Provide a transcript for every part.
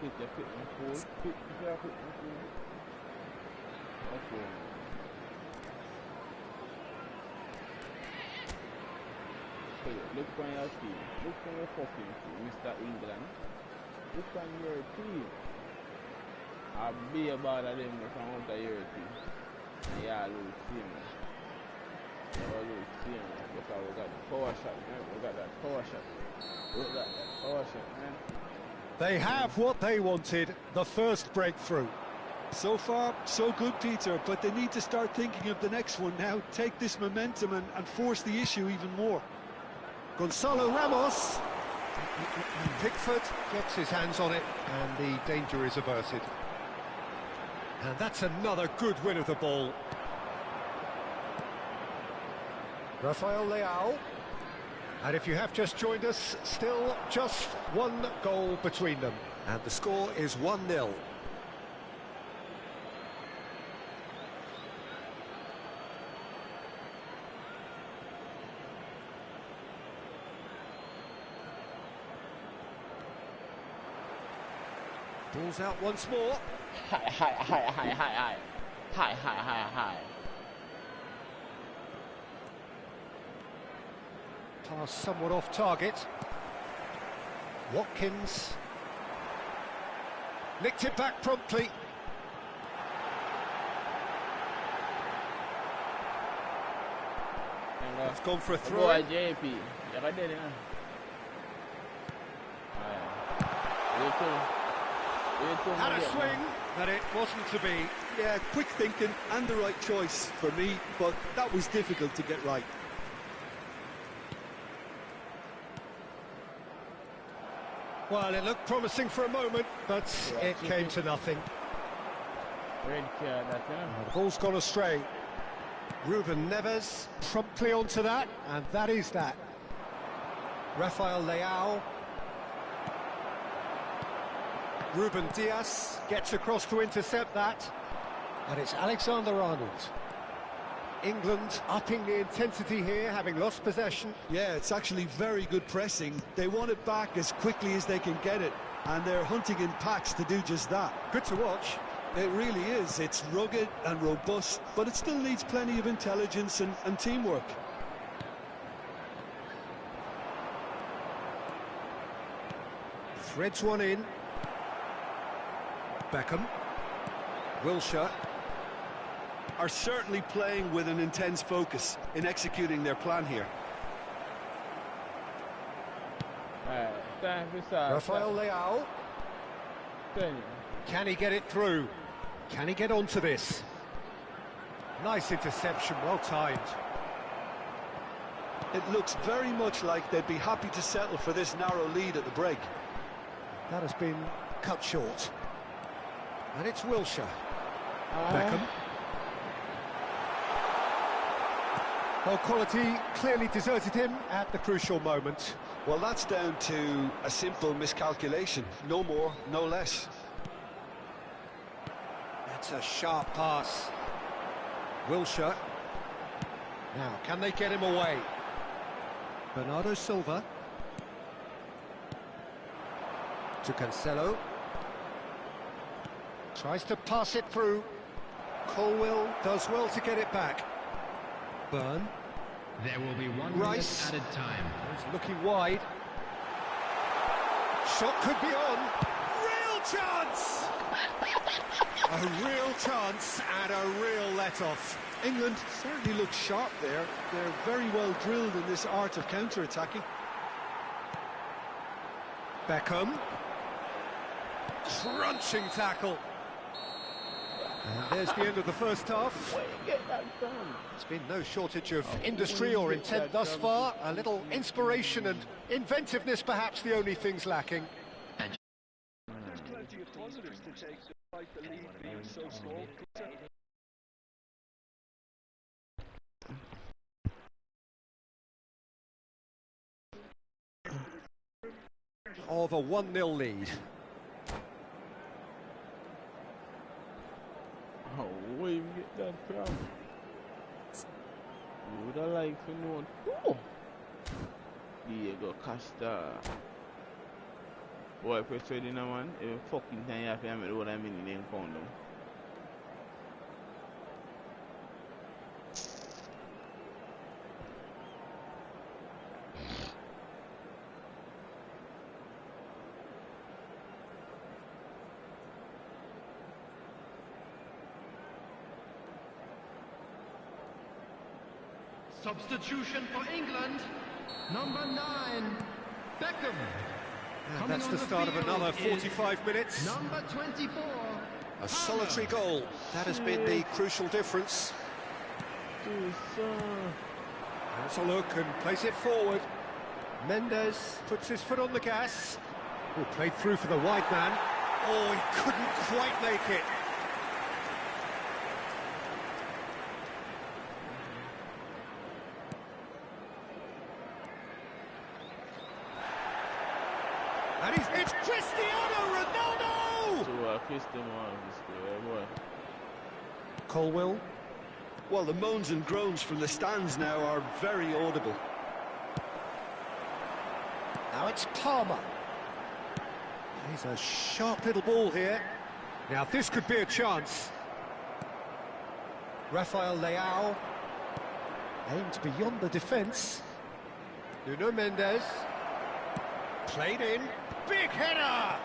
fit the fitness pool. Fit the fitness pool. Okay. Hey, look on your team. Look on your fucking team, Mr. England. Look on your team. I'll be about them if I want your team. And y'all lose team. Y'all lose team. Because we got the power shot, man. We got that power shot. We got that power shot, man. They have what they wanted, the first breakthrough. So far, so good, Peter, but they need to start thinking of the next one now. Take this momentum and force the issue even more. Gonzalo Ramos. Pickford gets his hands on it, and the danger is averted. And that's another good win of the ball. Rafael Leao. And if you have just joined us, still just one goal between them. And the score is 1-0. Ball's out once more. Hi. Pass somewhat off target. Watkins. Nicked it back promptly. It's gone for a throw. Boy, JP. Had a swing, but it wasn't to be. Yeah, quick thinking and the right choice for me, but that was difficult to get right. Well, it looked promising for a moment, but it came to nothing. Red card, that's The ball's gone astray. Ruben Neves promptly onto that, and that is that. Rafael Leao. Ruben Diaz gets across to intercept that, and it's Alexander-Arnold. England upping the intensity here, having lost possession. Yeah, it's actually very good pressing. They want it back as quickly as they can get it, and they're hunting in packs to do just that. Good to watch. It really is. It's rugged and robust, but it still needs plenty of intelligence and teamwork. Threads one in. Beckham. Wilshere. Are certainly playing with an intense focus in executing their plan here. Rafael Leao. Can he get it through? Can he get onto this? Nice interception, well timed. It looks very much like they'd be happy to settle for this narrow lead at the break. That has been cut short. And it's Wilshere. Beckham. Well, quality clearly deserted him at the crucial moment. Well, that's down to a simple miscalculation. No more, no less. That's a sharp pass. Wilshere. Now, can they get him away? Bernardo Silva. To Cancelo. Tries to pass it through. Colwill does well to get it back. Burn. There will be 1 Rice. minute added time. He's looking wide. Shot could be on. Real chance! A real chance and a real let-off. England certainly look sharp there. They're very well drilled in this art of counter-attacking. Beckham. Crunching tackle. And there's the end of the first half. There's been no shortage of industry or intent thus far. A little inspiration and inventiveness, perhaps the only things lacking. There's plenty of positives to take despite the lead being so small. Of a 1-0 lead. Oh, where you get that from? You would have liked to know. Oh! Diego Costa. Boy, persuading a man, every fucking time you have to make the whole minute then count down. Substitution for England, number 9, Beckham. And that's the start of another 45 minutes. Number 24. A solitary goal. That has been the crucial difference. Has a look and plays it forward. Mendes puts his foot on the gas. Oh, played through for the wide man. Oh, he couldn't quite make it. And it's Cristiano Ronaldo! Colwill. Well, the moans and groans from the stands now are very audible. Now it's Palmer. He's a sharp little ball here. Now this could be a chance. Rafael Leao aimed beyond the defence. Nuno Mendes. Played in. Big header!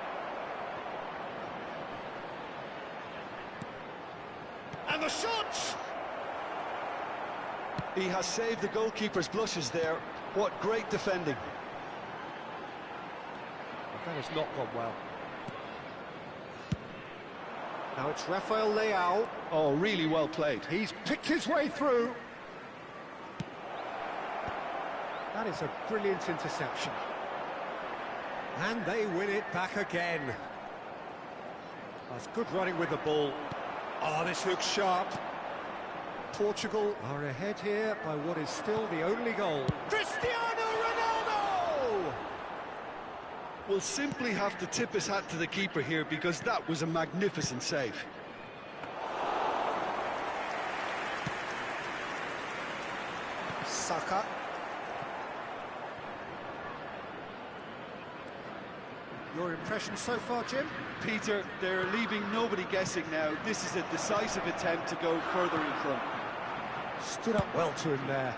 And the shot! He has saved the goalkeeper's blushes there. What great defending. That has not gone well. Now it's Rafael Leao. Oh, really well played. He's picked his way through. That is a brilliant interception. And they win it back again. That's good running with the ball. Oh, this looks sharp. Portugal are ahead here by what is still the only goal. Cristiano Ronaldo! Will simply have to tip his hat to the keeper here because that was a magnificent save. Saka. Your impression so far, Jim? Peter, they're leaving nobody guessing now. This is a decisive attempt to go further in front. Stood up well to him there.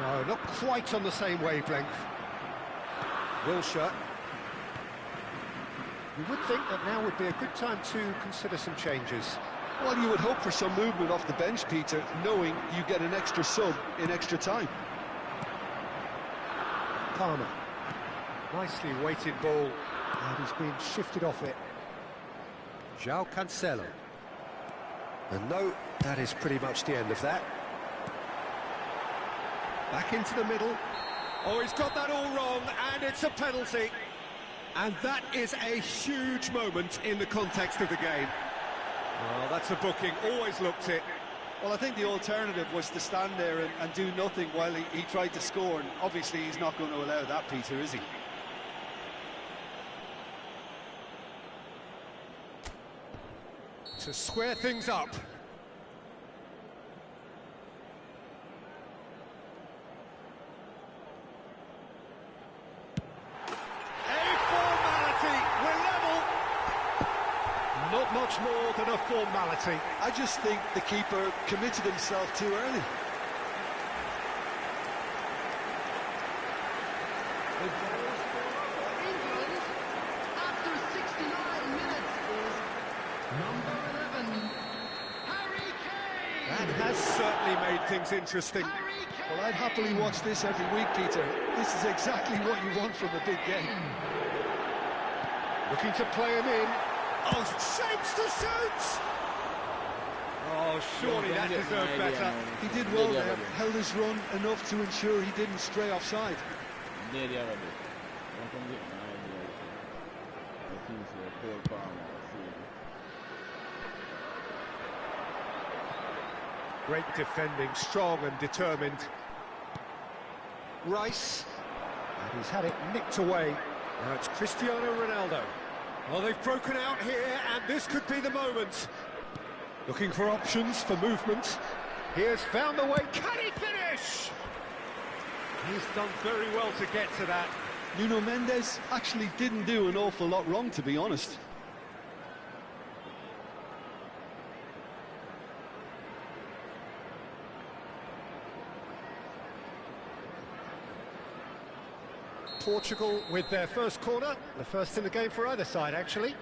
No, not quite on the same wavelength. Wilshere. You would think that now would be a good time to consider some changes. Well, you would hope for some movement off the bench, Peter, knowing you get an extra sub in extra time. Palmer. Nicely weighted ball. And he's been shifted off it. João Cancelo. And no, that is pretty much the end of that. Back into the middle. Oh, he's got that all wrong, and it's a penalty. And that is a huge moment in the context of the game. Well, that's a booking, always looked it. Well, I think the alternative was to stand there and do nothing while he tried to score, and obviously he's not going to allow that, Peter, is he? To square things up. A formality, we're level. Not much more than a formality. I just think the keeper committed himself too early. England, after 69 minutes, is number 11, Harry Kane. That has certainly made things interesting. Harry Kane. Well, I'd happily watch this every week, Peter. This is exactly what you want from a big game. Looking to play him in. Oh, shapes to shoot! Oh, surely that deserved better. He did well there, held his run enough to ensure he didn't stray offside. Great defending, strong and determined. Rice, and he's had it nicked away. Now it's Cristiano Ronaldo. Oh, they've broken out here, and this could be the moment. Looking for options for movement. He has found the way. Can he finish? He's done very well to get to that. Nuno Mendes actually didn't do an awful lot wrong, to be honest. Portugal with their first corner, the first in the game for either side, actually.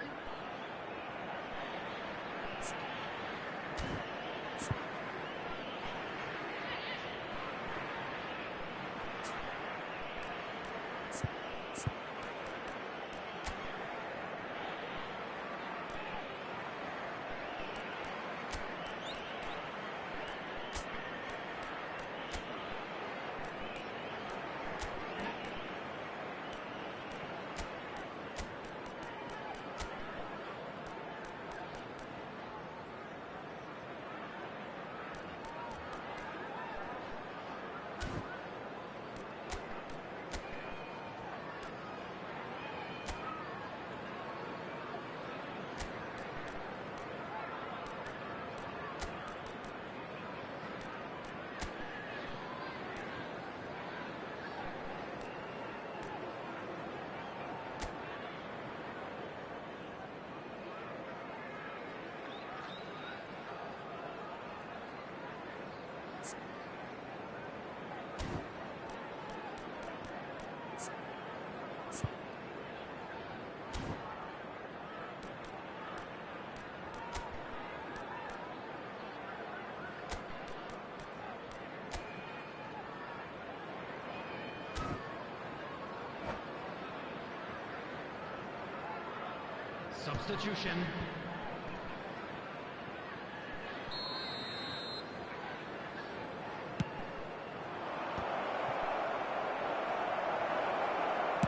Substitution.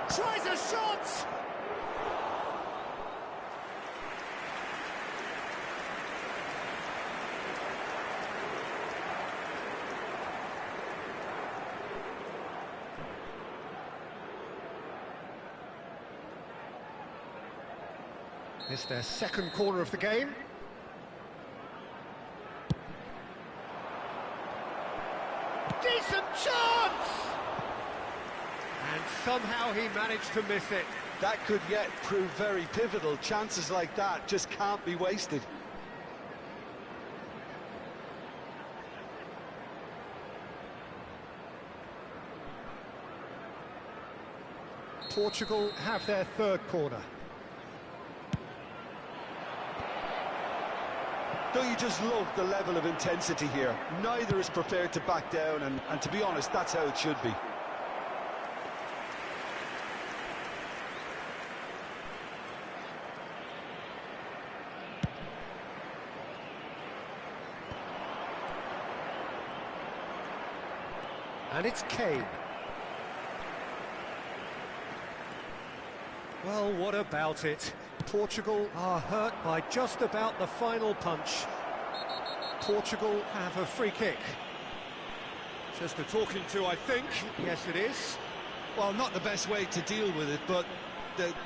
Tries a shot! It's their second corner of the game. Decent chance! And somehow he managed to miss it. That could yet prove very pivotal. Chances like that just can't be wasted. Portugal have their third corner. Don't you just love the level of intensity here? Neither is prepared to back down, and to be honest, that's how it should be. And it's Kane. Well, what about it? Portugal are hurt by just about the final punch. Portugal have a free kick. Just a talking to, I think. Yes, it is. Well, not the best way to deal with it, but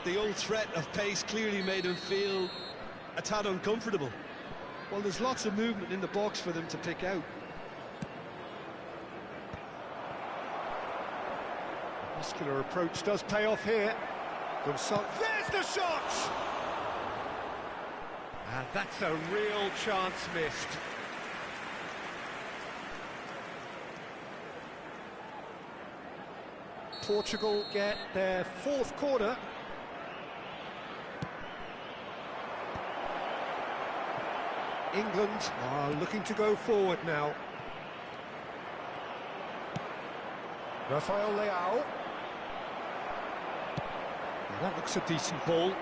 the old threat of pace clearly made him feel a tad uncomfortable. Well, there's lots of movement in the box for them to pick out. Muscular approach does pay off here. There's the shot! And that's a real chance missed. Portugal get their fourth corner. England are looking to go forward now. Rafael Leao. That looks a decent ball.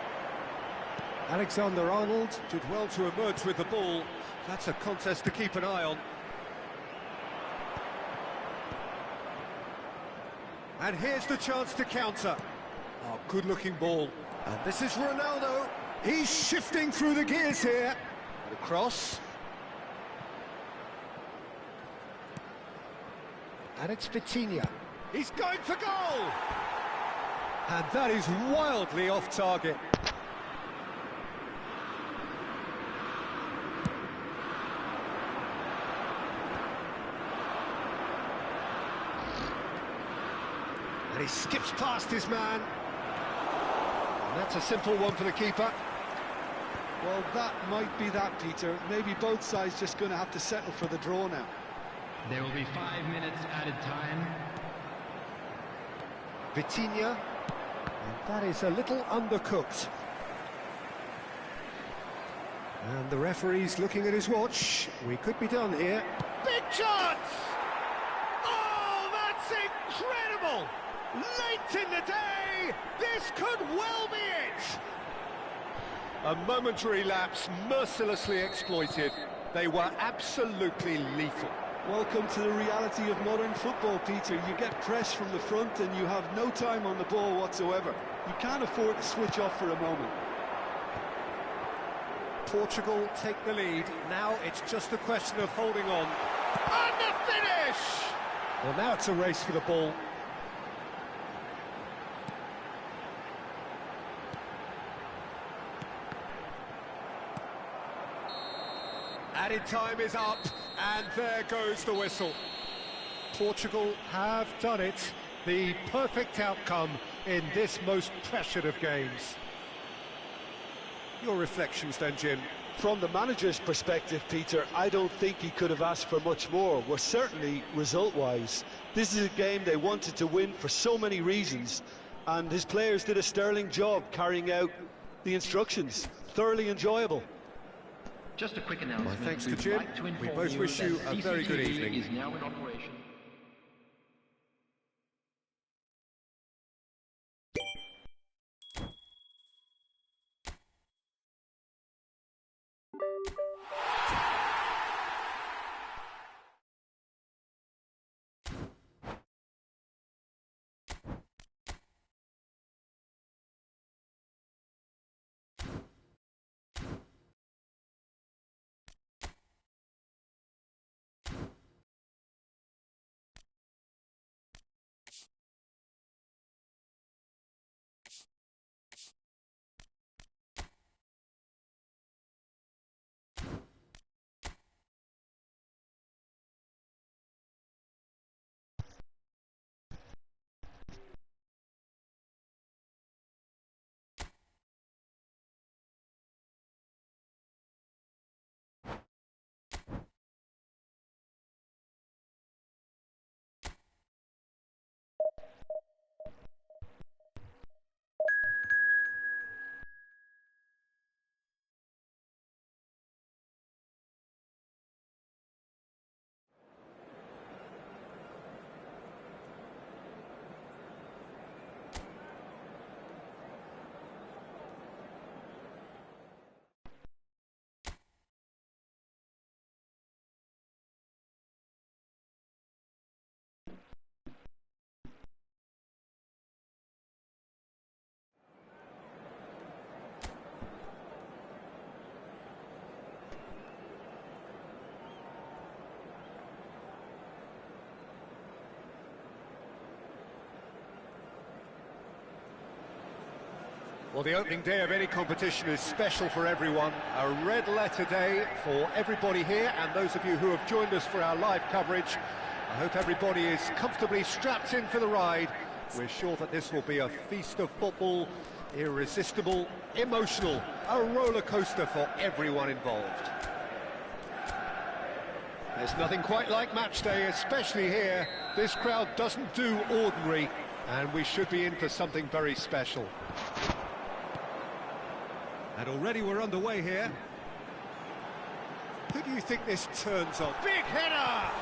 Alexander-Arnold did well to emerge with the ball. That's a contest to keep an eye on. And here's the chance to counter. Oh, good-looking ball. And this is Ronaldo. He's shifting through the gears here. And a cross. And it's Vitinha. He's going for goal! And that is wildly off target. And he skips past his man. And that's a simple one for the keeper. Well, that might be that, Peter. Maybe both sides just going to have to settle for the draw now. There will be 5 minutes added time. Vitinha. And that is a little undercooked. And the referee's looking at his watch. We could be done here. Big chance! Oh, that's incredible! Late in the day, this could well be it! A momentary lapse mercilessly exploited. They were absolutely lethal. Welcome to the reality of modern football, Peter. You get pressed from the front and you have no time on the ball whatsoever. You can't afford to switch off for a moment. Portugal take the lead. Now it's just a question of holding on. And the finish! Well, now it's a race for the ball. Added time is up, and there goes the whistle. Portugal have done it. The perfect outcome in this most pressured of games. Your reflections then, Jim? From the manager's perspective, Peter, I don't think he could have asked for much more. Well, certainly result-wise. This is a game they wanted to win for so many reasons, and his players did a sterling job carrying out the instructions. Thoroughly enjoyable. Just a quick announcement. My thanks to Jim. We both wish you a very good evening. Is now in operation. Well, the opening day of any competition is special for everyone. A red letter day for everybody here, and those of you who have joined us for our live coverage. I hope everybody is comfortably strapped in for the ride. We're sure that this will be a feast of football, irresistible, emotional, a roller coaster for everyone involved. There's nothing quite like match day, especially here. This crowd doesn't do ordinary, and we should be in for something very special. And already we're underway here. Who do you think this turns on? Big header!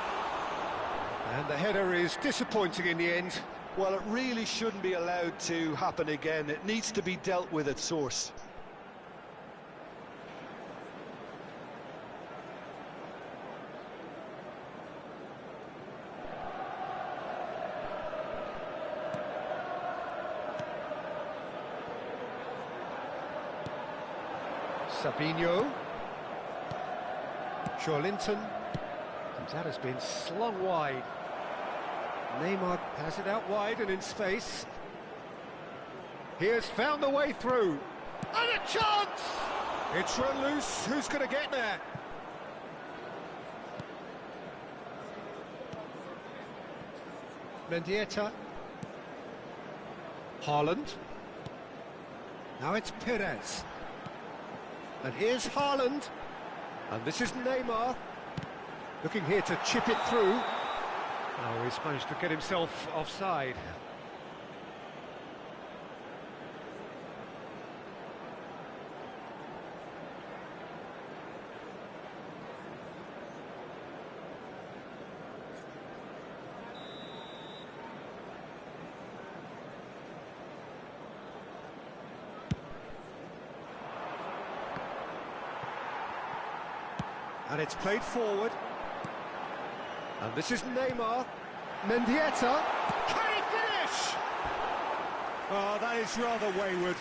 And the header is disappointing in the end. Well, it really shouldn't be allowed to happen again. It needs to be dealt with at source. Sabinho. Joelinton. And that has been slung wide. Neymar has it out wide and in space. He has found the way through. And a chance! It's run loose. Who's going to get there? Mendieta. Haaland. Now it's Perez. And here's Haaland. And this is Neymar. Looking here to chip it through. Oh, he's managed to get himself offside. And it's played forward. And this is Neymar. Mendieta. Can he finish? Oh, that is rather wayward.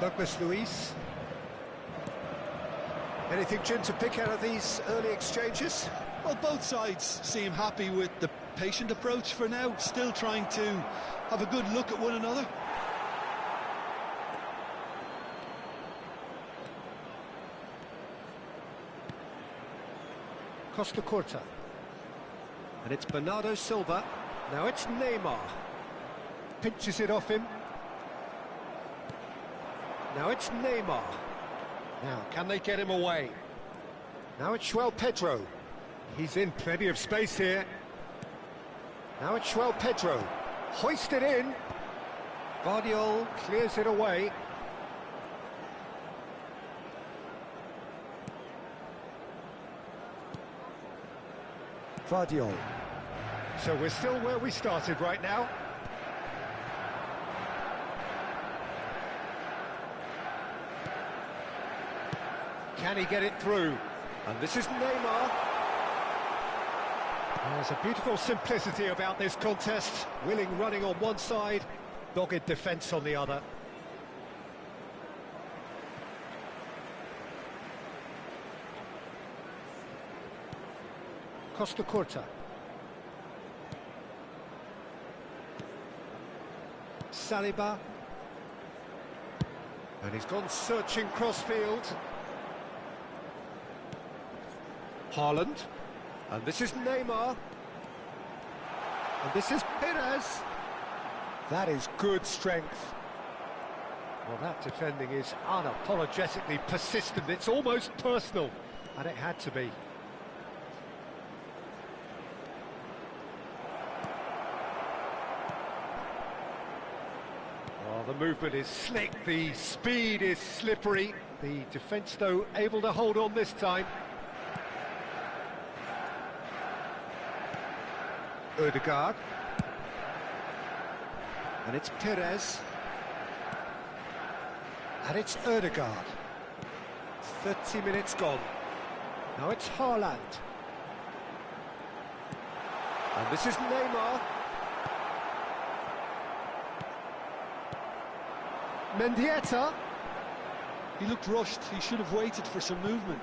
Douglas Luiz. Anything, Jim, to pick out of these early exchanges? Well, both sides seem happy with the patient approach for now, still trying to have a good look at one another. Costa Curta. And it's Bernardo Silva. Now it's Neymar. Pinches it off him. Now it's Neymar. Now, can they get him away? Now it's João Pedro. He's in plenty of space here. Now it's João Pedro. Hoisted in. Guardiola clears it away. Guardiola. So we're still where we started right now. Can he get it through? And this is Neymar. There's a beautiful simplicity about this contest. Willing running on one side, dogged defence on the other. Costa Curta. Saliba. And he's gone searching crossfield. Haaland. And this is Neymar. And this is Perez. That is good strength. Well, that defending is unapologetically persistent. It's almost personal. And it had to be. Oh, the movement is slick. The speed is slippery. The defence, though, able to hold on this time. Ødegaard. And it's Perez. And it's Ødegaard. 30 minutes gone. Now it's Haaland. And this is Neymar. Mendieta. He looked rushed, he should have waited for some movement.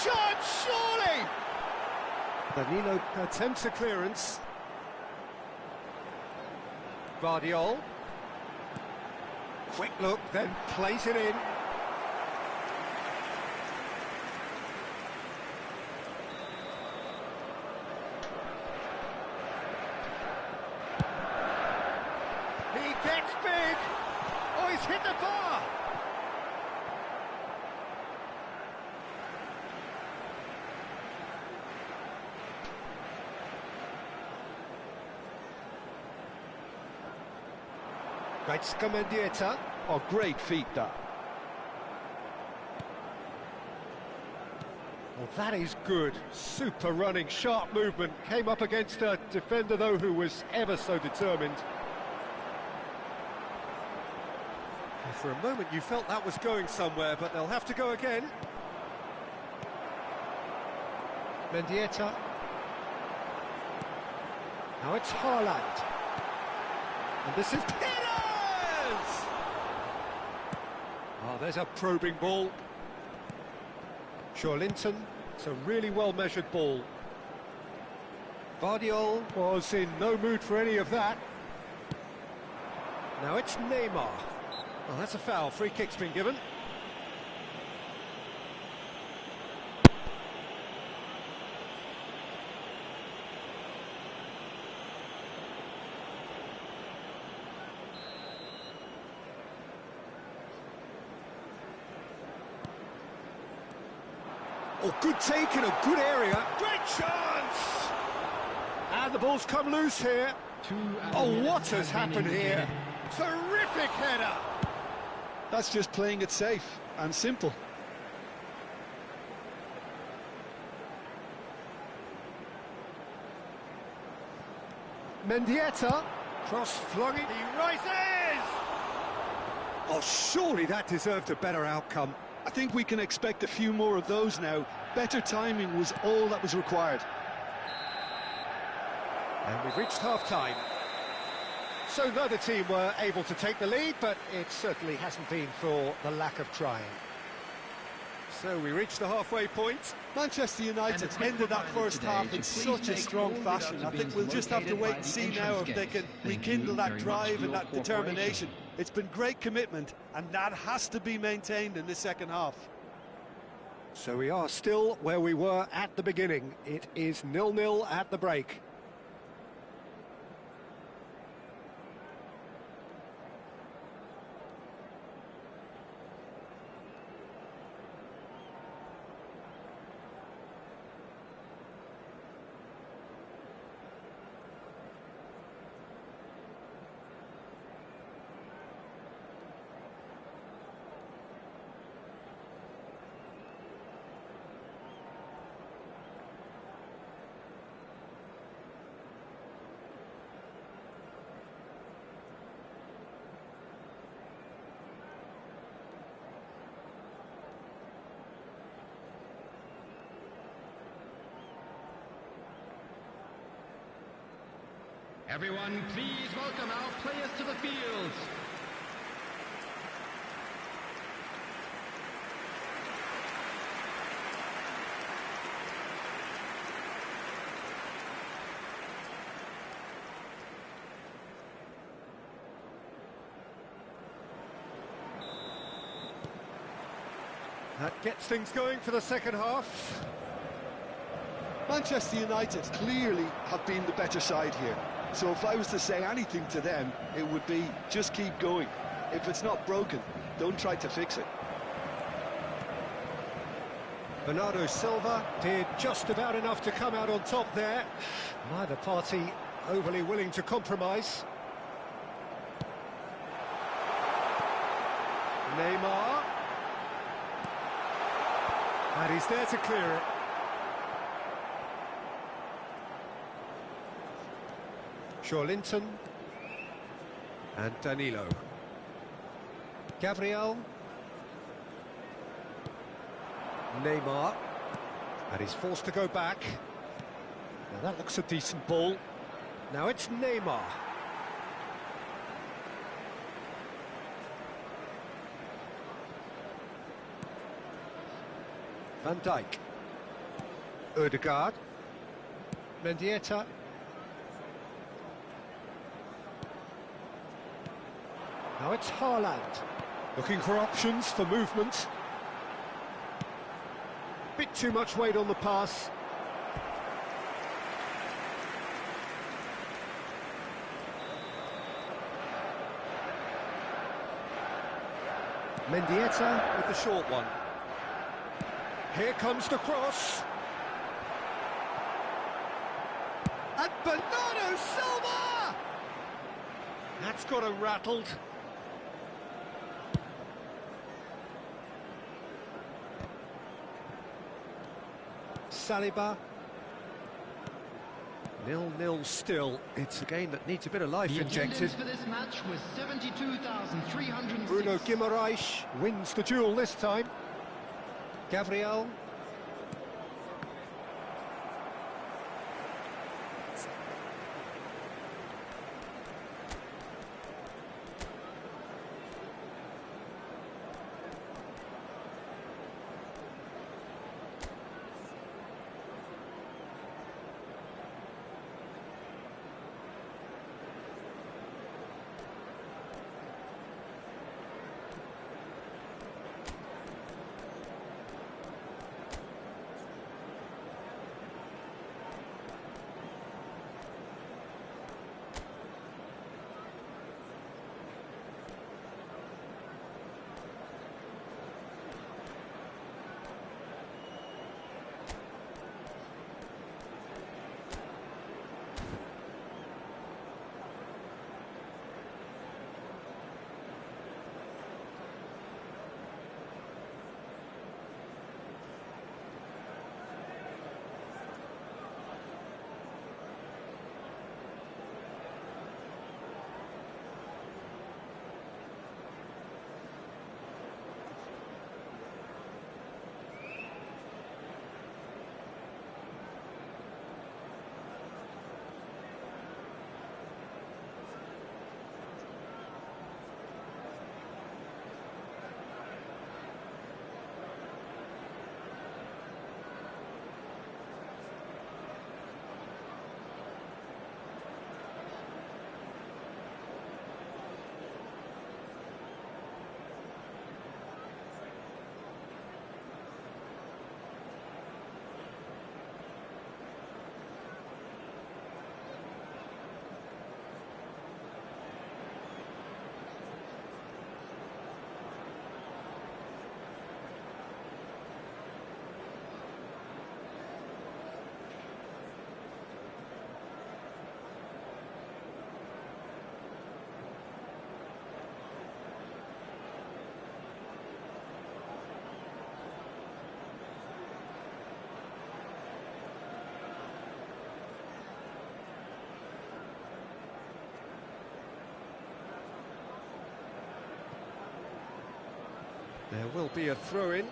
Shot, surely! Danilo attempts a clearance. Guardiola. Quick look, then plays it in. He gets big! Oh, he's hit the bar! Mendieta. Oh, great feat, that. Well, that is good. Super running, sharp movement. Came up against a defender, though, who was ever so determined. And for a moment, you felt that was going somewhere, but they'll have to go again. Mendieta. Now it's Haaland. And this is Pires! Oh, there's a probing ball. Linton, it's a really well-measured ball. Vardiol was in no mood for any of that. Now it's Neymar. Oh, that's a foul. Free kick's been given. Oh, good take in a good area. Great chance! And the ball's come loose here. Oh, what has happened here? Terrific header! That's just playing it safe and simple. Mendieta, cross flung it, he rises! Oh, surely that deserved a better outcome. I think we can expect a few more of those now. Better timing was all that was required. And we've reached half-time. So neither team were able to take the lead, but it certainly hasn't been for the lack of trying. So we reached the halfway point. Manchester United ended that first half in such a strong fashion. I think we'll just have to wait and see now if they can rekindle that drive and that determination. It's been great commitment, and that has to be maintained in the second half. So we are still where we were at the beginning. It is 0-0 at the break. Everyone, please welcome our players to the field. That gets things going for the second half. Manchester United clearly have been the better side here. So if I was to say anything to them, it would be just keep going. If it's not broken, don't try to fix it. Bernardo Silva did just about enough to come out on top there. Neither party overly willing to compromise. Neymar. And he's there to clear it. Linton and Danilo. Gabriel. Neymar. And he's forced to go back. Now that looks a decent ball. Now it's Neymar. Van Dijk. Ødegaard. Mendieta. Now it's Haaland, looking for options for movement. Bit too much weight on the pass. Mendieta with the short one. Here comes the cross. And Bernardo Silva! That's got him rattled. Saliba. 0-0 still. It's a game that needs a bit of life injected. For this match was 72,306. Bruno Guimaraes wins the duel this time. Gabriel. There will be a throw-in.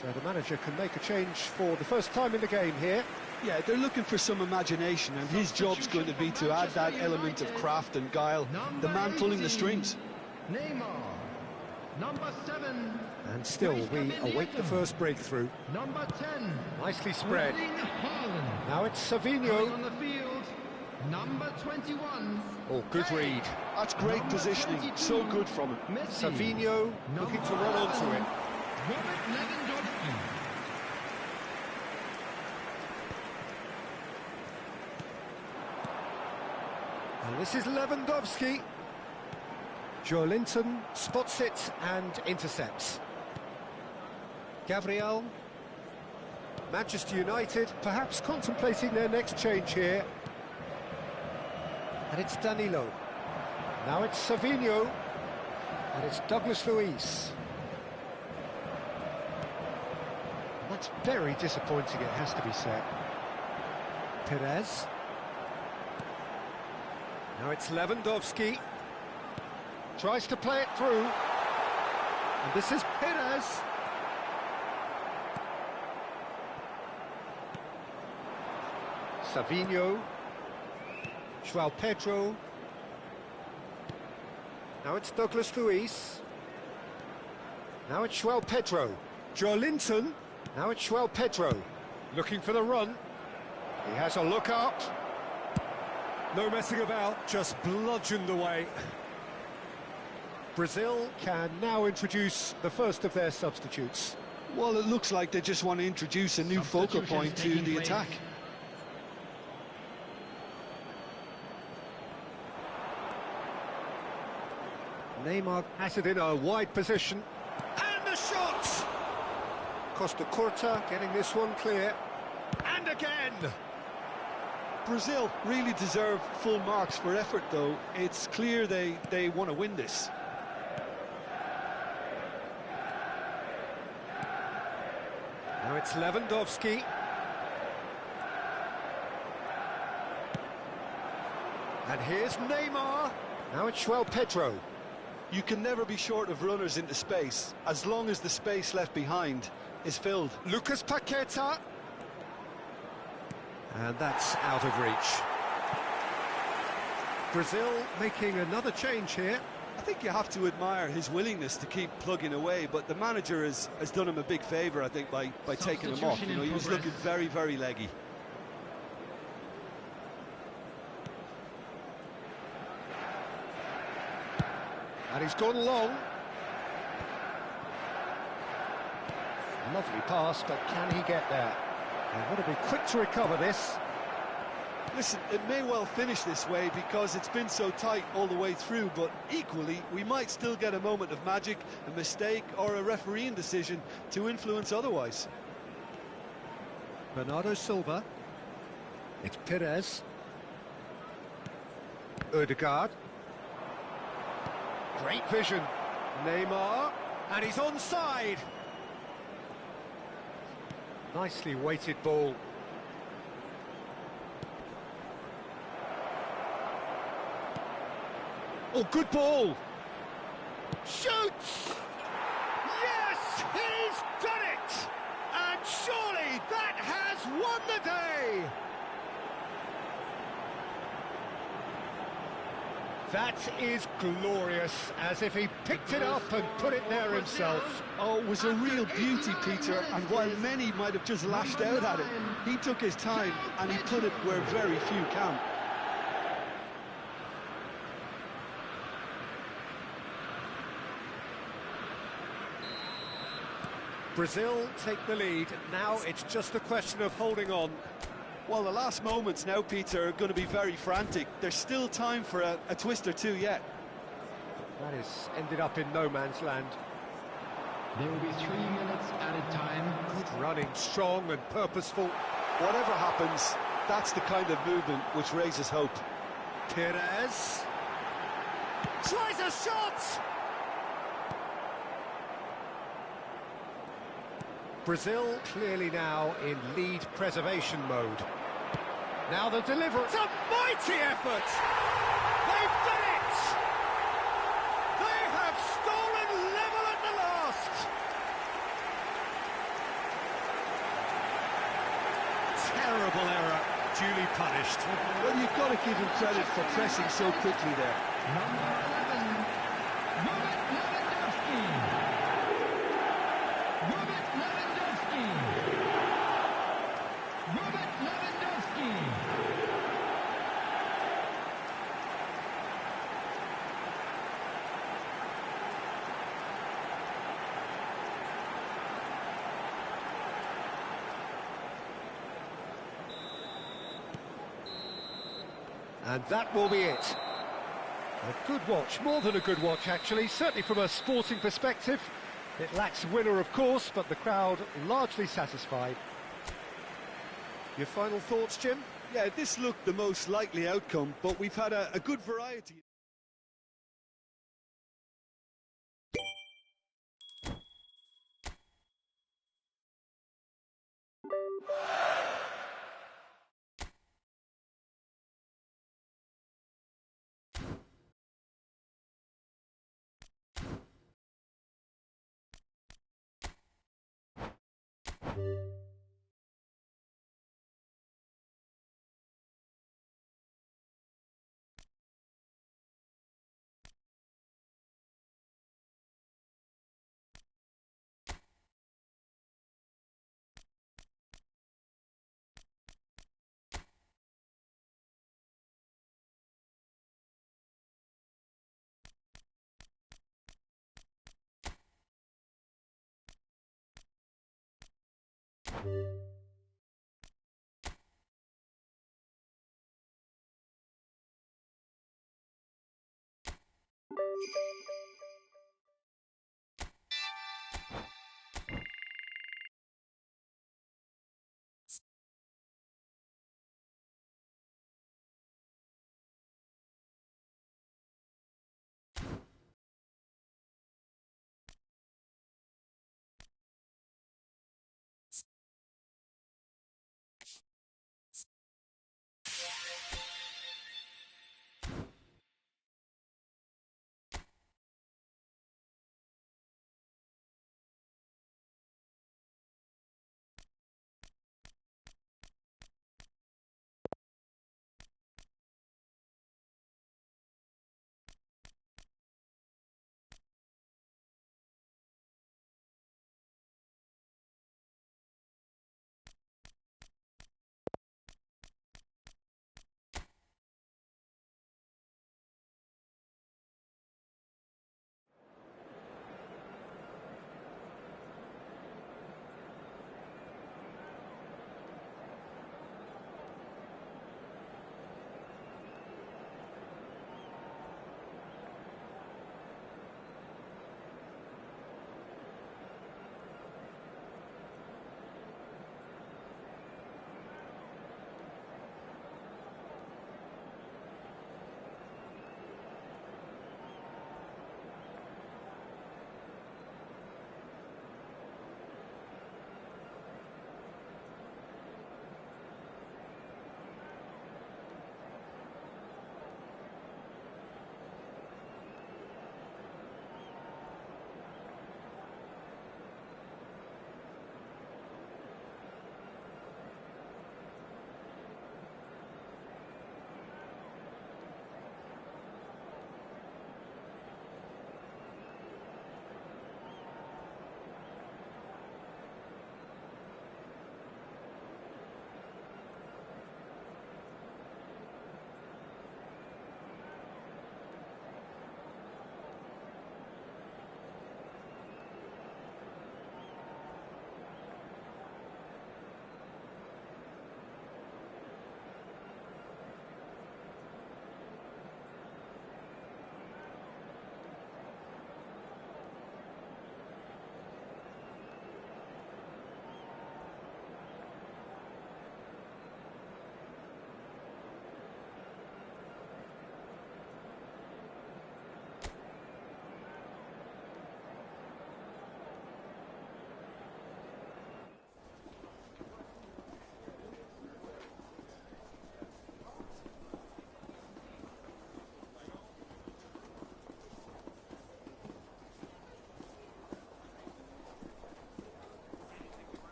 So the manager can make a change for the first time in the game here. Yeah, they're looking for some imagination, and his job's going to be to add that element of craft and guile, the man pulling the strings. Neymar, number 7. And still, we await the first breakthrough. Number 10. Nicely spread. Haaland. Now it's Coming Savinho. on the field, number 21. Oh, good read. That's great positioning, so good from him. Messi. Savinho looking to run onto it. Robert Lewandowski. And this is Lewandowski. Joelinton spots it and intercepts. Gabriel. Manchester United perhaps contemplating their next change here. And it's Danilo. Now it's Savinho. And it's Douglas Luiz. That's very disappointing, it has to be said. Perez. Now it's Lewandowski. Tries to play it through. And this is Perez. Savinho. João Pedro. Now it's Douglas Luiz. Now it's João Pedro. Joelinton. Now it's João Pedro. Looking for the run. He has a look up. No messing about, just bludgeoned away. Brazil can now introduce the first of their substitutes. Well, it looks like they just want to introduce a new focal point to the attack. Neymar has it in a wide position. And the shot! Costa Curta getting this one clear. And again! Brazil really deserve full marks for effort, though. It's clear they want to win this. Now it's Lewandowski. And here's Neymar. Now it's João Pedro. You can never be short of runners into space, as long as the space left behind is filled. Lucas Paqueta. And that's out of reach. Brazil making another change here. I think you have to admire his willingness to keep plugging away, but the manager has done him a big favour, I think, by taking him off. You know, he was looking very, very leggy. And he's gone long. Lovely pass, but can he get there? They want to be quick to recover this. Listen, it may well finish this way because it's been so tight all the way through, but equally, we might still get a moment of magic, a mistake, or a refereeing decision to influence otherwise. Bernardo Silva. It's Perez. Ødegaard. Great vision. Neymar. And he's onside. Nicely weighted ball. Oh, good ball! Shoots! Yes, he's done it! And surely that has won the day! That is glorious, as if he picked it up and put it there himself. Oh, it was a real beauty, Peter, and while many might have just lashed out at it, he took his time and he put it where very few can. Brazil take the lead. Now it's just a question of holding on. Well, the last moments now, Peter, are going to be very frantic. There's still time for a twist or two yet. That is ended up in no man's land. There will be 3 minutes added time. Good running, strong and purposeful. Whatever happens, that's the kind of movement which raises hope. Perez tries a shot! Brazil clearly now in lead preservation mode. Now the delivery. It's a mighty effort! They've done it! They have stolen give him credit for pressing so quickly there. Number 11, Robert Lewandowski. Robert Lewandowski. Robert Lewandowski. And that will be it. A good watch, more than a good watch actually, certainly from a sporting perspective. It lacks winner of course, but the crowd largely satisfied. Your final thoughts, Jim? Yeah, this looked the most likely outcome, but we've had a good variety.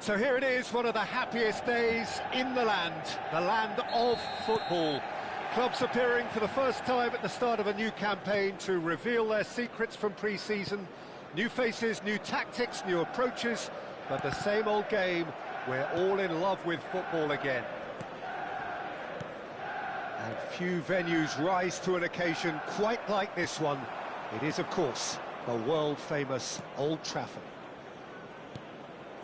So here it is, one of the happiest days in the land of football. Clubs appearing for the first time at the start of a new campaign to reveal their secrets from pre-season. New faces, new tactics, new approaches, but the same old game. We're all in love with football again. And few venues rise to an occasion quite like this one. It is, of course, the world-famous Old Trafford.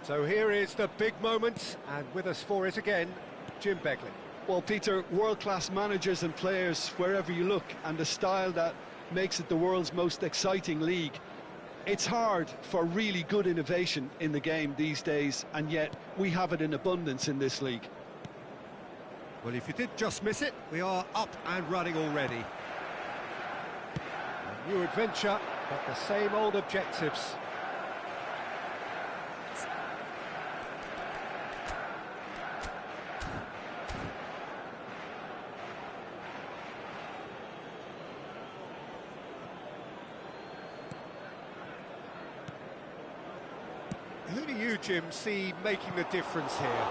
So here is the big moment, and with us for it again, Jim Begley. Well, Peter, world-class managers and players wherever you look, and the style that makes it the world's most exciting league. It's hard for really good innovation in the game these days, and yet we have it in abundance in this league. Well, if you did just miss it, we are up and running already. A new adventure, but the same old objectives. Who do you, Jim, see making the difference here?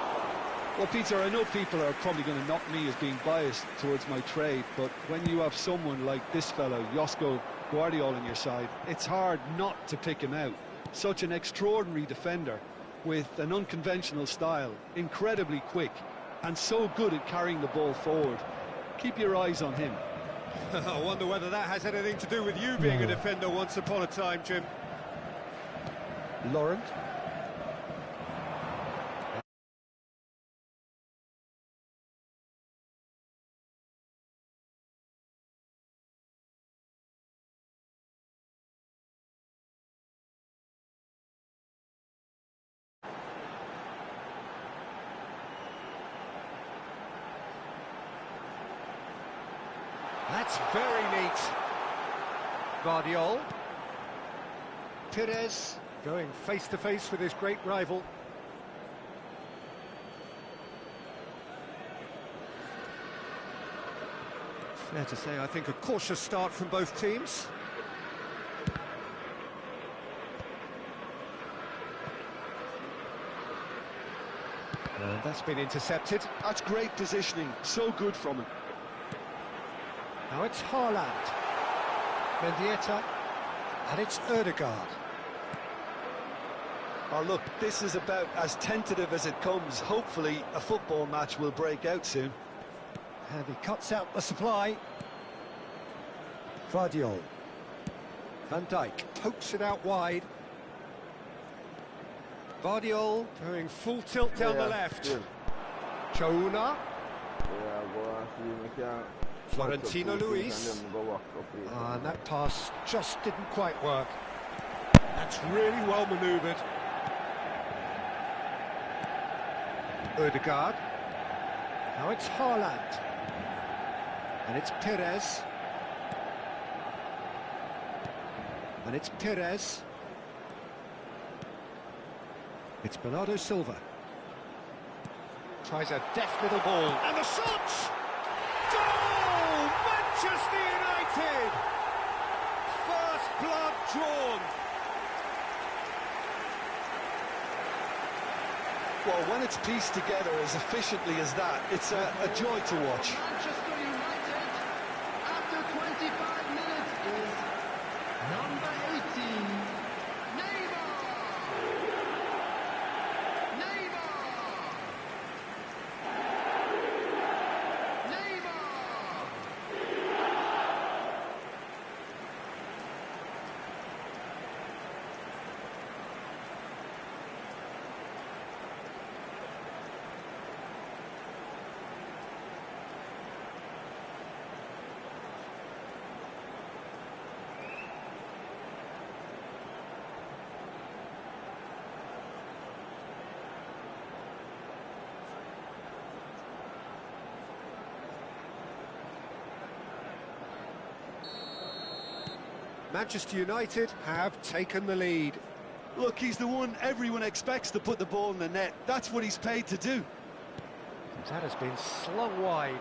Well, Peter, I know people are probably going to knock me as being biased towards my trade, but when you have someone like this fellow, Josko Guardiola, on your side, it's hard not to pick him out. Such an extraordinary defender with an unconventional style, incredibly quick, and so good at carrying the ball forward. Keep your eyes on him. I wonder whether that has anything to do with you being a defender once upon a time, Jim. Laurent. That's very neat. Guardiola. Pires going face-to-face with his great rival. Fair to say, I think, a cautious start from both teams. And that's been intercepted. That's great positioning, so good from him. Now it's Haaland, Mendieta, and it's Ødegaard. Oh, look, this is about as tentative as it comes. Hopefully, a football match will break out soon. And he cuts out the supply. Guardiola. Van Dijk pokes it out wide. Guardiola going full tilt down the left. Chouna. Florentino Luis. And that pass just didn't quite work. That's really well manoeuvred. Ødegaard. Now it's Haaland. And it's Pires. And it's Pires. It's Bernardo Silva. Tries a deft little ball. And the shot! Goal! Manchester United! First blood drawn. Well, when it's pieced together as efficiently as that, it's a joy to watch. Manchester United, after 25 minutes, is number 18, Neymar! Neymar! Neymar! Manchester United have taken the lead. Look, he's the one everyone expects to put the ball in the net. That's what he's paid to do. That has been slung wide.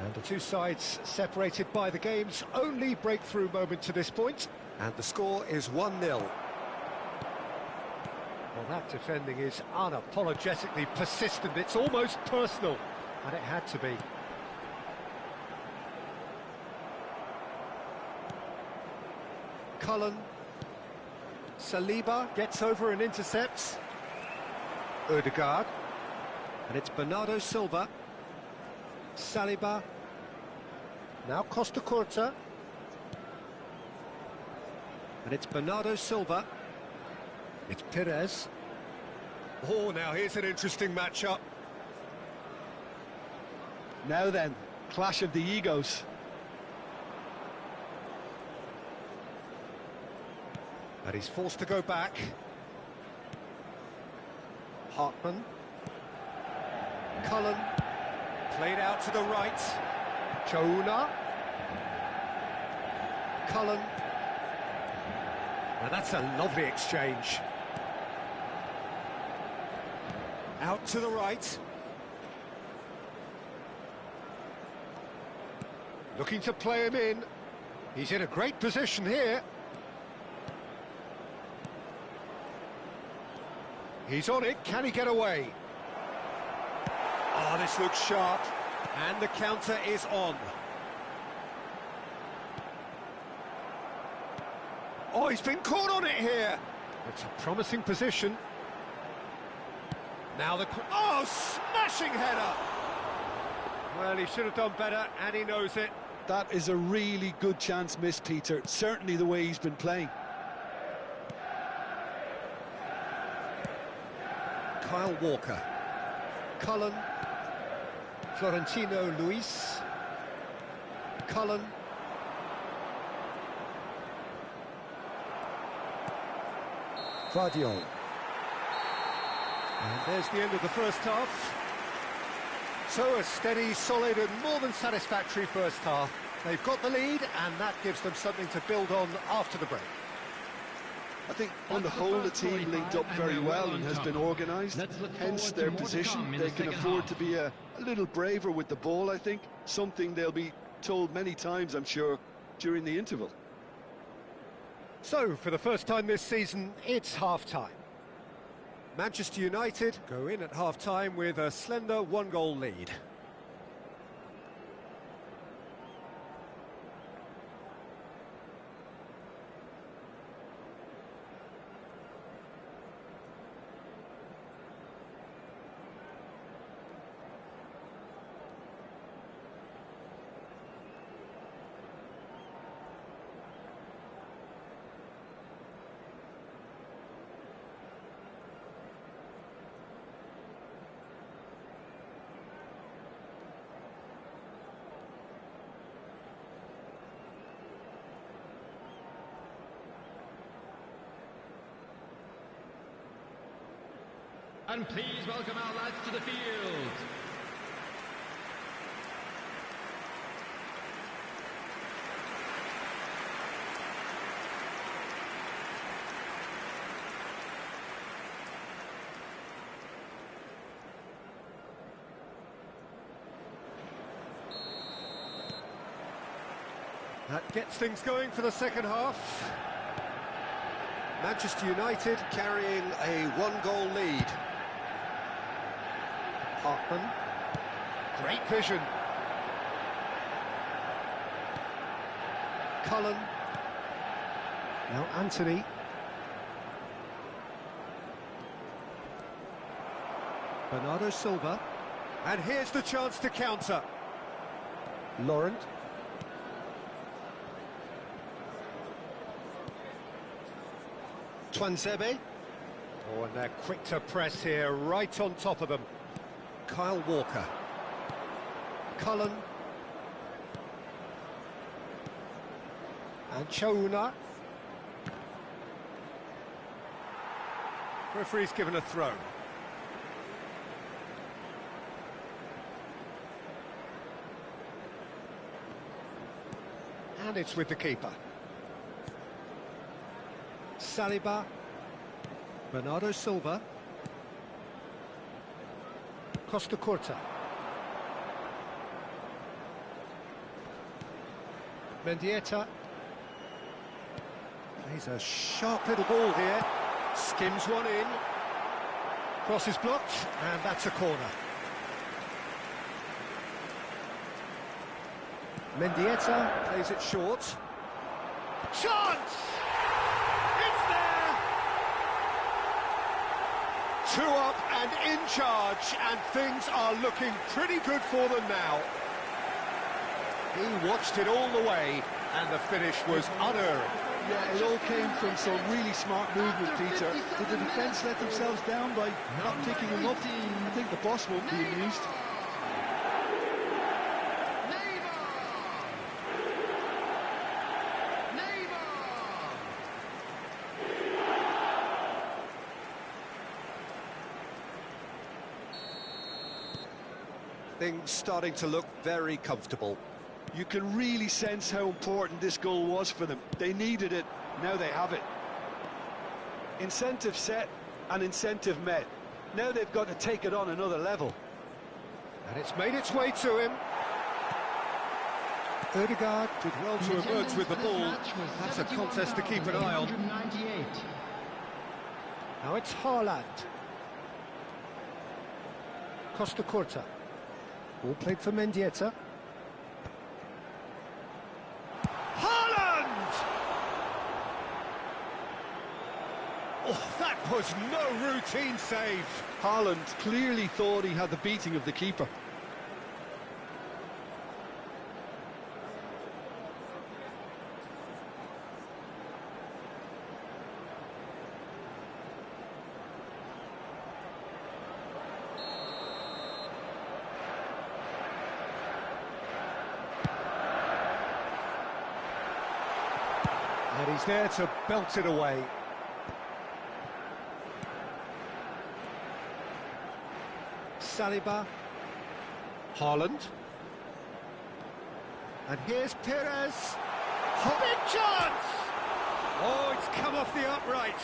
And the two sides separated by the game's only breakthrough moment to this point. And the score is 1-0. Well, that defending is unapologetically persistent. It's almost personal, and it had to be. Cullen. Saliba gets over and intercepts. Ødegaard. And it's Bernardo Silva. Saliba. Now Costa Curta. And it's Bernardo Silva. It's Perez. Oh, now here's an interesting matchup. Now then, clash of the egos. And he's forced to go back. Hartman. Cullen. Played out to the right. Chouna. Cullen. Now that's a lovely exchange. Out to the right. Looking to play him in. He's in a great position here. He's on it. Can he get away? Oh, this looks sharp. And the counter is on. Oh, he's been caught on it here. It's a promising position. Now the... Oh, smashing header! Well, he should have done better, and he knows it. That is a really good chance missed, Peter. Certainly the way he's been playing. Kyle Walker. Cullen. Florentino Luis. Cullen. Guardiol. And there's the end of the first half. So a steady, solid and more than satisfactory first half. They've got the lead and that gives them something to build on after the break. I think on the whole the team linked up very well and has been organised, hence their position. They can afford to be a little braver with the ball, I think, something they'll be told many times, I'm sure, during the interval. So, for the first time this season, it's half-time. Manchester United go in at half-time with a slender one-goal lead. And please welcome our lads to the field. That gets things going for the second half. Manchester United carrying a one-goal lead. Hartman. Great vision. Cullen. Now Anthony. Bernardo Silva. And here's the chance to counter. Laurent. Twanzebe. Oh, and they're quick to press here, right on top of them. Kyle Walker. Cullen. And Chouna. Referee's given a throw. And it's with the keeper. Saliba. Bernardo Silva. Costa Curta. Mendieta. Plays a sharp little ball here. Skims one in. Cross is blocked, and that's a corner. Mendieta plays it short. Chance! It's there! 2 up and in charge, and things are looking pretty good for them now. He watched it all the way, and the finish was unerring. Yeah, it all came from some really smart movement, Peter. Did the defence let themselves down by not picking him up? I think the boss won't be amused. Things starting to look very comfortable. You can really sense how important this goal was for them. They needed it, now they have it. Incentive set and incentive met. Now they've got to take it on another level. And it's made its way to him. Ødegaard did well to emerge with the ball. That's a contest to keep an eye on. Now it's Haaland. Costa Curta. Ball played for Mendieta. Haaland! Oh, that was no routine save. Haaland clearly thought he had the beating of the keeper. And he's there to belt it away. Saliba. Haaland. And here's Perez. Big chance! Oh, it's come off the upright.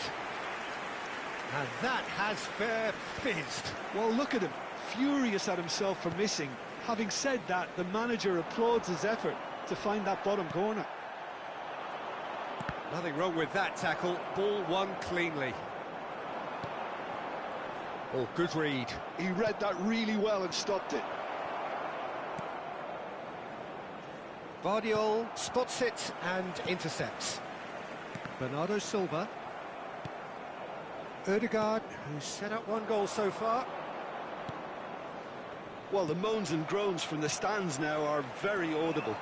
And that has fair fizzed. Well, look at him, furious at himself for missing. Having said that, the manager applauds his effort to find that bottom corner. Nothing wrong with that tackle. Ball won cleanly. Oh, good read. He read that really well and stopped it. Vardiol spots it and intercepts. Bernardo Silva. Ødegaard, who's set up 1 goal so far. Well, the moans and groans from the stands now are very audible.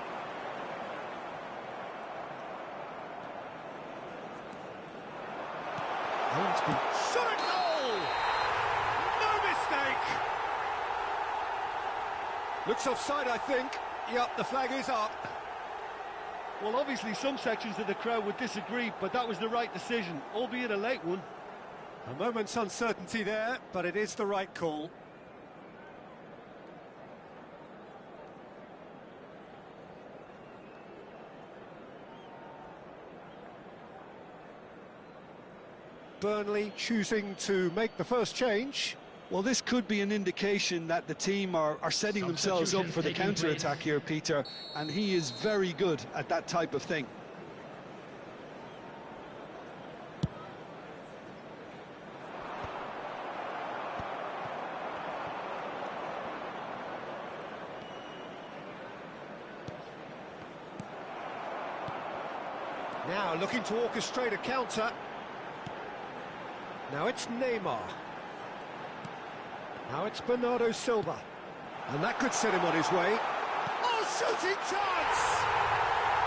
Shot at goal! No mistake! Looks offside, I think. Yep, the flag is up. Well, obviously some sections of the crowd would disagree, but that was the right decision, albeit a late one. A moment's uncertainty there, but it is the right call. Burnley choosing to make the first change. Well, this could be an indication that the team are setting themselves up for the counter-attack here, Peter, and he is very good at that type of thing. Now looking to orchestrate a counter. Now it's Neymar. Now it's Bernardo Silva. And that could set him on his way. Oh, shooting chance!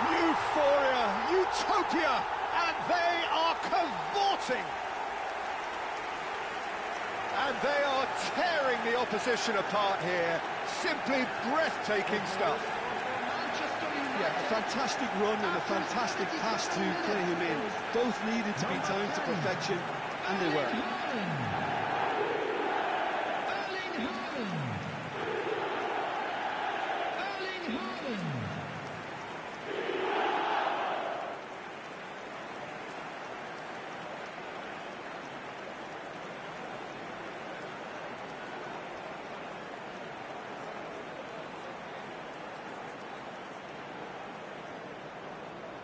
Euphoria, utopia, and they are cavorting. And they are tearing the opposition apart here. Simply breathtaking stuff. Yeah, a fantastic run and a fantastic pass to play him in. Both needed to be timed to perfection, and they were.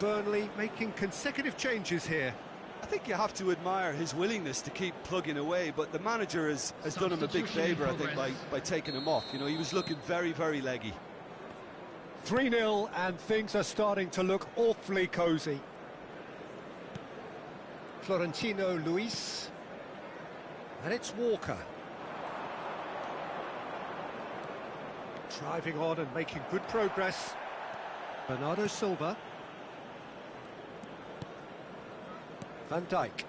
Burnley making consecutive changes here. I think you have to admire his willingness to keep plugging away, but the manager has done him a big favour, I think, by taking him off. You know, he was looking very, very leggy. 3-0 and things are starting to look awfully cosy. Florentino Luis. And it's Walker. Driving on and making good progress. Bernardo Silva. Van Dijk.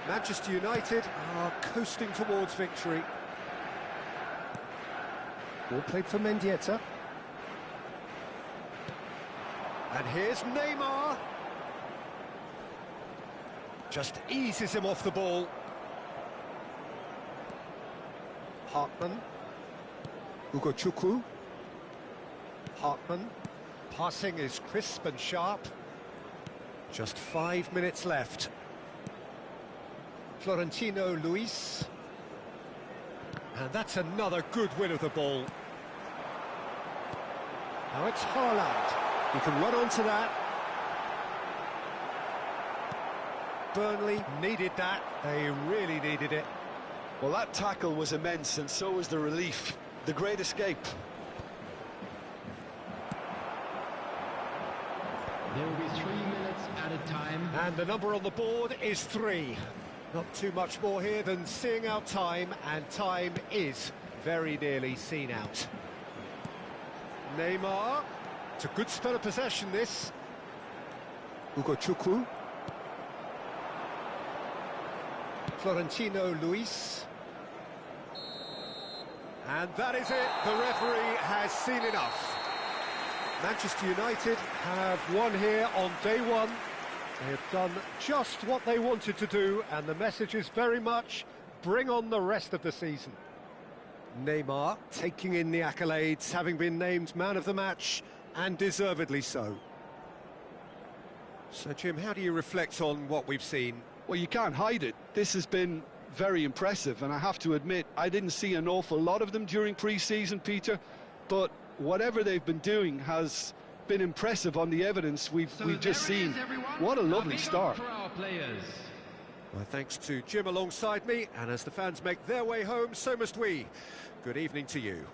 Manchester United are coasting towards victory. Ball played for Mendieta. And here's Neymar. Just eases him off the ball. Hartman. Ugochukwu. Hartman. Passing is crisp and sharp. Just 5 minutes left. Florentino Luis. And that's another good win of the ball. Now it's Haaland. He can run onto that. Burnley needed that. They really needed it. Well, that tackle was immense, and so was the relief. The great escape. There will be 3 minutes at a time. And the number on the board is 3. Not too much more here than seeing out time, and time is very nearly seen out. Neymar. It's a good spell of possession, this. Ugochukwu. Florentino Luis. And that is it. The referee has seen enough. Manchester United have won here on day one. They have done just what they wanted to do, and the message is very much, bring on the rest of the season. Neymar taking in the accolades, having been named man of the match, and deservedly so. So, Jim, how do you reflect on what we've seen? Well, you can't hide it. This has been very impressive, and I have to admit, I didn't see an awful lot of them during pre-season, Peter, but whatever they've been doing has been impressive on the evidence we've just seen. What a lovely start. Well, thanks to Jim alongside me, and as the fans make their way home, so must we. Good evening to you.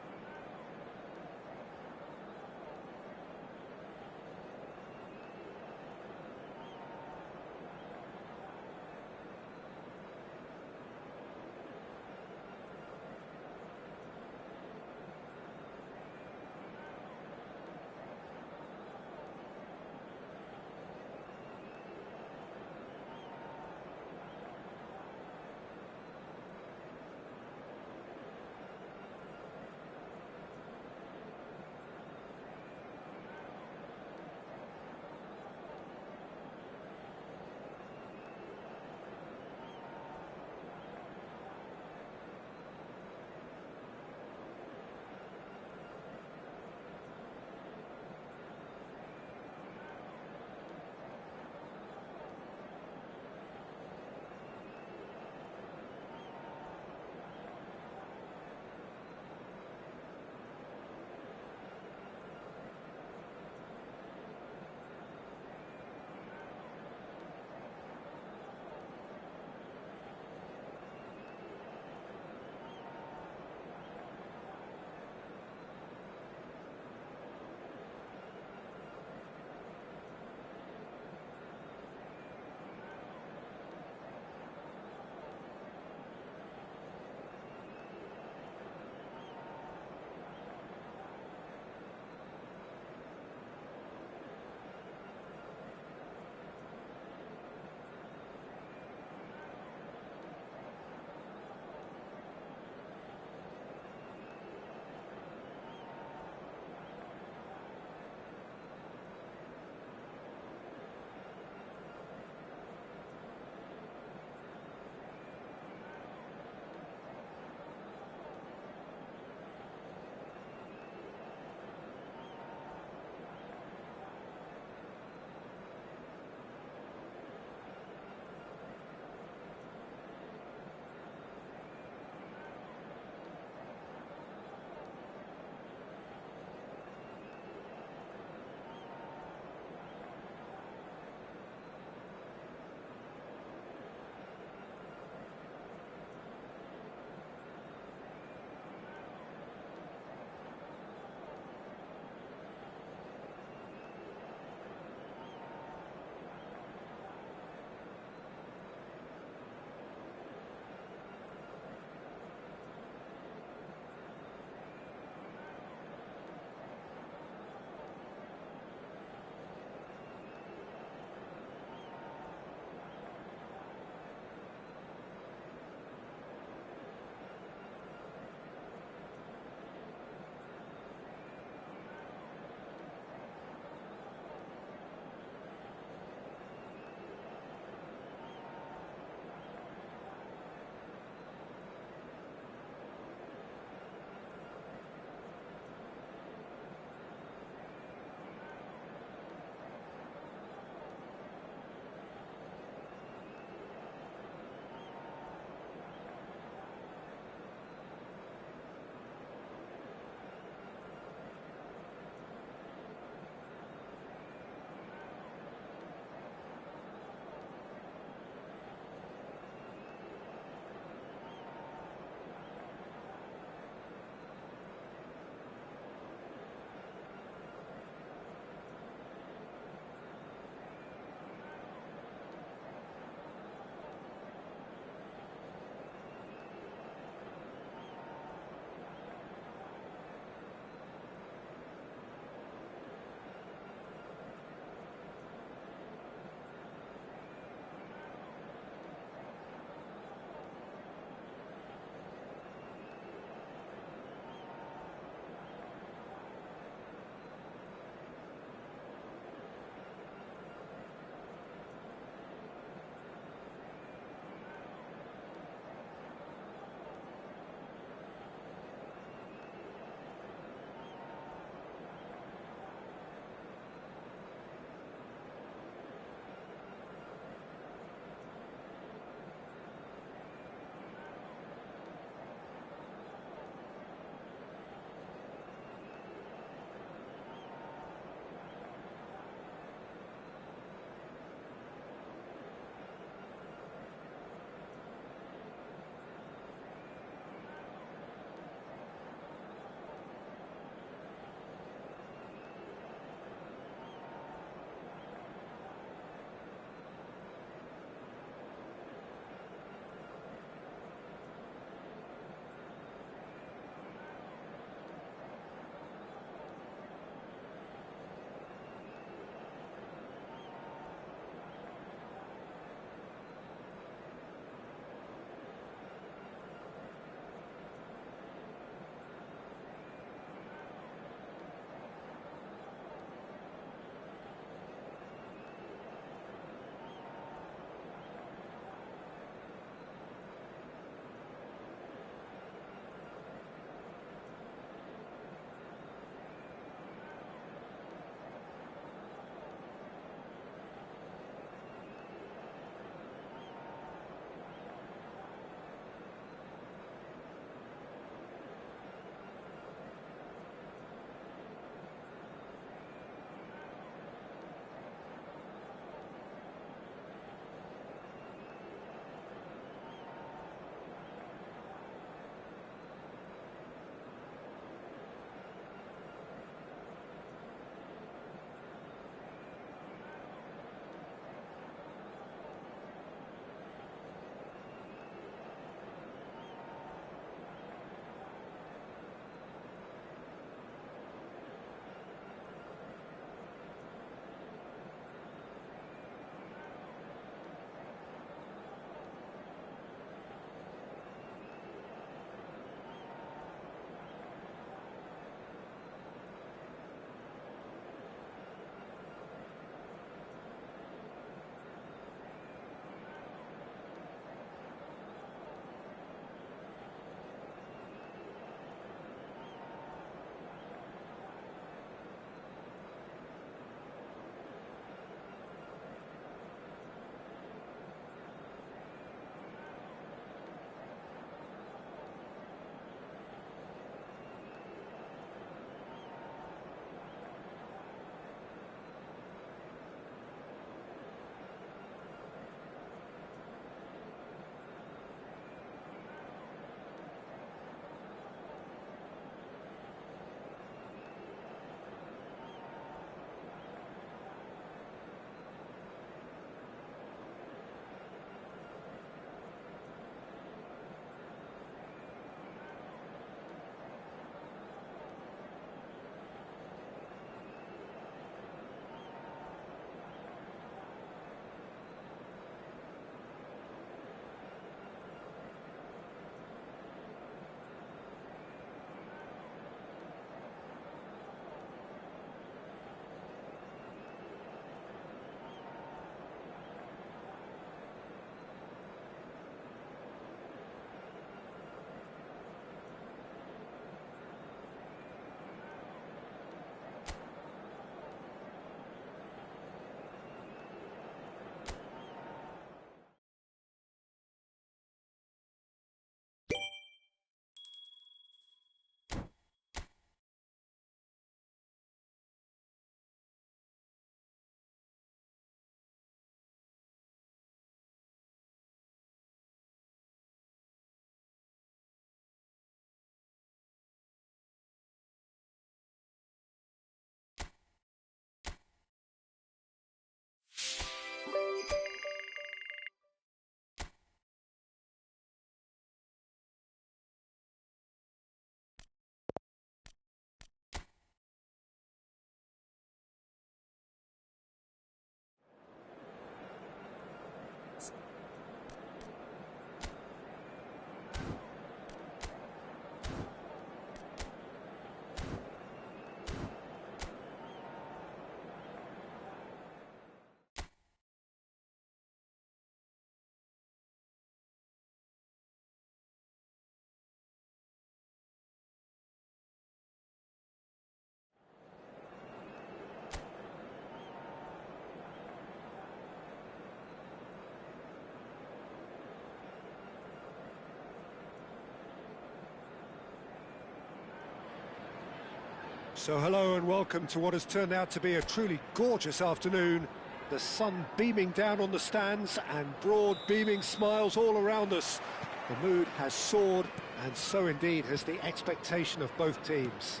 So hello and welcome to what has turned out to be a truly gorgeous afternoon. The sun beaming down on the stands and broad beaming smiles all around us. The mood has soared, and so indeed has the expectation of both teams.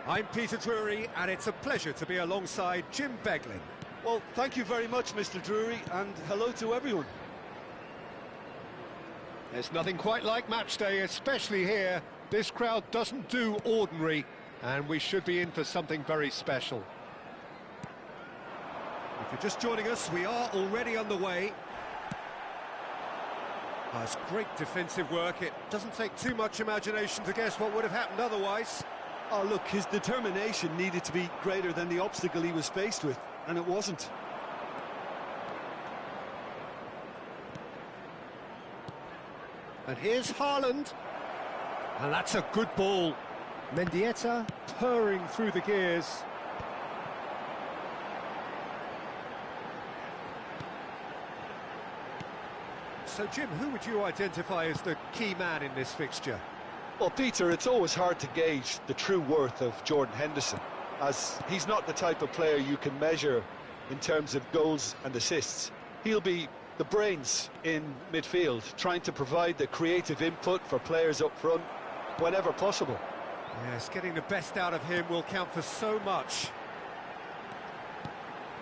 I'm Peter Drury, and it's a pleasure to be alongside Jim Beglin. Well, thank you very much, Mr. Drury, and hello to everyone. There's nothing quite like match day, especially here. This crowd doesn't do ordinary, and we should be in for something very special. If you're just joining us, we are already underway. It's great defensive work. It doesn't take too much imagination to guess what would have happened otherwise. Oh, look, his determination needed to be greater than the obstacle he was faced with, and it wasn't. And here's Haaland. And that's a good ball. Mendieta purring through the gears. So, Jim, who would you identify as the key man in this fixture? Well, Peter, it's always hard to gauge the true worth of Jordan Henderson, as he's not the type of player you can measure in terms of goals and assists. He'll be the brains in midfield, trying to provide the creative input for players up front whenever possible. Yes, getting the best out of him will count for so much.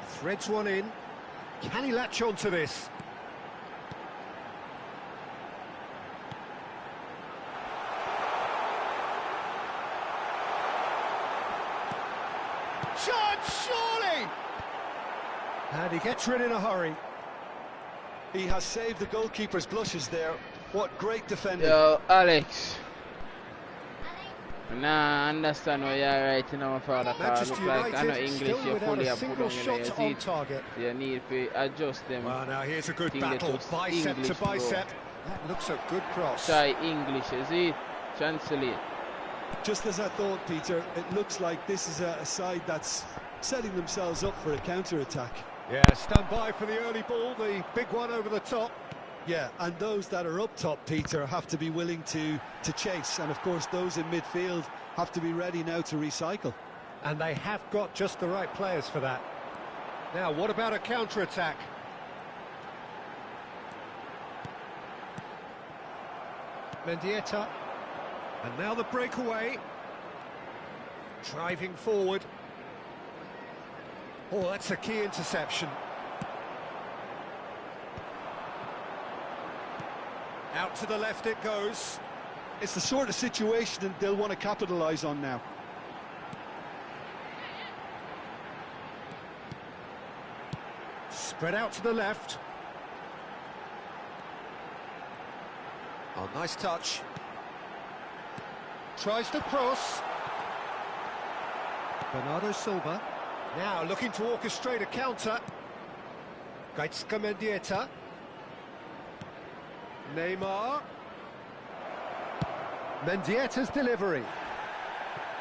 Threads one in. Can he latch on to this? Shot, surely! And he gets rid in a hurry. He has saved the goalkeeper's blushes there. What great defending. Yo, Alex. Nah, I understand why you're writing on my father. Manchester Like I know United English, still you're without fully a up single shot on target. You need to adjust them. Well, now here's a good Think they battle, took bicep English, to bicep. That looks a good cross. Try English, is it? Translate. Just as I thought, Peter, it looks like this is a side that's setting themselves up for a counter-attack. Yeah, stand by for the early ball, the big one over the top. Yeah, and those that are up top, Peter, have to be willing to chase. And, of course, those in midfield have to be ready now to recycle. And they have got just the right players for that. Now, what about a counter-attack? Mendieta. And now the breakaway. Driving forward. Oh, that's a key interception. Out to the left it goes. It's the sort of situation that they'll want to capitalise on now. Spread out to the left. Oh, nice touch. Tries the cross. Bernardo Silva. Now looking to orchestrate a counter. Gaitska Mendieta. Neymar. Mendieta's delivery.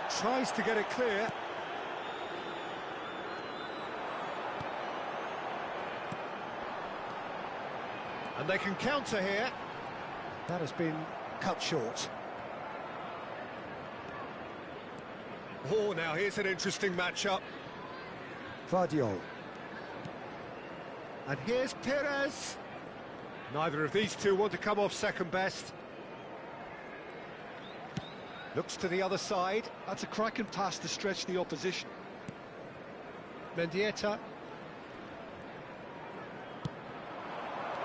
Tries to get it clear. And they can counter here. That has been cut short. Oh, now here's an interesting matchup. Vardiol. And here's Perez. Neither of these two want to come off second best. Looks to the other side. That's a cracking pass to stretch the opposition. Mendieta.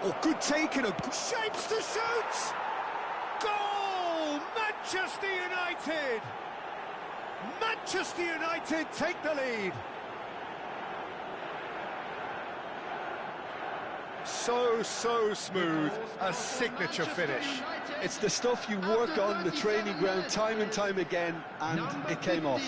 Oh, good take and a good shapes to shoot! Goal! Manchester United! Manchester United take the lead. So smooth, a signature finish. It's the stuff you work on the training ground time and time again, and it came off.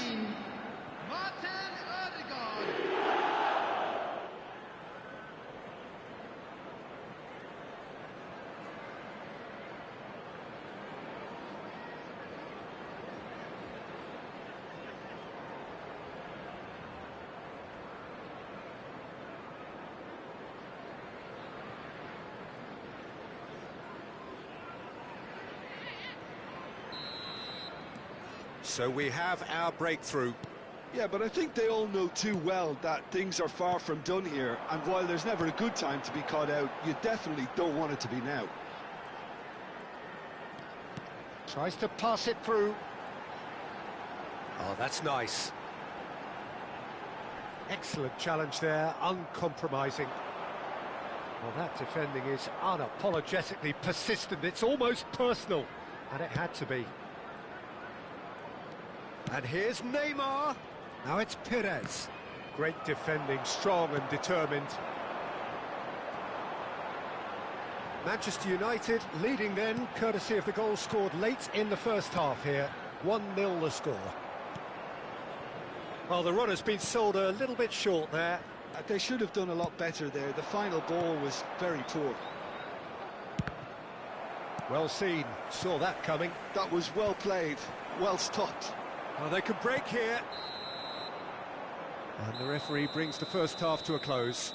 So we have our breakthrough. Yeah, but I think they all know too well that things are far from done here, and while there's never a good time to be caught out, you definitely don't want it to be now. Tries to pass it through. Oh, that's nice. Excellent challenge there, uncompromising. Well, that defending is unapologetically persistent. It's almost personal, and it had to be. And here's Neymar. Now it's Perez. Great defending, strong and determined. Manchester United leading then, courtesy of the goal scored late in the first half here. 1-0 the score. Well, the run has been sold a little bit short there. They should have done a lot better there. The final ball was very poor. Well seen, saw that coming. That was well played, well stopped. Well, they could break here. And the referee brings the first half to a close.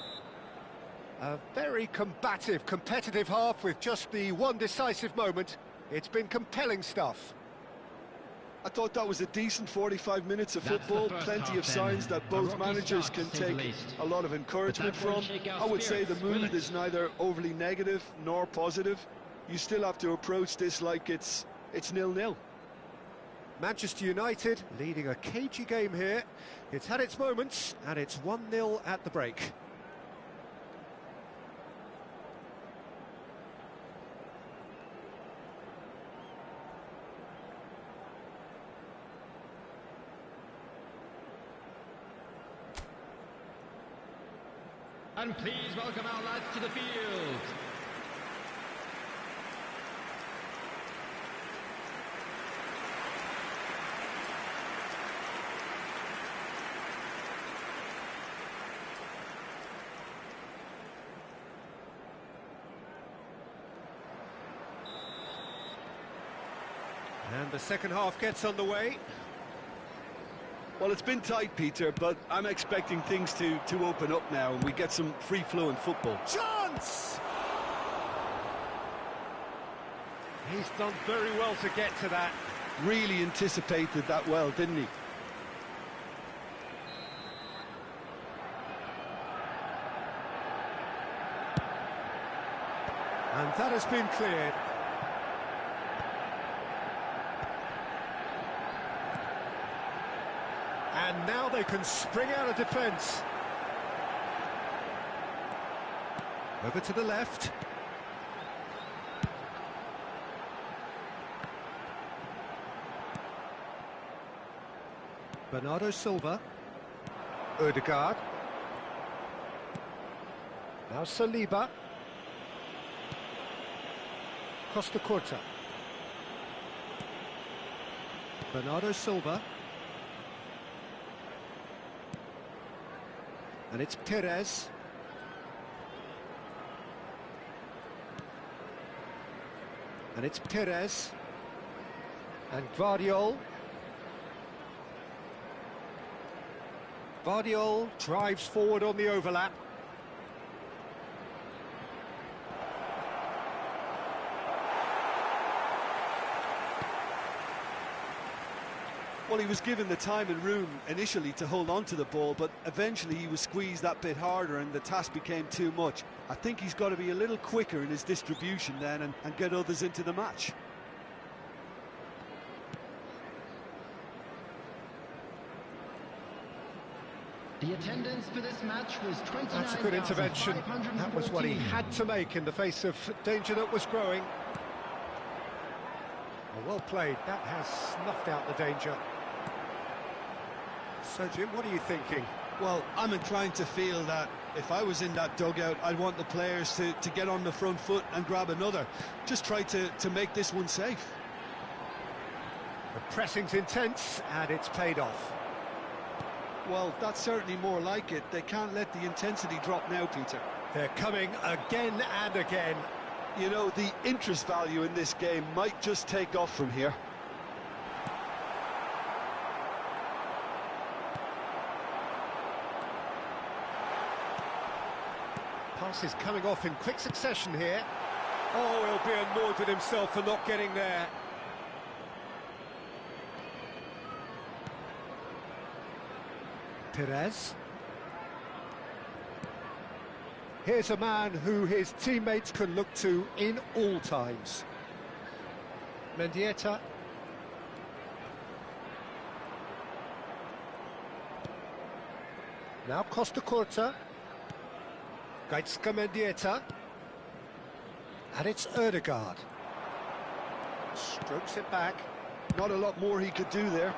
A very combative, competitive half with just the one decisive moment. It's been compelling stuff. I thought that was a decent 45 minutes of football, plenty of signs that both managers can take a lot of encouragement from. I would say the mood is neither overly negative nor positive. You still have to approach this like it's 0-0. Manchester United leading a cagey game here. It's had its moments, and it's 1-0 at the break. And please welcome our lads to the field. And the second half gets underway. Well, it's been tight, Peter, but I'm expecting things to open up now and we get some free-flowing football. Chance! He's done very well to get to that. Really anticipated that well, didn't he? And that has been cleared. And now they can spring out of defence. Over to the left. Bernardo Silva. Ødegaard. Now Saliba. Costa Curta. Bernardo Silva. And it's Perez. And it's Perez. And Guardiol. Guardiol drives forward on the overlap. Well, he was given the time and room initially to hold on to the ball, but eventually he was squeezed that bit harder and the task became too much. I think he's got to be a little quicker in his distribution then and get others into the match. The attendance for this match was 29,514. That's a good intervention. That was what he had to make in the face of danger that was growing. Well played. That has snuffed out the danger. So, Jim, what are you thinking? Well, I'm inclined to feel that if I was in that dugout, I'd want the players to get on the front foot and grab another. Just try to make this one safe. The pressing's intense, and it's paid off. Well, that's certainly more like it. They can't let the intensity drop now, Peter. They're coming again and again. You know, the interest value in this game might just take off from here. Pass is coming off in quick succession here. Oh, he'll be annoyed with himself for not getting there. Perez. Here's a man who his teammates can look to in all times. Mendieta. Now Costa Curta. Gaitska Mendieta. And it's Ødegaard. Strokes it back. Not a lot more he could do there.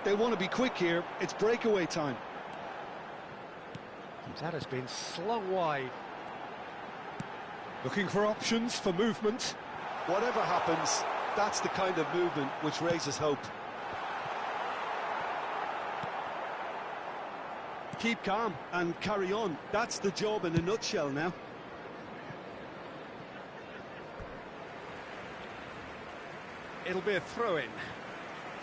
They want to be quick here. It's breakaway time. That has been slung wide. Looking for options for movement. Whatever happens, that's the kind of movement which raises hope. Keep calm and carry on. That's the job in a nutshell now. It'll be a throw-in.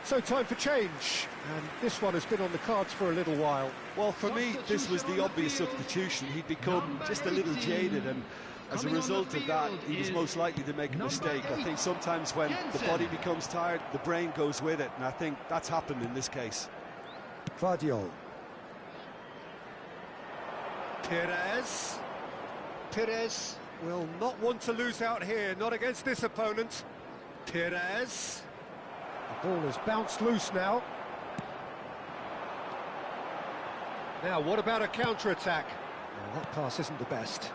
So time for change, and this one has been on the cards for a little while. Well, for me, this was the obvious substitution. He'd become just a little jaded, and as a result of that, he was most likely to make a mistake. I think sometimes when the body becomes tired, the brain goes with it, and I think that's happened in this case. Guardiol. Perez. Perez will not want to lose out here, not against this opponent. Perez. The ball has bounced loose now. Now, what about a counter-attack? Well, that pass isn't the best.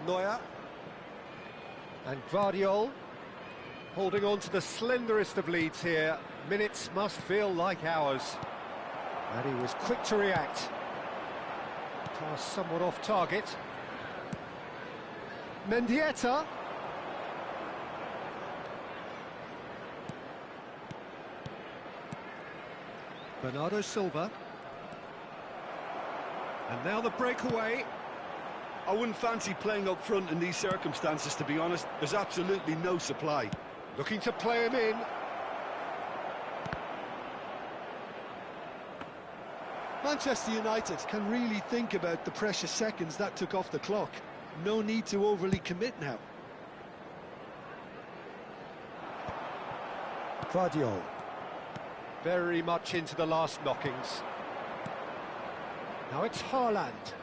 Neuer. And Guardiol holding on to the slenderest of leads here. Minutes must feel like hours. And he was quick to react. Pass somewhat off target. Mendieta. Bernardo Silva. And now the breakaway. I wouldn't fancy playing up front in these circumstances, to be honest. There's absolutely no supply. Looking to play him in. Manchester United can really think about the precious seconds that took off the clock. No need to overly commit now. Guardiol. Very much into the last knockings. Now it's Haaland.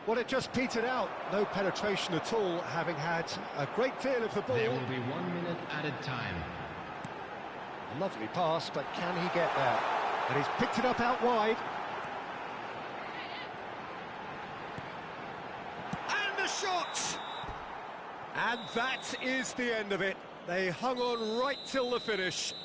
Well, it just petered out. No penetration at all, having had a great deal of the ball. There will be 1 minute added time. Lovely pass, but can he get there? And he's picked it up out wide. And the shot! And that is the end of it. They hung on right till the finish.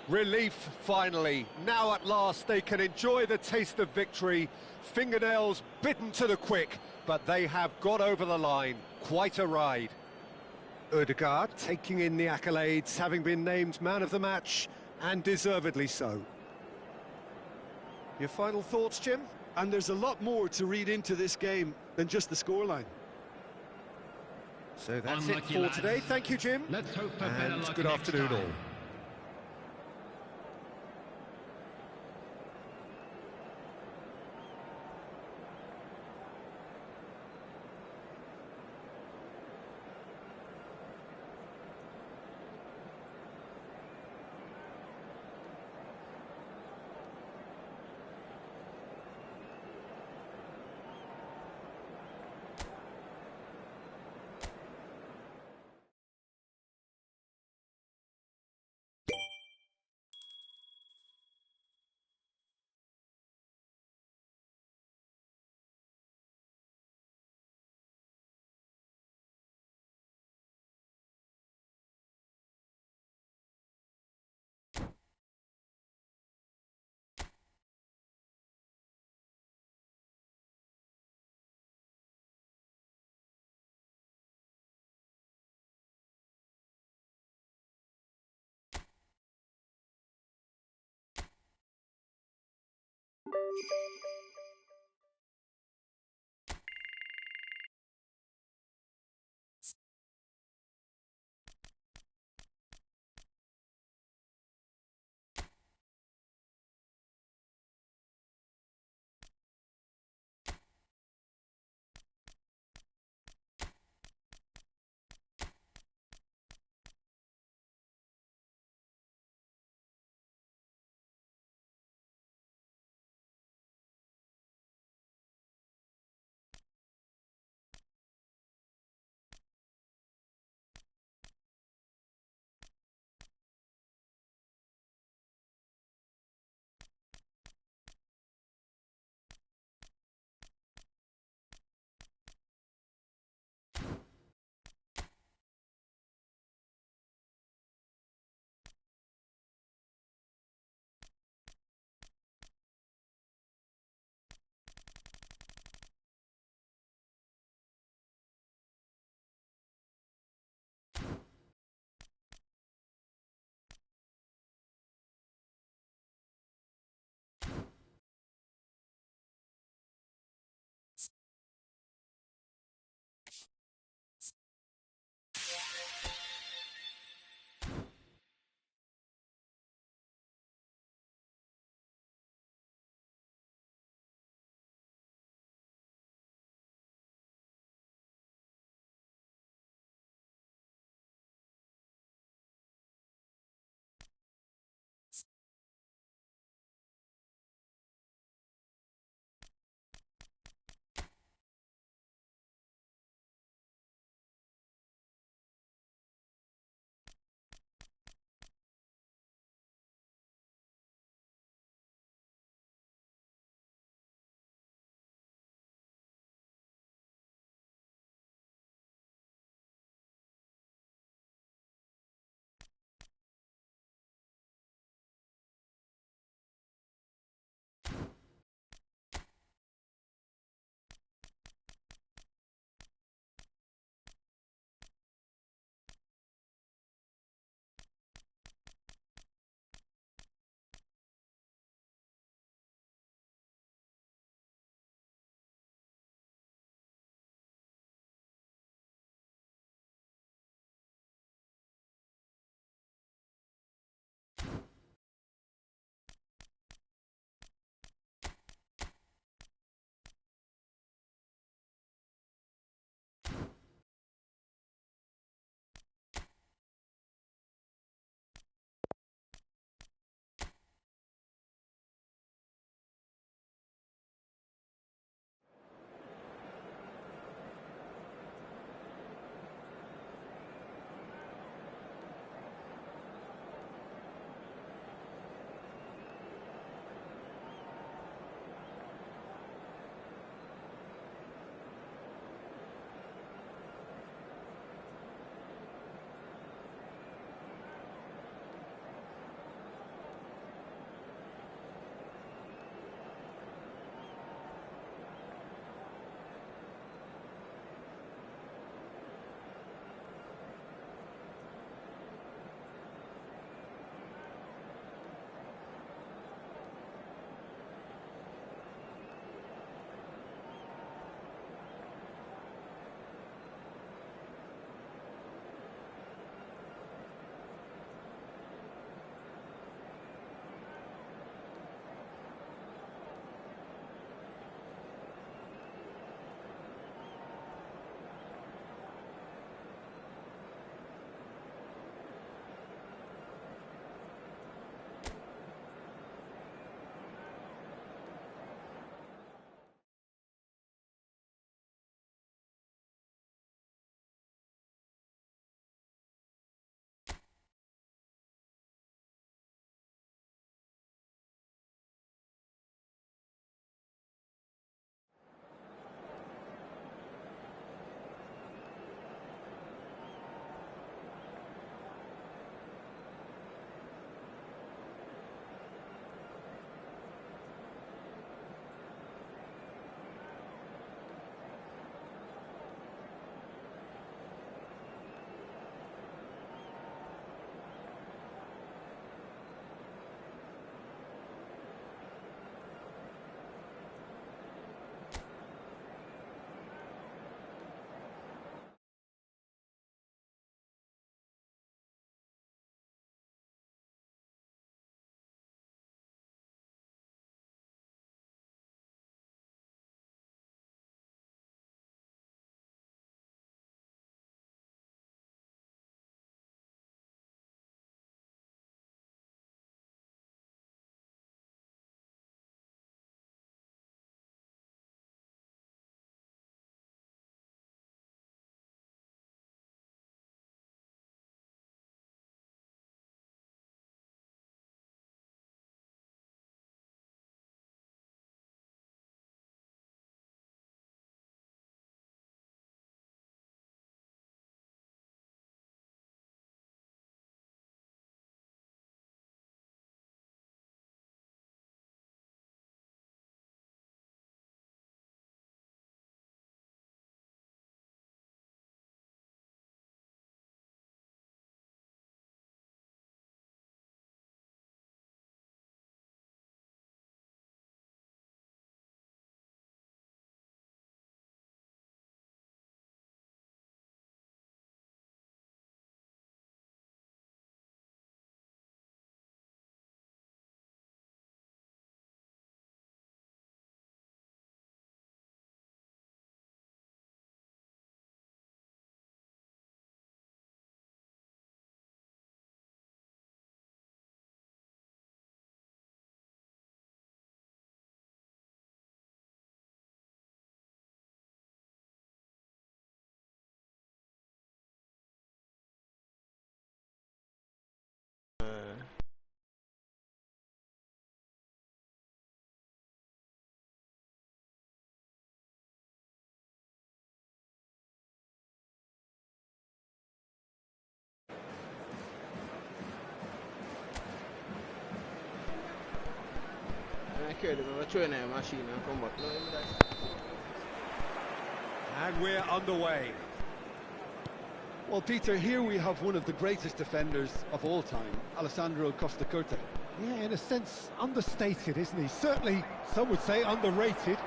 Relief, finally. Now at last they can enjoy the taste of victory. Fingernails bitten to the quick, but they have got over the line. Quite a ride. Ødegaard taking in the accolades, having been named man of the match, and deservedly so. Your final thoughts, Jim? And there's a lot more to read into this game than just the scoreline. So that's Unlucky it for lads. today. Thank you, Jim. Let's hope for better And luck good next afternoon time. all. care of them. I'm throwing a machine and come back. No, and we're underway. Well, Peter, here we have one of the greatest defenders of all time, Alessandro Costa Curta. Yeah, in a sense, understated, isn't he? Certainly, some would say underrated.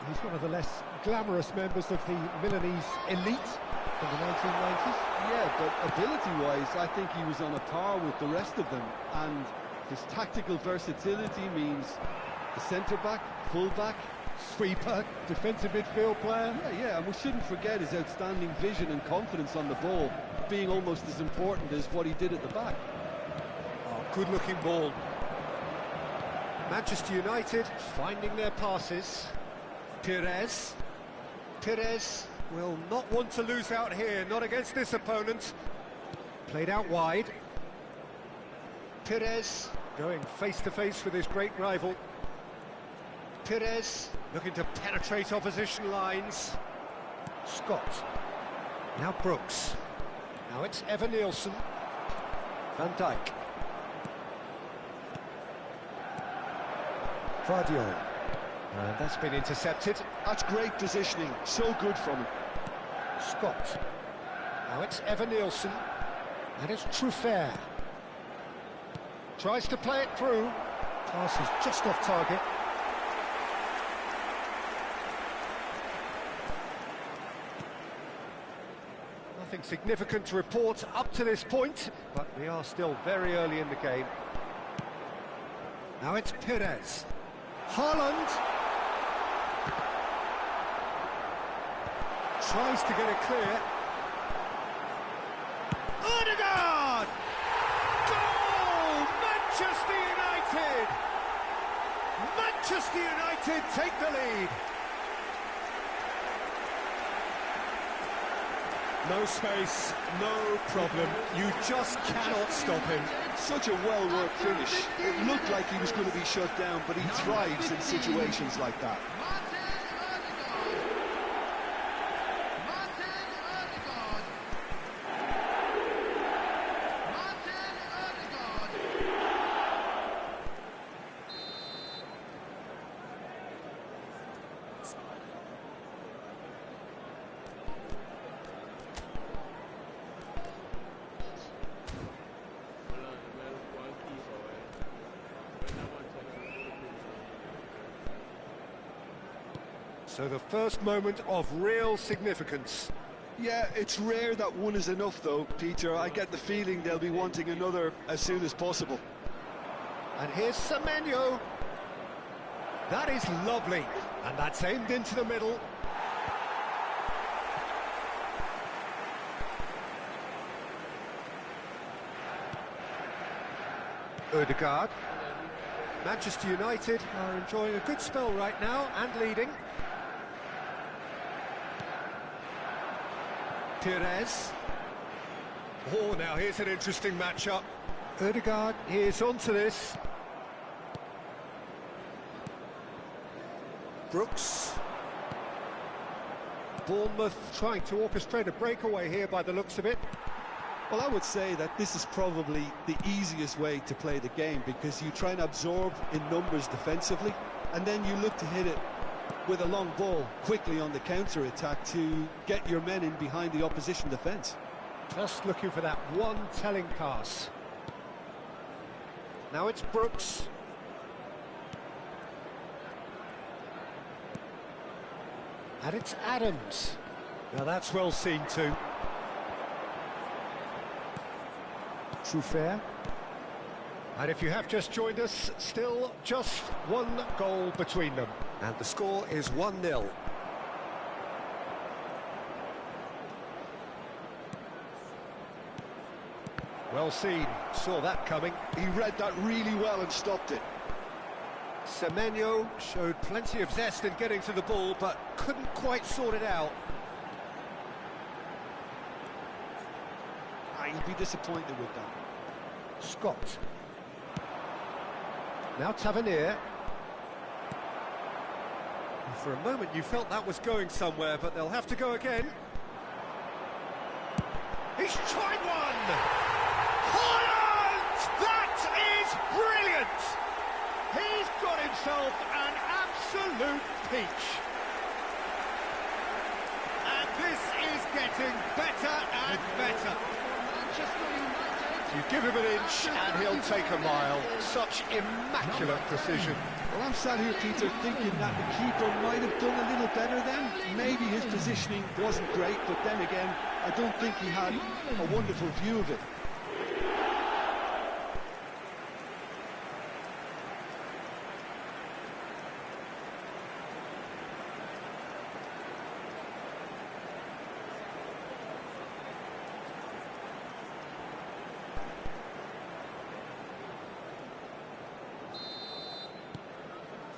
He's one of the less glamorous members of the Milanese elite in the 1990s. Yeah, but ability-wise, I think he was on a par with the rest of them. And his tactical versatility means the centre-back, full-back, Sweeper, defensive midfield player. Yeah, and we shouldn't forget his outstanding vision and confidence on the ball, being almost as important as what he did at the back. Oh, good-looking ball. Manchester United finding their passes. Pires will not want to lose out here, not against this opponent. Played out wide. Pires going face-to-face with his great rival. Pires looking to penetrate opposition lines. Scott. Now Brooks. Now it's Evan Nielsen. Van Dijk. Vardiol. And that's been intercepted. That's great positioning, so good from him. Scott. Now it's Evan Nielsen. And it's Truffert. Tries to play it through. Pass is just off target. Nothing significant to report up to this point, but we are still very early in the game. Now it's Pires. Haaland tries to get it clear. Odegaard! Goal! Manchester United! Manchester United take the lead. No space, no problem. You just cannot stop him. Such a well-worked finish. It looked like he was going to be shut down, but he thrives in situations like that. So the first moment of real significance. Yeah, it's rare that one is enough though, Peter. I get the feeling they'll be wanting another as soon as possible. And here's Semenyo. That is lovely. And that's aimed into the middle. Odegaard. Manchester United are enjoying a good spell right now and leading. Pires. Oh, now here's an interesting matchup. Odegaard is onto this. Brooks. Bournemouth trying to orchestrate a breakaway here by the looks of it. Well, I would say that this is probably the easiest way to play the game, because you try and absorb in numbers defensively, and then you look to hit it with a long ball quickly on the counter-attack to get your men in behind the opposition defence. Just looking for that one telling pass. Now it's Brooks. And it's Adams. Now that's well seen too. Truffert. And if you have just joined us, still just one goal between them. And the score is 1-0. Well seen, saw that coming. He read that really well and stopped it. Semenyo showed plenty of zest in getting to the ball, but couldn't quite sort it out. He'd be disappointed with that. Scott. Now Tavernier. For a moment you felt that was going somewhere, but they'll have to go again. He's tried one! Haaland! That is brilliant! He's got himself an absolute peach. And this is getting better and better. You give him an inch and he'll take a mile. Such immaculate precision. Well, I'm sat here, Peter, thinking that the keeper might have done a little better then. Maybe his positioning wasn't great, but then again, I don't think he had a wonderful view of it.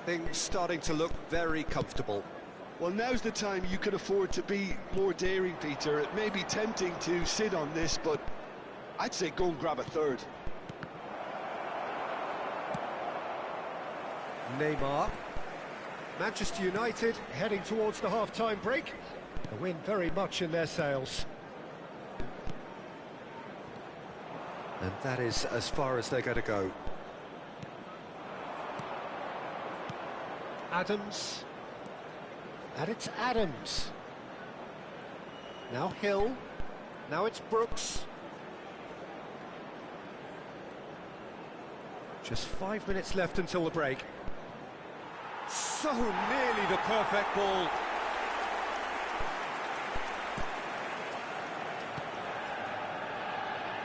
Things starting to look very comfortable. Well, now's the time you can afford to be more daring, Peter. It may be tempting to sit on this, but I'd say go and grab a third. Neymar. Manchester United heading towards the half-time break. The win very much in their sails. And that is as far as they're going to go. Adams. And it's Adams. Now Hill. Now it's Brooks. Just 5 minutes left until the break. So nearly the perfect ball.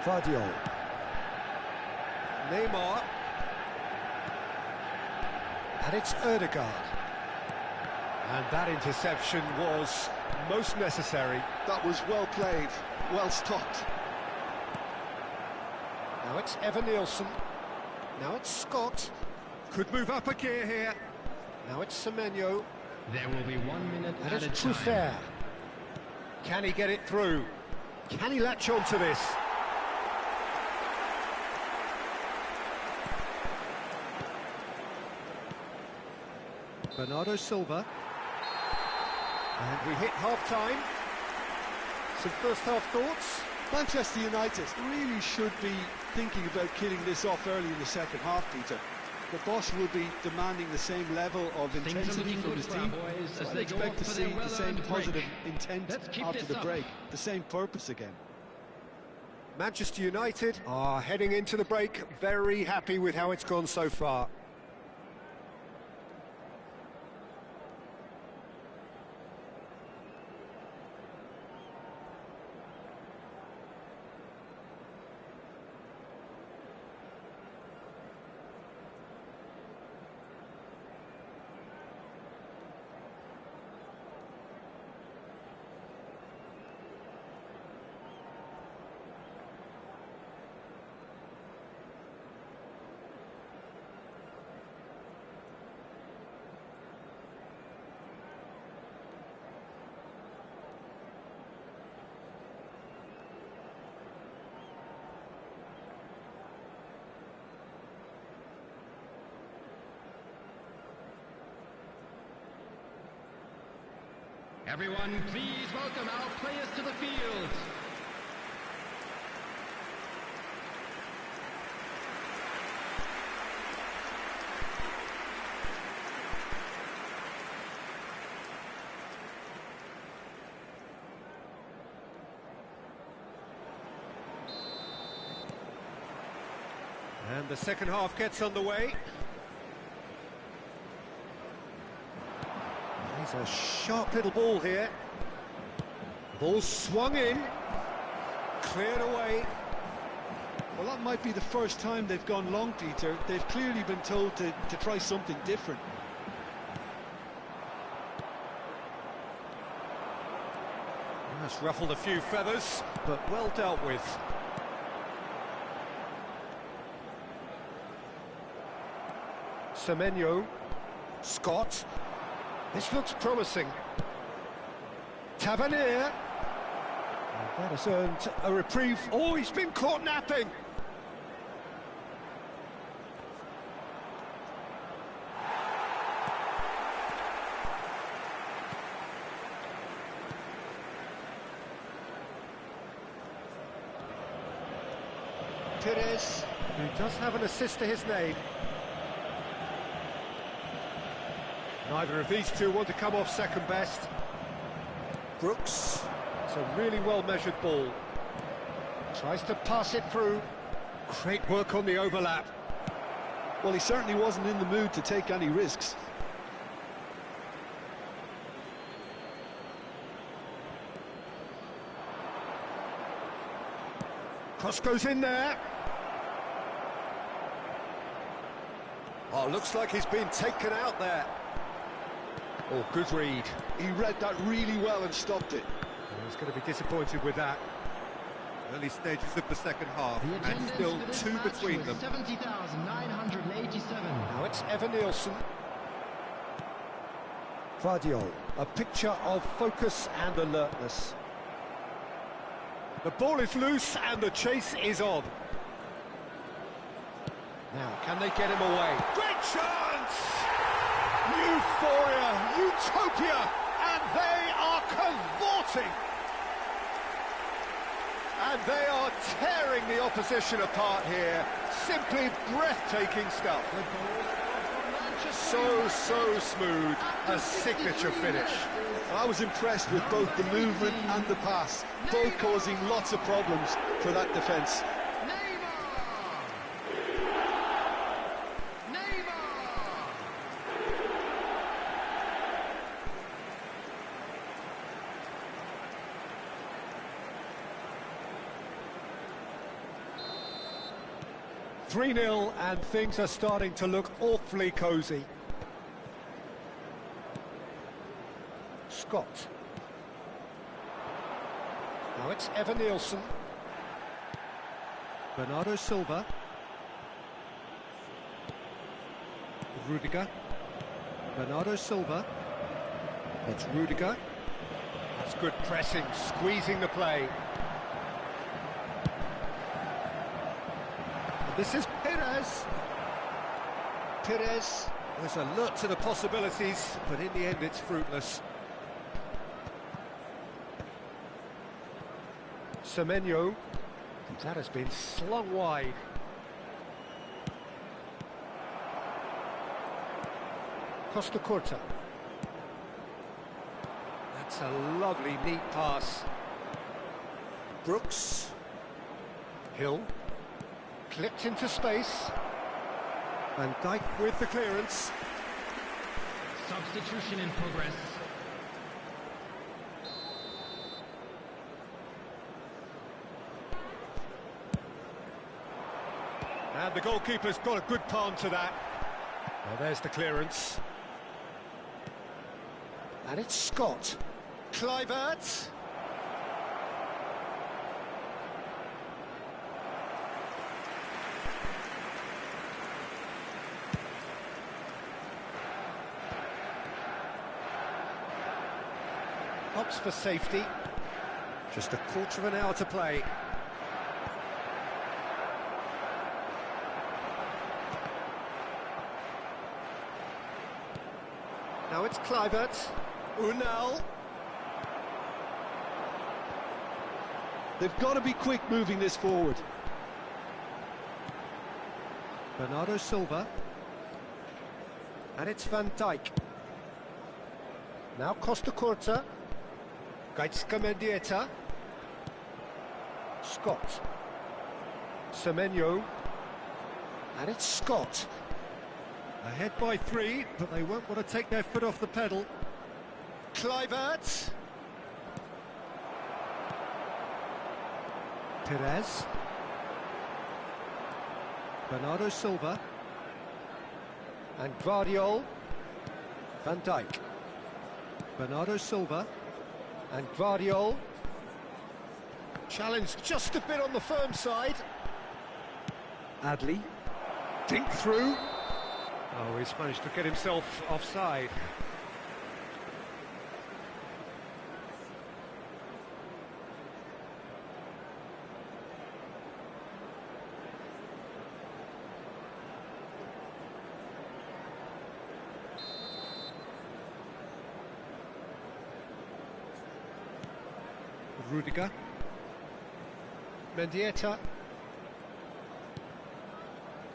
Vardiol. Neymar. And it's Ødegaard. And that interception was most necessary. That was well played, well stopped. Now it's Evan Nielsen. Now it's Scott. Could move up a gear here. Now it's Semenyo. There will be 1 minute And at a it's time. Truffert. Can he get it through? Can he latch on to this? Bernardo Silva. And we hit half-time. Some first-half thoughts? Manchester United really should be thinking about killing this off early in the second half, Peter. The boss will be demanding the same level of Things are intensity looking from good his for our team. boys So as I'd they go expect up to for see their the same well-earned positive break. intent Let's keep after this the up. break, the same purpose again. Manchester United are heading into the break very happy with how it's gone so far. Everyone, please welcome our players to the field. And the second half gets underway. He's a sharp little ball here. Ball swung in. Cleared away. Well, that might be the first time they've gone long, Peter. They've clearly been told to try something different. That's ruffled a few feathers, but well dealt with. Semenyo. Scott. This looks promising. Tavernier. And that has earned a reprieve. Oh, he's been caught napping. Pires, who does have an assist to his name. Neither of these two want to come off second best. Brooks. It's a really well-measured ball. Tries to pass it through. Great work on the overlap. Well, he certainly wasn't in the mood to take any risks. Cross goes in there. Oh, looks like he's been taken out there. Oh, good read. He read that really well and stopped it. He's going to be disappointed with that. Early stages of the second half, and still two between them. 70,987. Now it's Evan Nielsen. Vardiol, a picture of focus and alertness. The ball is loose and the chase is on. Now, can they get him away? Great chance! Euphoria, utopia, and they are cavorting. And they are tearing the opposition apart here. Simply breathtaking stuff. So smooth. A signature finish. I was impressed with both the movement and the pass, both causing lots of problems for that defence. 3-0, and things are starting to look awfully cosy. Scott. Now it's Evan Nielsen. Bernardo Silva. Rudiger. Bernardo Silva. It's Rudiger. That's good pressing, squeezing the play. This is Perez. Perez was alert to the possibilities, but in the end it's fruitless. Semenyo. That has been slung wide. Costa Curta. That's a lovely, neat pass. Brooks. Hill. Clipped into space. Van Dijk with the clearance. Substitution in progress. And the goalkeeper's got a good palm to that. Now there's the clearance. And it's Scott. Kluivert. Opts for safety. Just a quarter of an hour to play. Now it's Kluivert. Unal. They've got to be quick moving this forward. Bernardo Silva. And it's Van Dijk. Now Costa Curta. Gaitska Mendieta. Scott. Semenyo. And it's Scott. Ahead by 3, but they won't want to take their foot off the pedal. Kluivert. Perez. Bernardo Silva. And Vardiol. Van Dijk. Bernardo Silva. And Vardiol. Challenge just a bit on the firm side. Adley. Dink through. Oh, he's managed to get himself offside. Rudiger. Mendieta.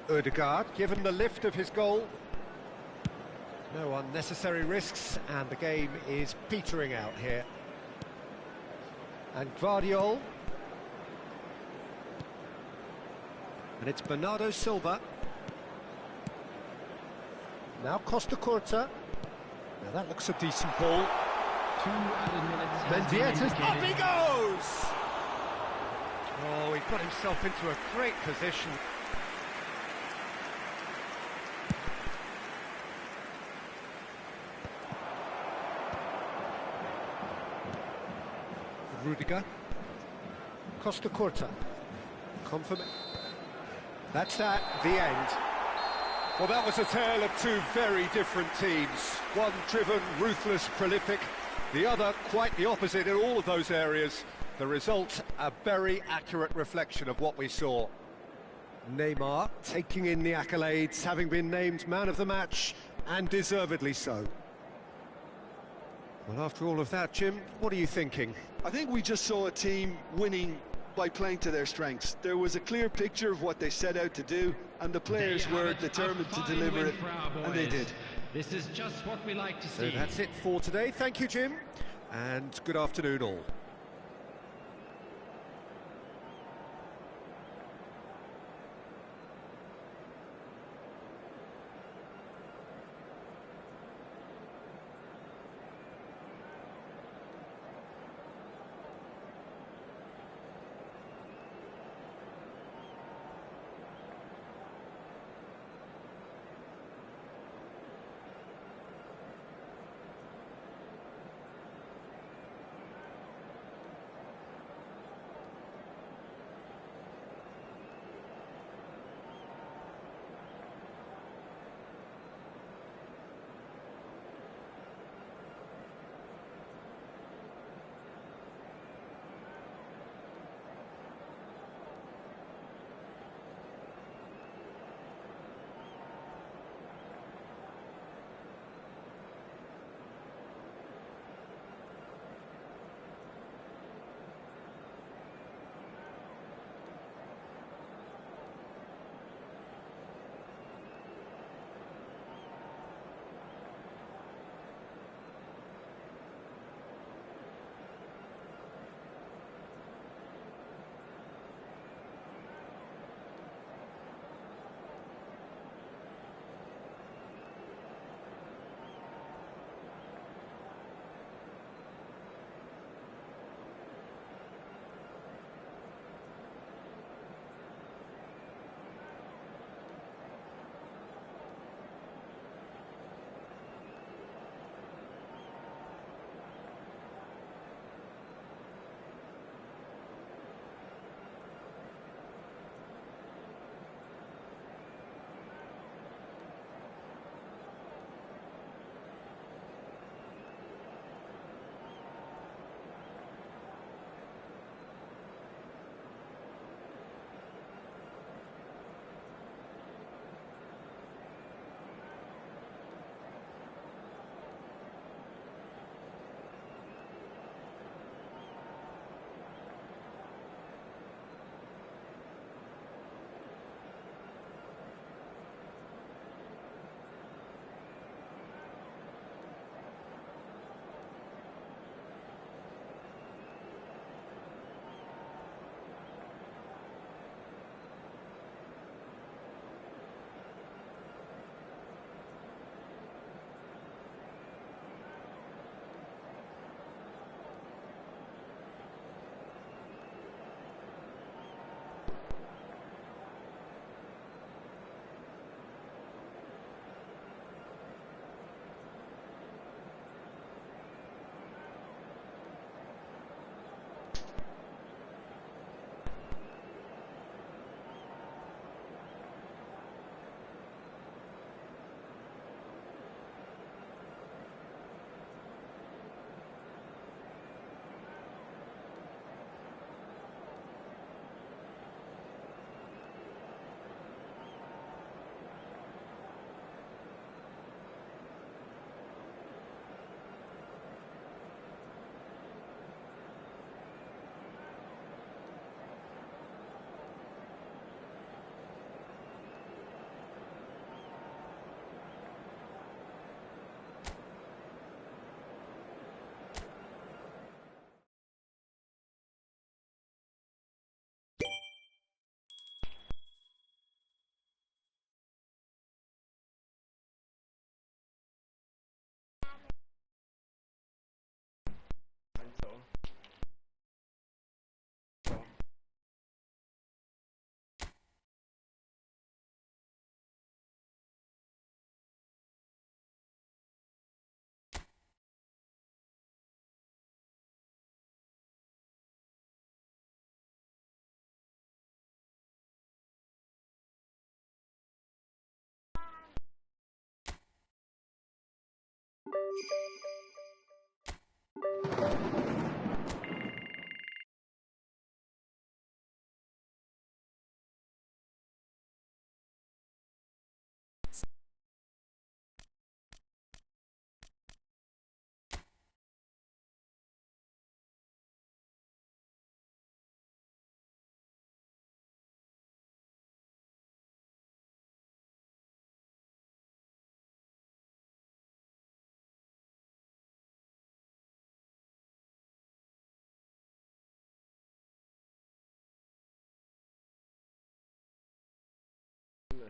Ødegaard, given the lift of his goal. No unnecessary risks, and the game is petering out here. And Guardiola. And it's Bernardo Silva. Now Costa Curta. Now that looks a decent ball. 2 added minutes. Mendieta's up he goes! Oh, he got himself into a great position. Rudiger. Costa Curta. Confirmation. That's the end. Well, that was a tale of two very different teams. One driven, ruthless, prolific. The other quite the opposite in all of those areas. The result, a very accurate reflection of what we saw. Neymar taking in the accolades, having been named man of the match, and deservedly so. Well, after all of that, Jim, what are you thinking? I think we just saw a team winning by playing to their strengths. There was a clear picture of what they set out to do, and the players were determined to deliver it, and they did. This is just what we like to see. So that's it for today. Thank you, Jim, and good afternoon all.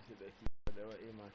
see the they were him at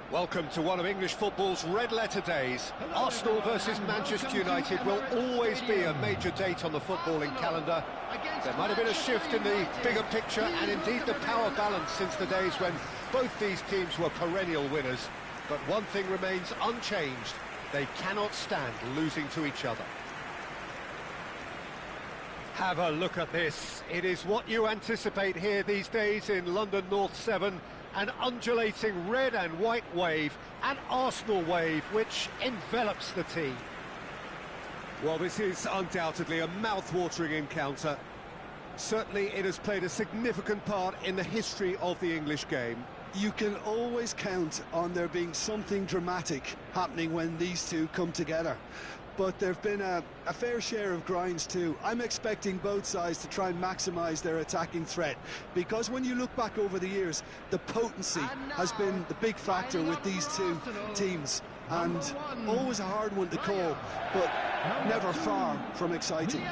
Welcome to one of English football's red-letter days. Arsenal versus Manchester United will always be a major date on the footballing calendar. There might have been a shift in the bigger picture and indeed the power balance since the days when both these teams were perennial winners. But one thing remains unchanged. They cannot stand losing to each other. Have a look at this. It is what you anticipate here these days in London North 7. An undulating red and white wave, an Arsenal wave which envelops the team. Well, this is undoubtedly a mouth-watering encounter. Certainly it has played a significant part in the history of the English game. You can always count on there being something dramatic happening when these two come together. But there have been a fair share of grinds too. I'm expecting both sides to try and maximise their attacking threat, because when you look back over the years, the potency has been the big factor with these two teams, and always a hard one to call, but never far from exciting.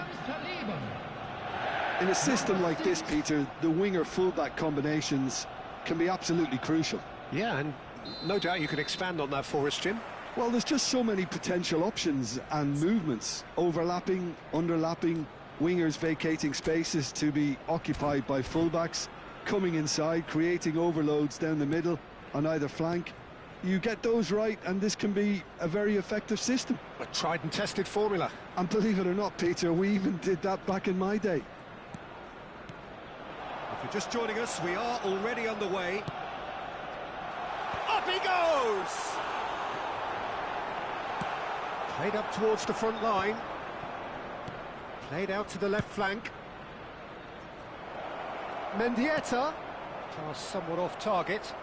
In a system like this, Peter, the winger-fullback combinations can be absolutely crucial. Yeah, and no doubt you can expand on that for us, Jim. Well, there's just so many potential options and movements, overlapping, underlapping, wingers vacating spaces to be occupied by fullbacks, coming inside, creating overloads down the middle on either flank. You get those right and this can be a very effective system. A tried and tested formula. And believe it or not, Peter, we even did that back in my day. If you're just joining us, we are already underway. Up he goes! Played up towards the front line. Played out to the left flank. Mendieta. Pass somewhat off target.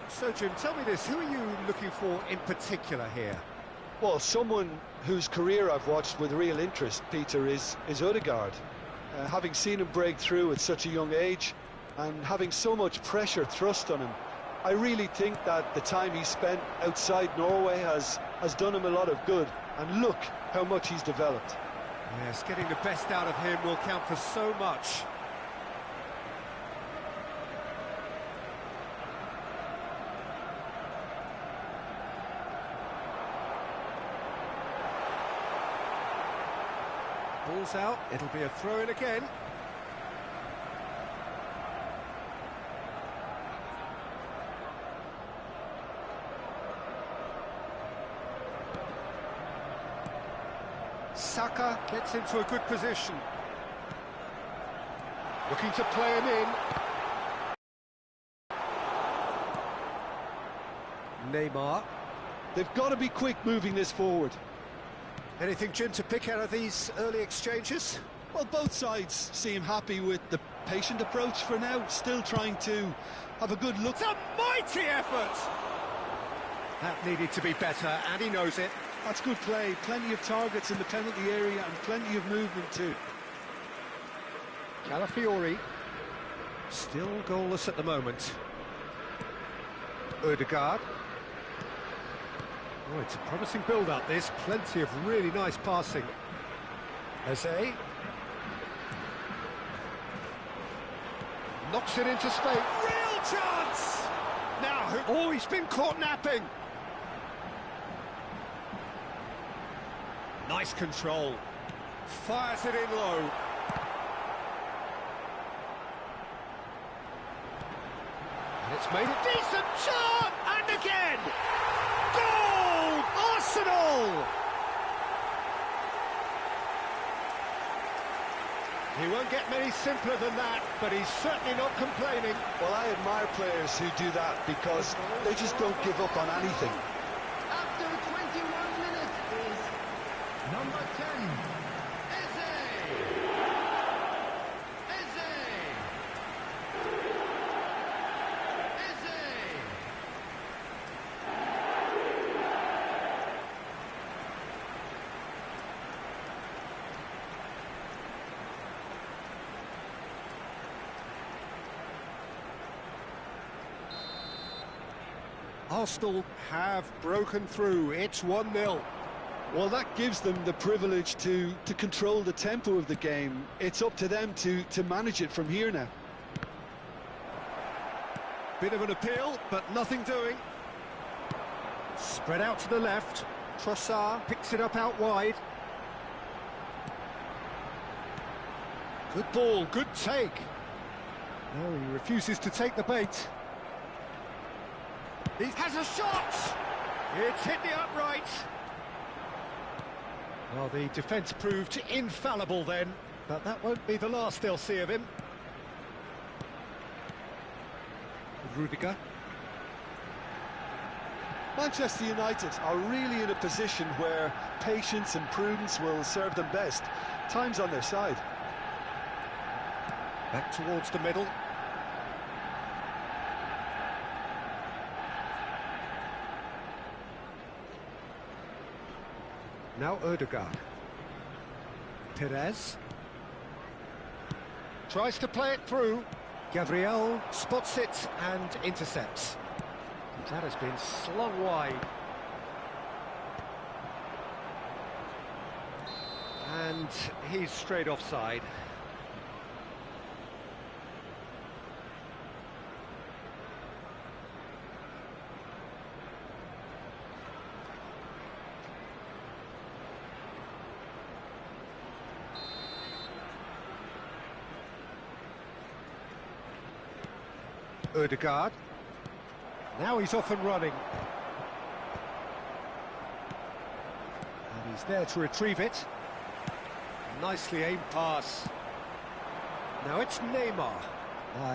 So, Jim, tell me this. Who are you looking for in particular here? Well, someone whose career I've watched with real interest, Peter, is Odegaard. Having seen him break through at such a young age and having so much pressure thrust on him, I really think that the time he spent outside Norway has done him a lot of good, and look how much he's developed. Yes, getting the best out of him will count for so much. Ball's out, it'll be a throw-in again. Saka gets into a good position. Looking to play him in. Neymar. They've got to be quick moving this forward. Anything, Jim, to pick out of these early exchanges? Well, both sides seem happy with the patient approach for now, still trying to have a good look. It's a mighty effort! That needed to be better, and he knows it. That's good play, plenty of targets in the penalty area and plenty of movement too. Calafiori, still goalless at the moment. Odegaard. Oh, it's a promising build-up, this. Plenty of really nice passing. Eze. Knocks it into space. Real chance! Now, oh, he's been caught napping. Nice control. Fires it in low. It's made a decent shot, and again! Goal! Arsenal! He won't get many simpler than that, but he's certainly not complaining. Well, I admire players who do that because they just don't give up on anything. After 21 minutes is number 10, Eze! Eze! Eze! Arsenal have broken through. It's 1-0. Well, that gives them the privilege to control the tempo of the game. It's up to them to manage it from here now. Bit of an appeal, but nothing doing. Spread out to the left. Trossard picks it up out wide. Good ball, good take. No, he refuses to take the bait. He has a shot! It's hit the upright. Well, the defence proved infallible then, but that won't be the last they'll see of him. Rudiger. Manchester United are really in a position where patience and prudence will serve them best. Time's on their side. Back towards the middle. Now Ødegaard. Perez. Tries to play it through. Gabriel spots it and intercepts. That has been slung wide. And he's straight offside. Ødegaard. Now he's off and running. And he's there to retrieve it. Nicely aimed pass. Now it's Neymar.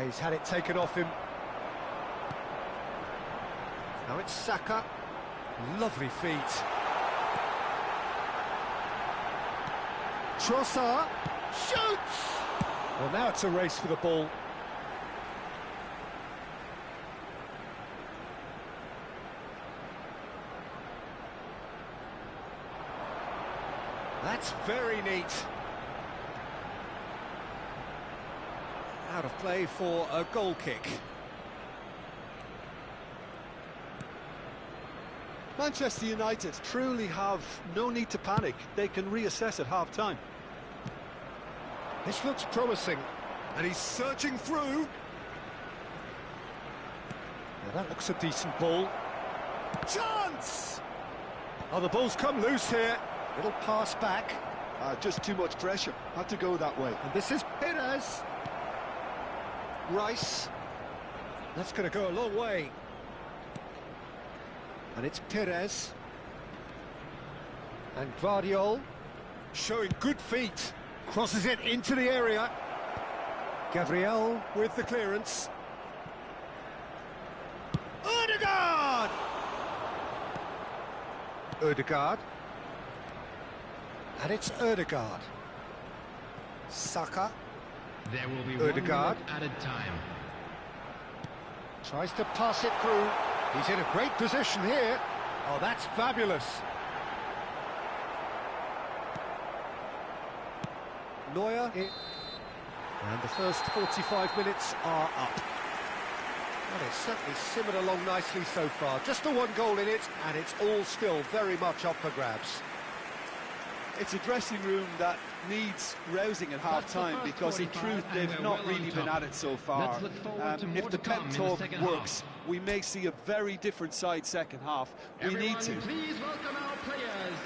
He's had it taken off him. Now it's Saka. Lovely feet. Trossard shoots! Well, now it's a race for the ball. That's very neat. Out of play for a goal kick. Manchester United truly have no need to panic. They can reassess at half-time. This looks promising. And he's searching through. Now that looks a decent ball. Chance! Oh, the ball's come loose here. Little pass back. Just too much pressure. Had to go that way. And this is Perez. Rice. That's going to go a long way. And it's Perez. And Guardiola showing good feet. Crosses it into the area. Gabriel with the clearance. Ødegaard! Ødegaard. And it's Ødegaard. Saka. There will be Ødegaard. 1 minute added time. Tries to pass it through. He's in a great position here. Oh, that's fabulous. Neuer. And the first 45 minutes are up. Well, it's certainly simmered along nicely so far. Just the one goal in it, and it's all still very much up for grabs. It's a dressing room that needs rousing at half-time because, in truth, they've not really been at it so far. If the pep talk works, we may see a very different side second half. We need to. Please welcome our players.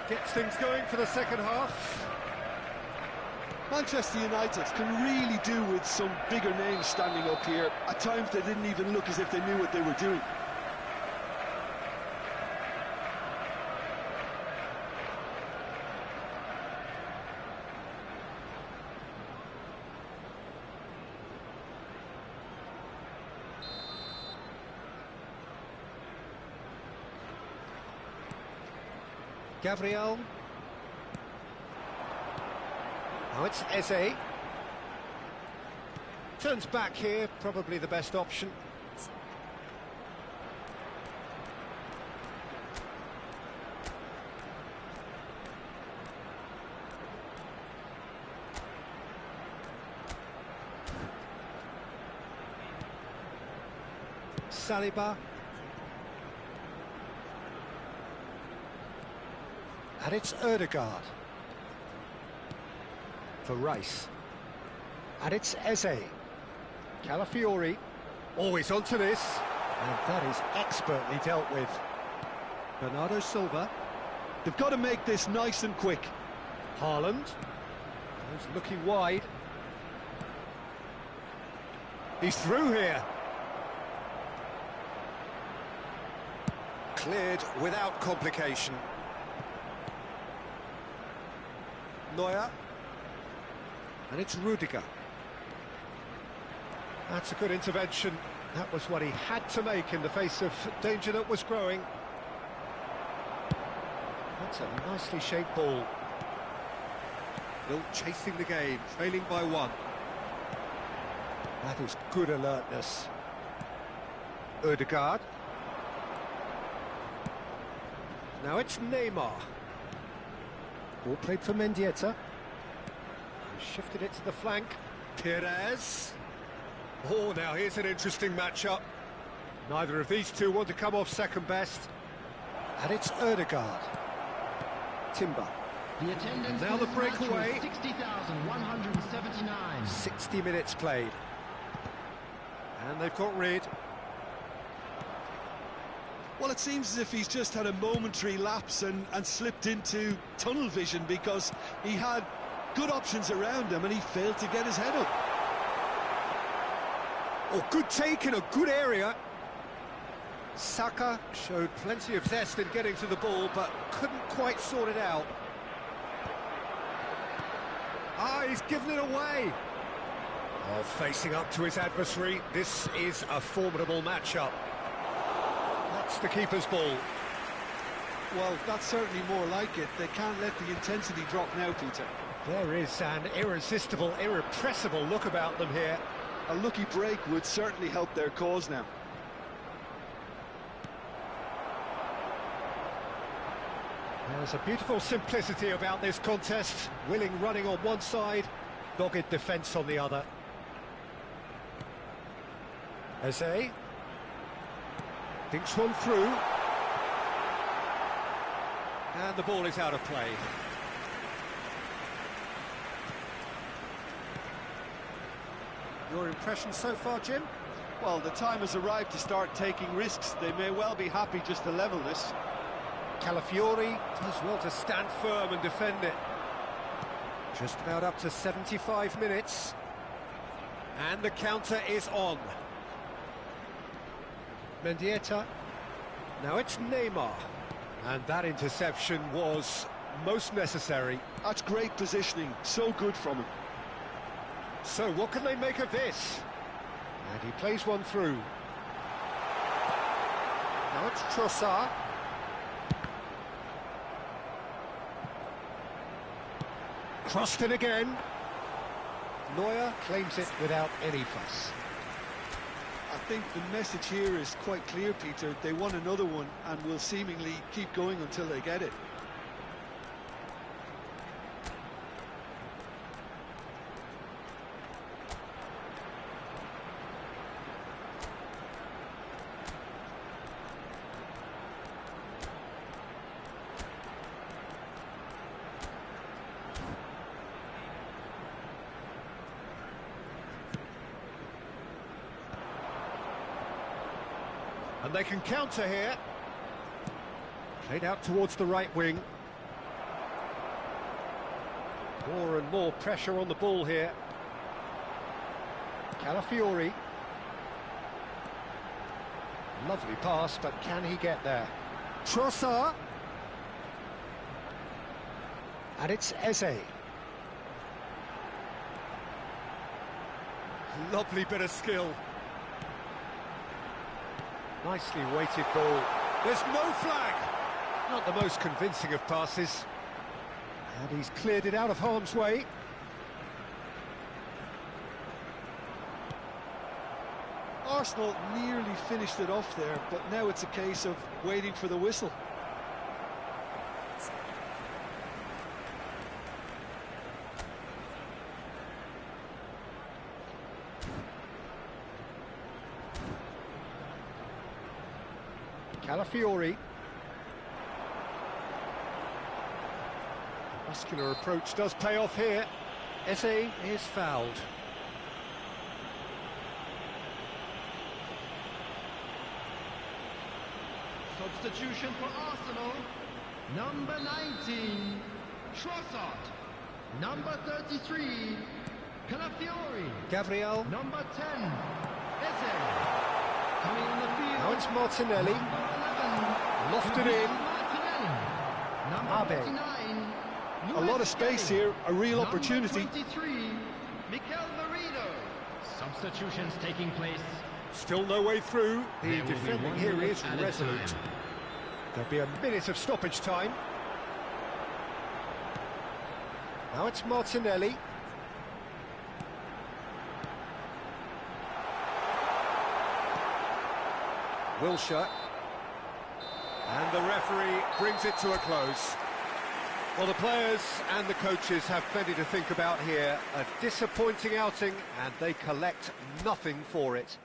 Gets things going for the second half. Manchester United can really do with some bigger names standing up here. At times they didn't even look as if they knew what they were doing. Gabriel. Now it's Eze. Turns back here, probably the best option. Saliba. And it's Ødegaard. For Rice. And it's Eze. Calafiori. Always onto this. And that is expertly dealt with. Bernardo Silva. They've got to make this nice and quick. Haaland. He's looking wide. He's through here. Cleared without complication. Neuer. And it's Rudiger. That's a good intervention. That was what he had to make in the face of danger that was growing. That's a nicely shaped ball. Still chasing the game, trailing by 1. That is good alertness. Ødegaard. Now it's Neymar. Ball played for Mendieta. He shifted it to the flank. Perez. Oh, now here's an interesting matchup. Neither of these two want to come off second best. And it's Ødegaard. Timber. The attendance Now the breakaway. 60,179. 60 minutes played. And they've got rid. Well, it seems as if he's just had a momentary lapse and slipped into tunnel vision, because he had good options around him and he failed to get his head up. Oh, good take in a good area. Saka showed plenty of zest in getting to the ball, but couldn't quite sort it out. Ah, he's given it away. Oh, facing up to his adversary, this is a formidable matchup. That's the keeper's ball. Well, that's certainly more like it. They can't let the intensity drop now, Peter. There is an irresistible, irrepressible look about them here. A lucky break would certainly help their cause now. There's a beautiful simplicity about this contest. Willing running on one side, dogged defence on the other. Eze thinks one through. And the ball is out of play. Your impression so far, Jim? Well, the time has arrived to start taking risks. They may well be happy just to level this. Calafiori does well to stand firm and defend it. Just about up to 75 minutes. And the counter is on. Mendieta. Now it's Neymar. And that interception was most necessary. That's great positioning. So good from him. So what can they make of this? And he plays one through. Now it's Trossard. Crossed it again. Neuer claims it without any fuss. I think the message here is quite clear, Peter. They want another one and will seemingly keep going until they get it. And they can counter here. Played out towards the right wing. More and more pressure on the ball here. Calafiori. Lovely pass, but can he get there? Trossard. And it's Eze. Lovely bit of skill. Nicely weighted ball. There's no flag. Not the most convincing of passes. And he's cleared it out of harm's way. Arsenal nearly finished it off there, but now it's a case of waiting for the whistle. Calafiori. Muscular approach does pay off here. Eze is fouled. Substitution for Arsenal. Number 19, Trossard. Number 33, Calafiori. Gabriel. Number 10, Eze. Coming on the field. Now it's Martinelli. Lofted in. Number Abe. 49, A lot of space here, a real opportunity. Number 23, Mikel Merino. Substitutions taking place. Still no way through. The There will be defending 1 here minute is added resolute. time. There'll be a minute of stoppage time. Now it's Martinelli. Wilshere. And the referee brings it to a close. Well, the players and the coaches have plenty to think about here. A disappointing outing, and they collect nothing for it.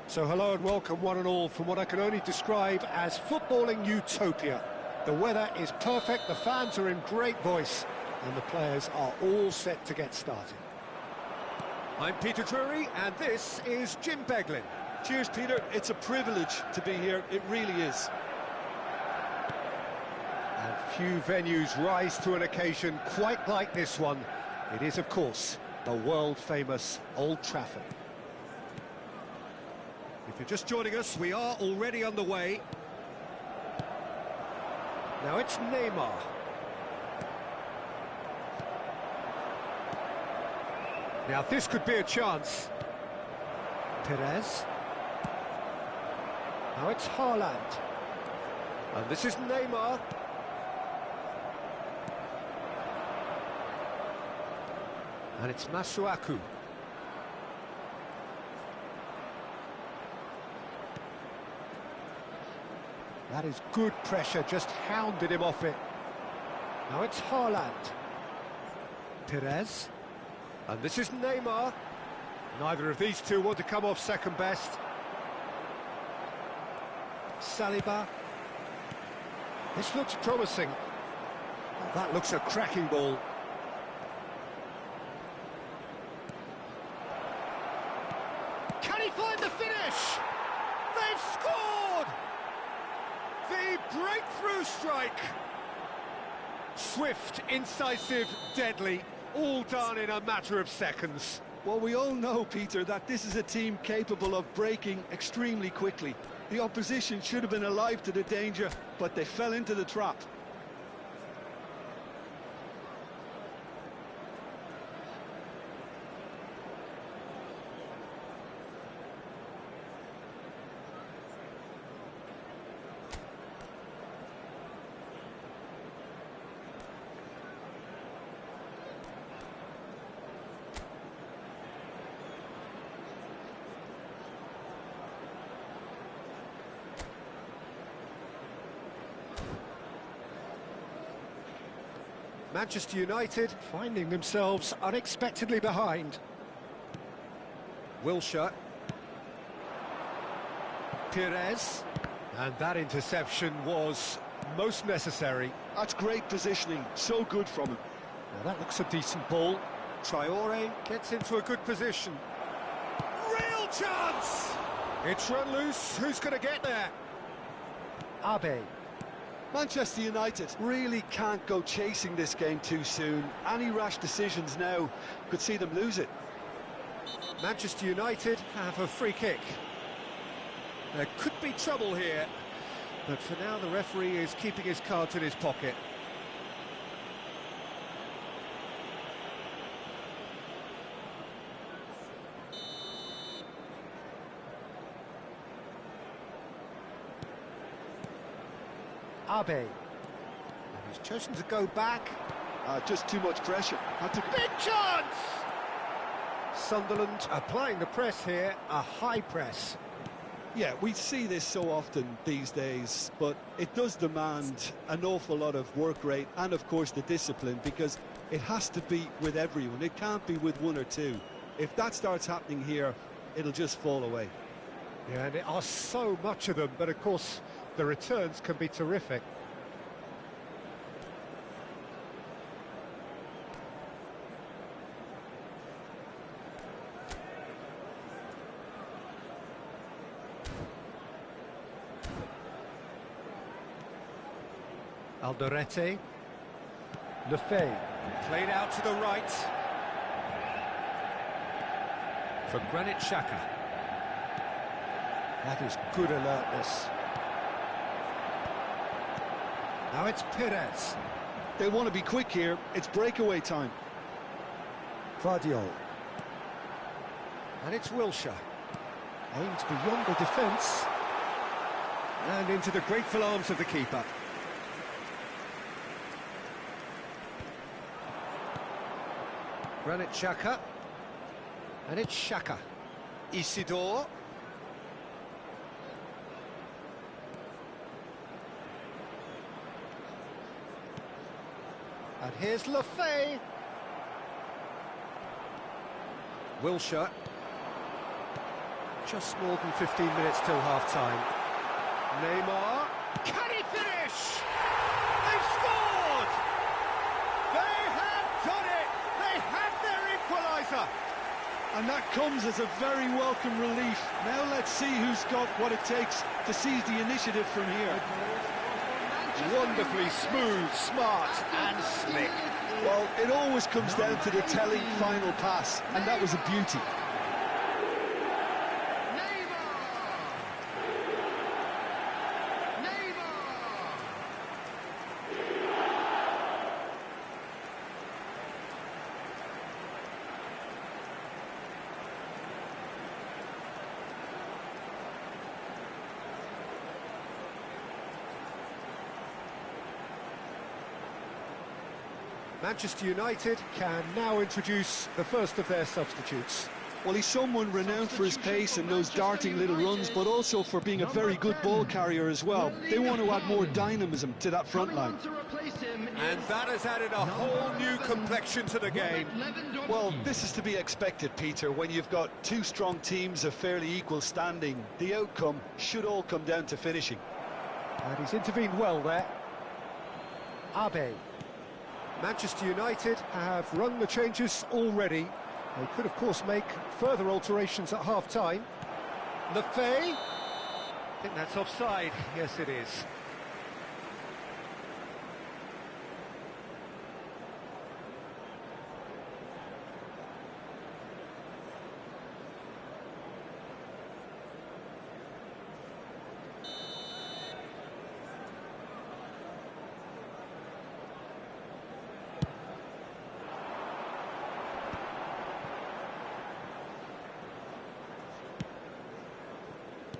So hello and welcome one and all from what I can only describe as footballing utopia. The weather is perfect, the fans are in great voice, and the players are all set to get started. I'm Peter Drury, and this is Jim Beglin. Cheers, Peter. It's a privilege to be here. It really is. And few venues rise to an occasion quite like this one. It is, of course, the world-famous Old Trafford. If you're just joining us, we are already underway. Now it's Neymar. Now this could be a chance. Perez. Now it's Haaland. And this is Neymar. And it's Masuaku. That is good pressure, just hounded him off it. Now it's Haaland. Perez. And this is Neymar. Neither of these two want to come off second best. Saliba. This looks promising. Oh, that looks a cracking ball. Can he find the finish? They've scored! The breakthrough strike. Swift, incisive, deadly, all done in a matter of seconds. Well, we all know, Peter, that this is a team capable of breaking extremely quickly. The opposition should have been alive to the danger, but they fell into the trap. Manchester United finding themselves unexpectedly behind. Wilshere. Perez. And that interception was most necessary. That's great positioning, so good from him. Now that looks a decent ball. Traore gets into a good position. Real chance! It's run loose, who's going to get there? Abe. Manchester United really can't go chasing this game too soon. Any rash decisions now could see them lose it. Manchester United have a free kick. There could be trouble here, but for now the referee is keeping his cards in his pocket. Abe. And he's chosen to go back. Just too much pressure. Big chance! Sunderland applying the press here, a high press. Yeah, we see this so often these days, but it does demand an awful lot of work rate and, of course, the discipline, because it has to be with everyone. It can't be with one or two. If that starts happening here, it'll just fall away. Yeah, and there are so much of them, but of course the returns can be terrific. Alderete. Lefebvre. Played out to the right. For Granit Xhaka. That is good alertness. Now it's Perez. They want to be quick here. It's breakaway time. Vardiol. And it's Wilshere. Aims beyond the defence. And into the grateful arms of the keeper. Granit Xhaka. And it's Xhaka. Isidore. And here's Lefebvre. Wilshere. Just more than 15 minutes till half-time. Neymar, can he finish? They've scored! They have done it! They have their equaliser! And that comes as a very welcome relief. Now let's see who's got what it takes to seize the initiative from here. Wonderfully smooth, smart and slick. Well, it always comes down to the telling final pass, and that was a beauty. Manchester United can now introduce the first of their substitutes. Well, he's someone renowned for his pace and those darting little runs, but also for being a very good ball carrier as well. They want to add more dynamism to that front line. And that has added a whole new complexion to the game. Well, this is to be expected, Peter, when you've got two strong teams of fairly equal standing. The outcome should all come down to finishing. And he's intervened well there. Abe. Manchester United have rung the changes already. They could, of course, make further alterations at half-time. Lefebvre. I think that's offside. Yes, it is.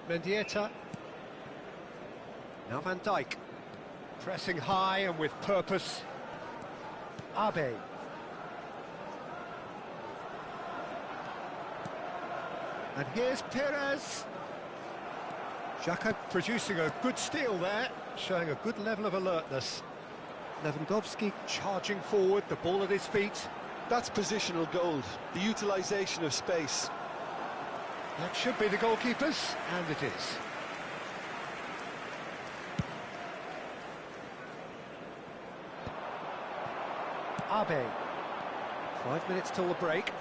Mendieta. Now Van Dijk. Pressing high and with purpose. Abe. And here's Perez. Xhaka producing a good steal there, showing a good level of alertness. Lewandowski charging forward, the ball at his feet. That's positional gold, the utilisation of space. That should be the goalkeepers, and it is. Abe. 5 minutes till the break.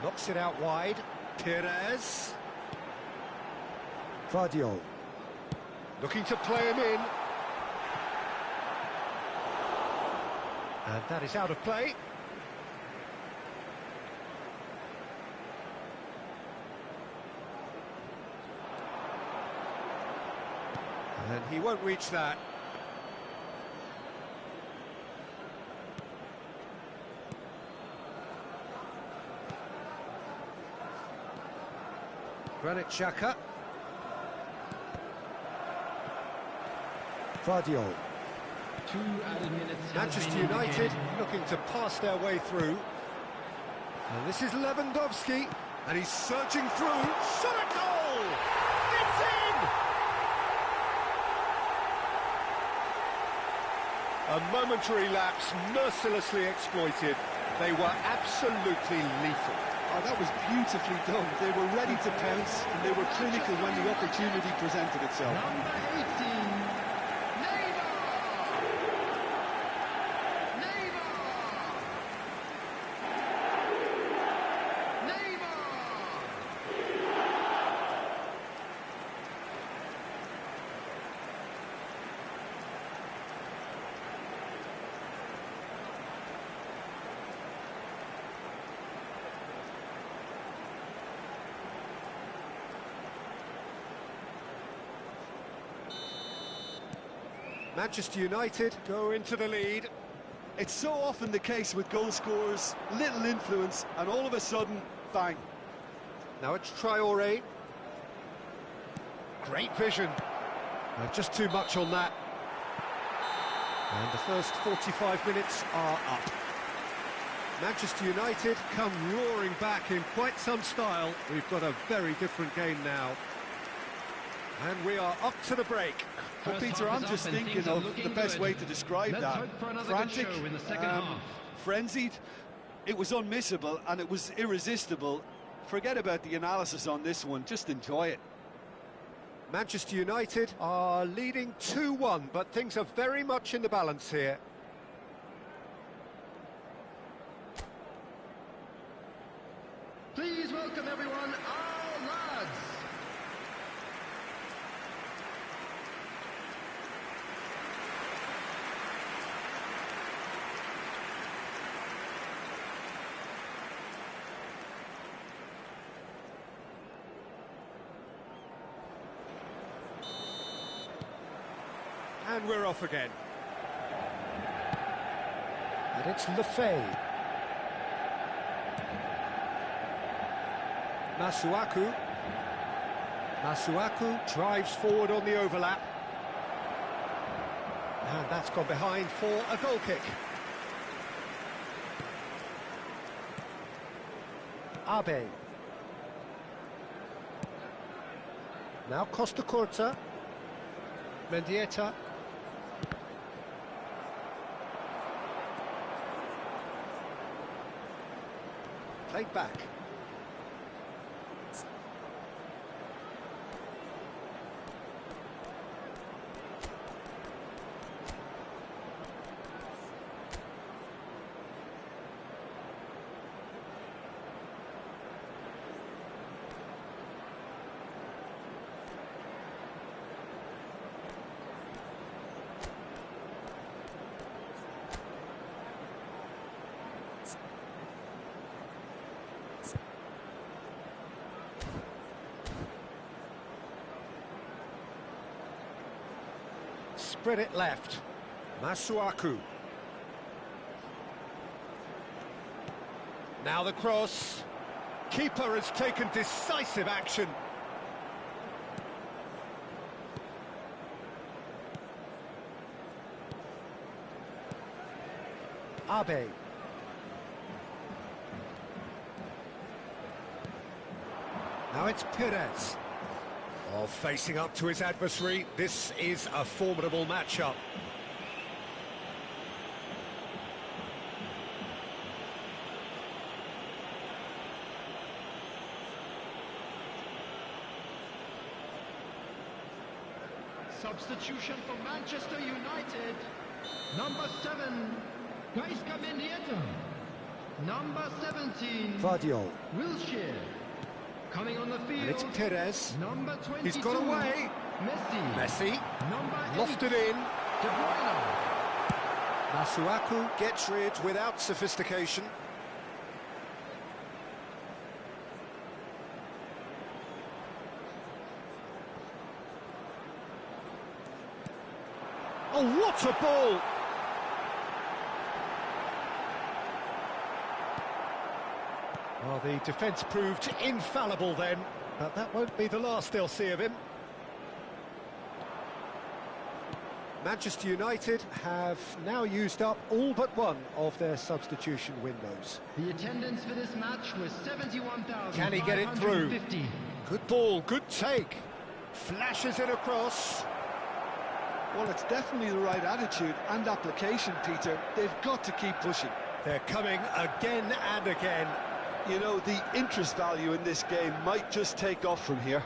Knocks it out wide. Perez. Vardiol. Looking to play him in. And that is out of play. And he won't reach that. Granit Xhaka. Vardiol. Manchester United looking to pass their way through. And this is Lewandowski. And he's surging through. Shot a goal! It's in! A momentary lapse, mercilessly exploited. They were absolutely lethal. Oh, that was beautifully done. They were ready to pounce, and they were clinical when the opportunity presented itself. Number 18. Manchester United go into the lead. It's so often the case with goal scorers, little influence, and all of a sudden, bang. Now it's Traoré. Great vision. Just too much on that. And the first 45 minutes are up. Manchester United come roaring back in quite some style. We've got a very different game now. And we are up to the break. Well, Peter, I'm just thinking of the best way to describe that. Frantic, frenzied, it was unmissable and it was irresistible. Forget about the analysis on this one, just enjoy it. Manchester United are leading 2-1, but things are very much in the balance here. Please welcome everyone, our lads. And we're off again. And it's Lefay. Masuaku. Masuaku drives forward on the overlap. And that's gone behind for a goal kick. Abe. Now Costa Curta. Mendieta. Played back. Spread it left. Masuaku. Now the cross. Keeper has taken decisive action. Abe. Now it's Perez. Oh, facing up to his adversary, this is a formidable matchup. Substitution for Manchester United. Number 7, Gaisca Mendieta. Number 17, Vardiol. Wilshere. Coming on the field, And it's Perez. number 22, He's got away. Messi. Number 8, Lofted in. De Bruyne. Masuaku gets rid without sophistication. Oh, what a ball! Well, the defence proved infallible then, but that won't be the last they'll see of him. Manchester United have now used up all but one of their substitution windows. The attendance for this match was 71,550. Can he get it through? Good ball, good take. Flashes it across. Well, it's definitely the right attitude and application, Peter. They've got to keep pushing. They're coming again and again. You know, the interest value in this game might just take off from here.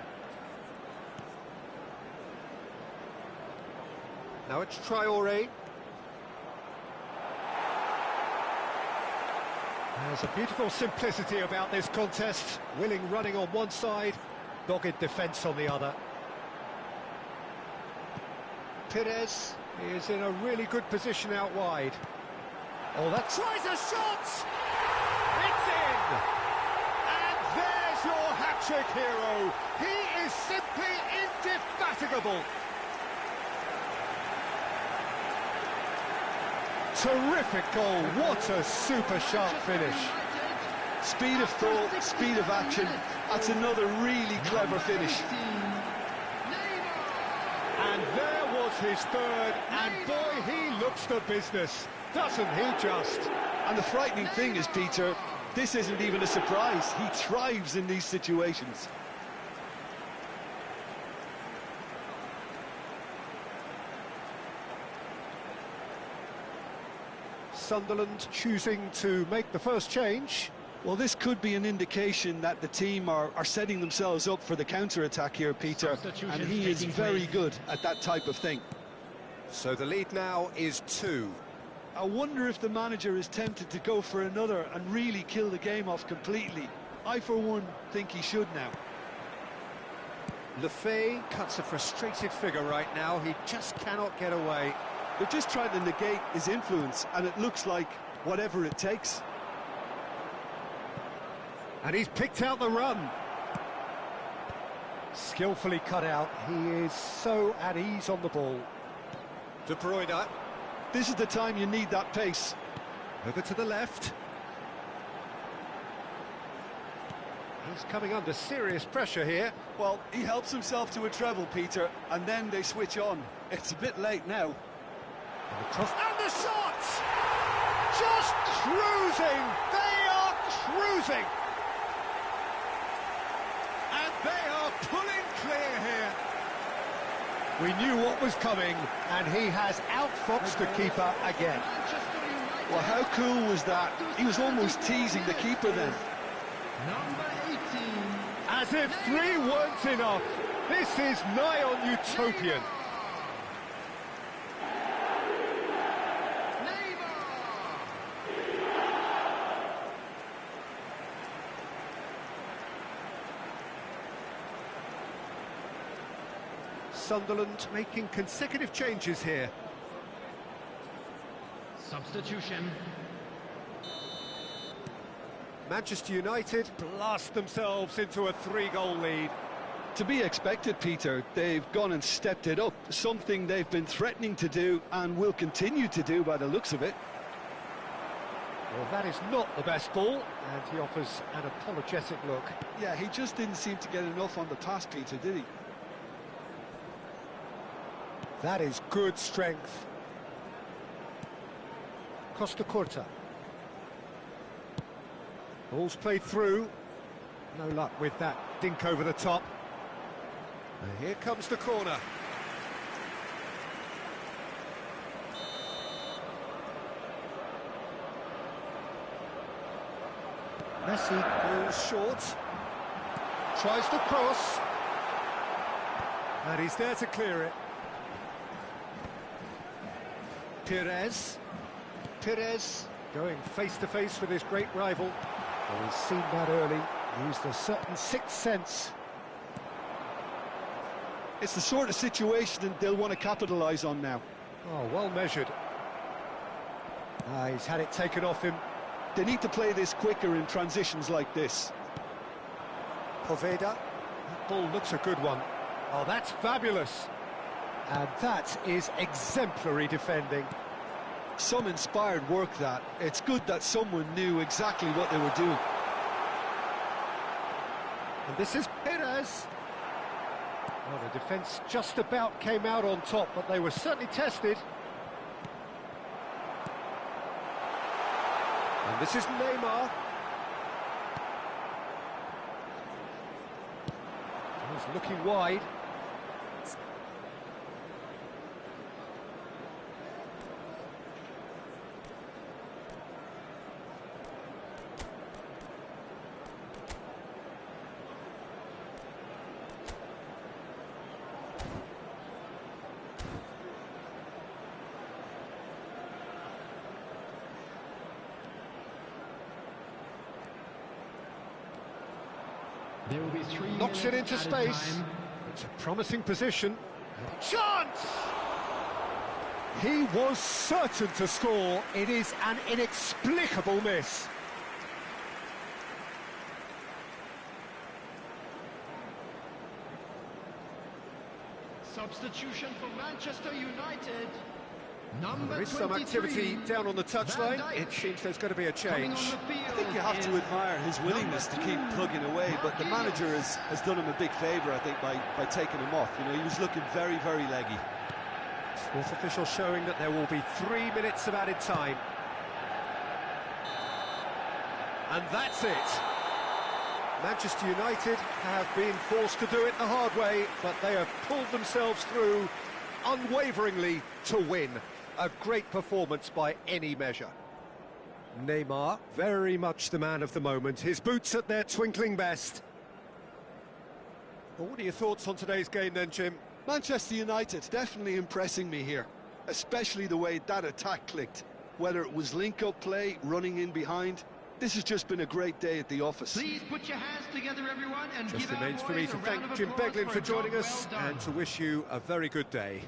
Now it's Traoré. There's a beautiful simplicity about this contest. Willing running on one side, dogged defence on the other. Perez is in a really good position out wide. Oh, that tries a shot! It's in! And there's your hat-trick hero. He is simply indefatigable. Terrific goal, what a super sharp finish. Speed of thought, speed of action, that's another really clever finish. And there was his third, and boy, he looks the business, doesn't he just? And the frightening thing is, Peter, this isn't even a surprise. He thrives in these situations. Sunderland choosing to make the first change. Well, this could be an indication that the team are setting themselves up for the counter-attack here, Peter, and he is very good at that type of thing. So the lead now is 2. I wonder if the manager is tempted to go for another and really kill the game off completely. I, for one, think he should now. Lefebvre cuts a frustrated figure right now. He just cannot get away. They're just trying to negate his influence, and it looks like whatever it takes. And he's picked out the run. Skillfully cut out. He is so at ease on the ball. De Bruyne. This is the time you need that pace. Over to the left. He's coming under serious pressure here. Well, he helps himself to a treble, Peter, and then they switch on. It's a bit late now. And the shots! Just cruising! They are cruising! And they are pulling clear here. We knew what was coming, and he has outfoxed the keeper again. Well, how cool was that? He was almost teasing the keeper then. Number 18. As if 3 weren't enough. This is nigh on utopian. Sunderland making consecutive changes here. Substitution. Manchester United blast themselves into a 3-goal lead. To be expected, Peter. They've gone and stepped it up, something they've been threatening to do and will continue to do by the looks of it. Well, that is not the best ball, and he offers an apologetic look. Yeah, he just didn't seem to get enough on the pass, Peter, did he? That is good strength. Costa Curta. Ball's played through. No luck with that dink over the top. And here comes the corner. Messi goes short. Tries to cross. And he's there to clear it. Perez going face-to-face with his great rival. Oh, he's seen that early, used a certain sixth sense. It's the sort of situation they'll want to capitalise on now. Oh, well measured. He's had it taken off him. They need to play this quicker in transitions like this. Poveda. That ball looks a good one. Oh, that's fabulous. And that is exemplary defending. Some inspired work, that. It's good that someone knew exactly what they were doing. And this is Perez. Well, the defence just about came out on top, but they were certainly tested. And this is Neymar. He's looking wide. There will be 3 Knocks it minutes into added space. time. It's a promising position. Chance! He was certain to score. It is an inexplicable miss. Substitution for Manchester United. Number There is some 23, activity down on the touchline. Van Dijk. It seems there's going to be a Coming change. on the field I think you have to is admire his willingness to keep plugging away, but the manager has done him a big favour, I think, by taking him off. You know, he was looking very, very leggy. Fourth official showing that there will be 3 minutes of added time. And that's it. Manchester United have been forced to do it the hard way, but they have pulled themselves through unwaveringly to win. A great performance by any measure. Neymar, very much the man of the moment. His boots at their twinkling best. Well, what are your thoughts on today's game then, Jim? Manchester United definitely impressing me here, especially the way that attack clicked. Whether it was link-up play, running in behind, this has just been a great day at the office. Please put your hands together, everyone, and Just give our remains for me boys to a round thank of Jim applause Beglin for a job joining us well done. and to wish you a very good day.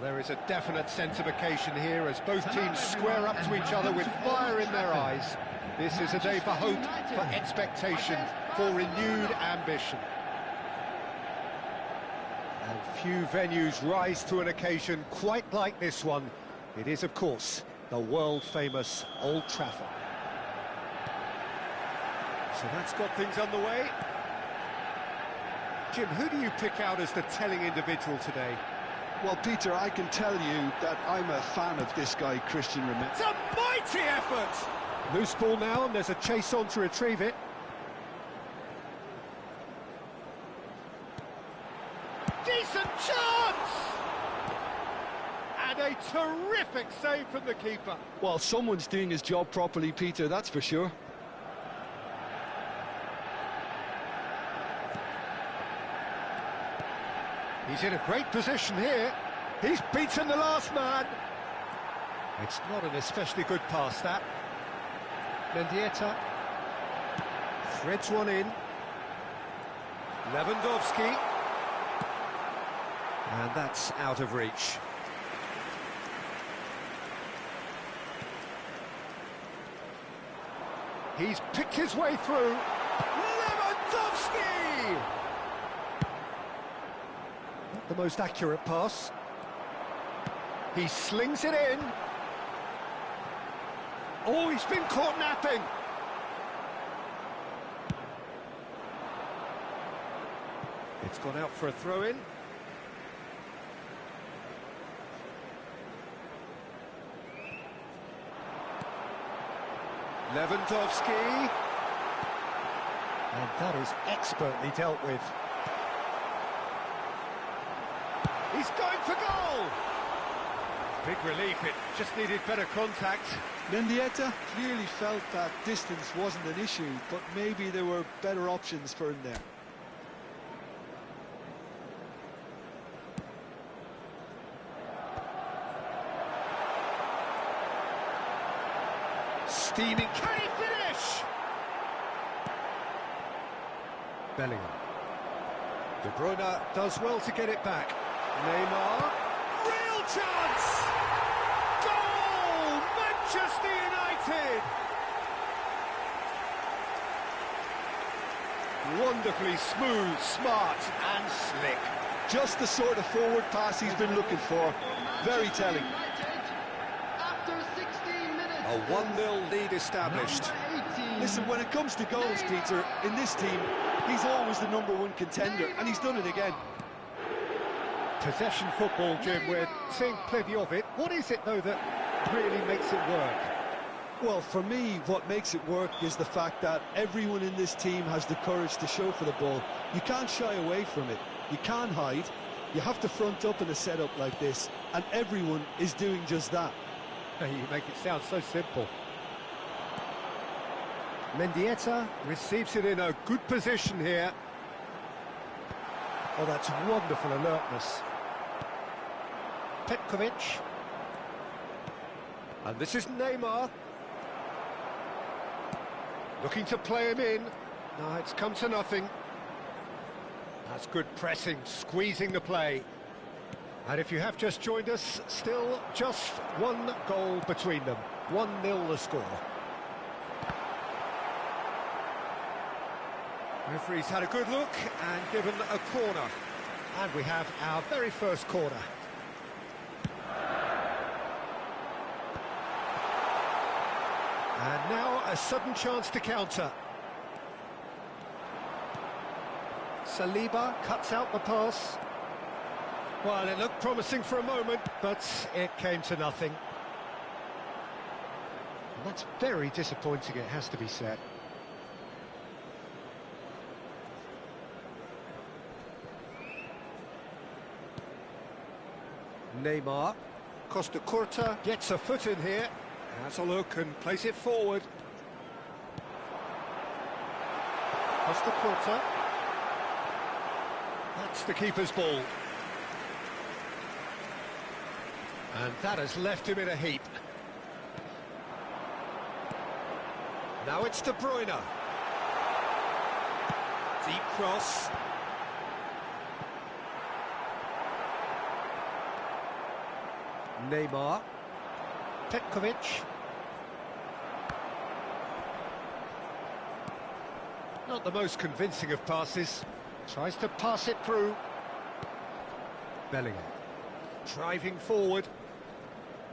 There is a definite sense of occasion here as both teams square up to each other with fire in their eyes. This is a day for hope, for expectation, for renewed ambition. And few venues rise to an occasion quite like this one. It is, of course, the world-famous Old Trafford. So that's got things underway. Jim, who do you pick out as the telling individual today? Well, Peter, I can tell you that I'm a fan of this guy, Christian Romero. It's a mighty effort! Loose ball now, and there's a chase on to retrieve it. Decent chance! And a terrific save from the keeper. Well, someone's doing his job properly, Peter, that's for sure. He's in a great position here. He's beaten the last man. It's not an especially good pass, that. Mendieta threads one in. Lewandowski. And that's out of reach. He's picked his way through. Lewandowski! Not the most accurate pass. He slings it in. Oh, he's been caught napping. It's gone out for a throw-in. Lewandowski. And that is expertly dealt with. He's going for goal! Big relief, it just needed better contact. Mendieta clearly felt that distance wasn't an issue, but maybe there were better options for him there. Steaming, can he finish? Bellingham. De Bruyne does well to get it back. Neymar, real chance! Goal! Manchester United! Wonderfully smooth, smart and slick. Just the sort of forward pass he's been looking for. Very telling. A 1-0 lead established. Listen, when it comes to goals, Peter, in this team, he's always the #1 contender, and he's done it again. Possession football, Jim, we're seeing plenty of it. What is it, though, that really makes it work? Well, for me, what makes it work is the fact that everyone in this team has the courage to show for the ball. You can't shy away from it. You can't hide. You have to front up in a setup like this, and everyone is doing just that. You make it sound so simple. Mendieta receives it in a good position here. Oh, that's wonderful alertness. Petkovic. And this is Neymar. Looking to play him in. No, it's come to nothing. That's good pressing, squeezing the play. And if you have just joined us, still just one goal between them. 1-0 the score. Referee's had a good look and given a corner. And we have our very first corner. And now a sudden chance to counter. Saliba cuts out the pass. Well, it looked promising for a moment, but it came to nothing. And that's very disappointing, it has to be said. Neymar. Costa Curta gets a foot in here. Has a look and plays it forward. Costa Curta. That's the keeper's ball. And that has left him in a heap. Now it's De Bruyne. Deep cross. Neymar. Petkovic. Not the most convincing of passes. Tries to pass it through. Bellingham. Driving forward.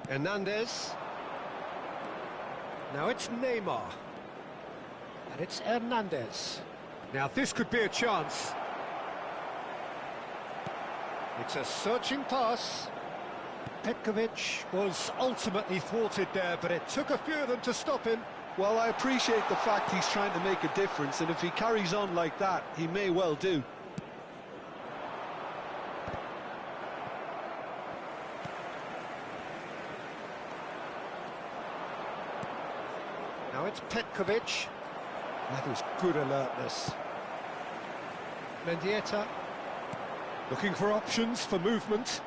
Hernandez. Now it's Neymar. And it's Hernandez. Now this could be a chance. It's a searching pass. Petkovic was ultimately thwarted there, but it took a few of them to stop him. Well, I appreciate the fact he's trying to make a difference, and if he carries on like that, he may well do. Now it's Petkovic. That was good alertness. Mendieta. Looking for options for movement.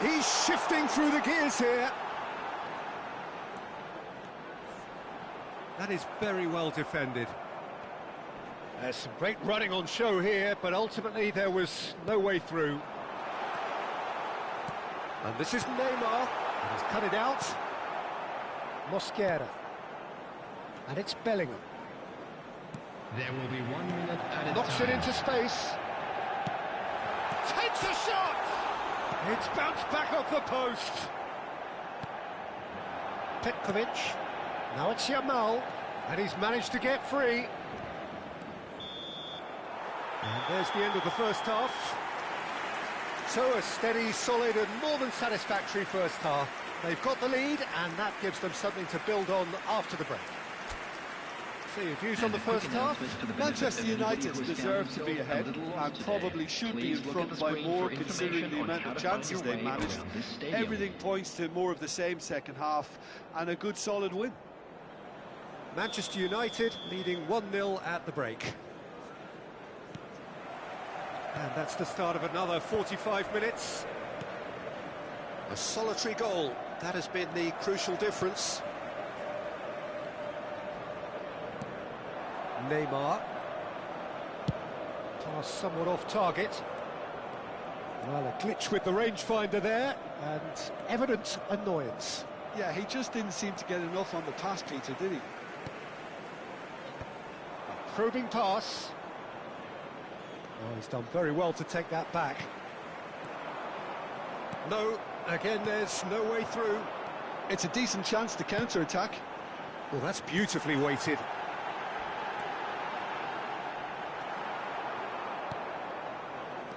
He's shifting through the gears here. That is very well defended. There's some great running on show here, but ultimately there was no way through. And this is Neymar. He's cut it out. Mosquera. And it's Bellingham. There will be 1 minute at a Knocks time. it into space. Takes a shot! It's bounced back off the post. Petkovic. Now it's Yamal. And he's managed to get free. And there's the end of the first half. So a steady, solid and more than satisfactory first half. They've got the lead and that gives them something to build on after the break. So your views on the first half? Manchester United deserve to be ahead and probably should be in front by more considering the amount of chances they managed. Everything points to more of the same second half and a good solid win. Manchester United leading 1-0 at the break. And that's the start of another 45 minutes. A solitary goal, that has been the crucial difference. Neymar. Pass somewhat off target. Well, a glitch with the rangefinder there, and evident annoyance. Yeah, he just didn't seem to get enough on the pass, Peter, did he? A probing pass. Oh, he's done very well to take that back. No, again, there's no way through. It's a decent chance to counter-attack. Well, that's beautifully weighted.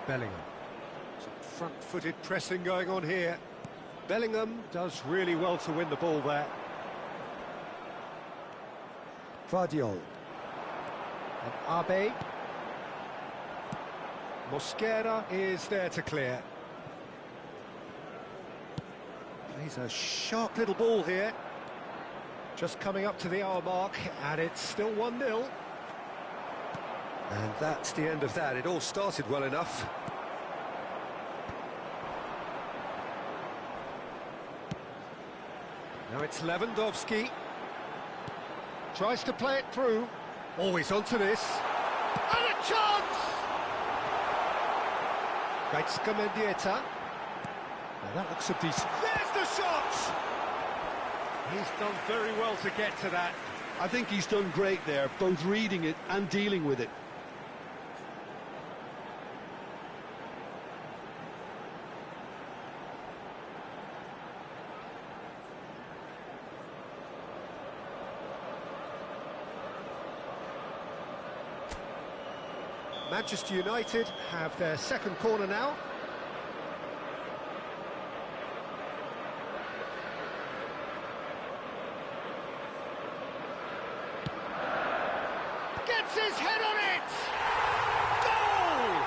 Bellingham. Some front-footed pressing going on here. Bellingham does really well to win the ball there. Vardiol. And Abe. Mosquera is there to clear. Plays a sharp little ball here. Just coming up to the hour mark, and it's still 1-0. And that's the end of that. It all started well enough. Now it's Lewandowski. Tries to play it through. Always onto this. And a chance! Gaitska Mendieta. Now that looks a decent... There's the shot! He's done very well to get to that. I think he's done great there, both reading it and dealing with it. Manchester United have their second corner now. Gets his head on it! Goal!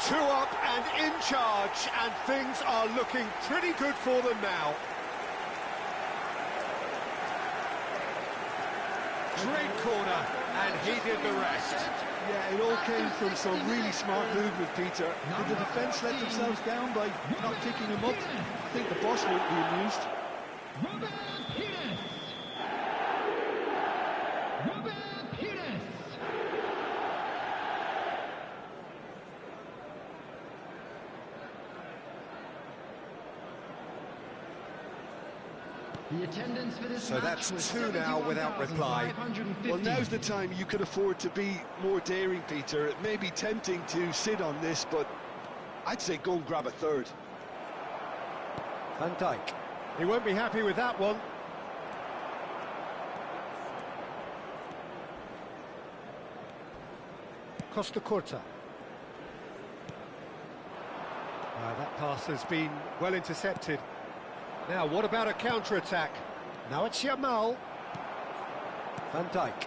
2 up and in charge, and things are looking pretty good for them now. Great corner, and he did the rest. Yeah, it all came from some really smart movement, Peter. Did the defence let themselves down by not picking him up? I think the boss won't be amused. The attendance for this So match that's was 2 now without reply. 71,550. Well, now's the time you could afford to be more daring, Peter. It may be tempting to sit on this, but I'd say go and grab a third. Van Dijk. He won't be happy with that one. Costa Curta. That pass has been well intercepted. Now, what about a counter-attack? Now it's Yamal. Van Dijk.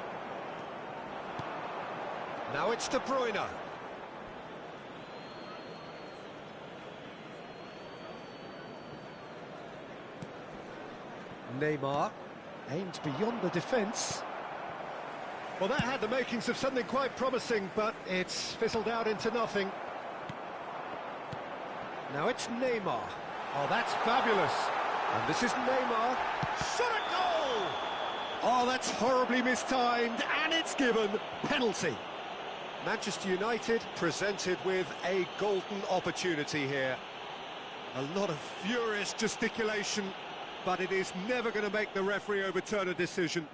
Now it's De Bruyne. Neymar aimed beyond the defence. Well, that had the makings of something quite promising, but it's fizzled out into nothing. Now it's Neymar. Oh, that's fabulous. And this is Neymar. Shot a goal! Oh, that's horribly mistimed, and it's given. Penalty. Manchester United presented with a golden opportunity here. A lot of furious gesticulation, but it is never going to make the referee overturn a decision.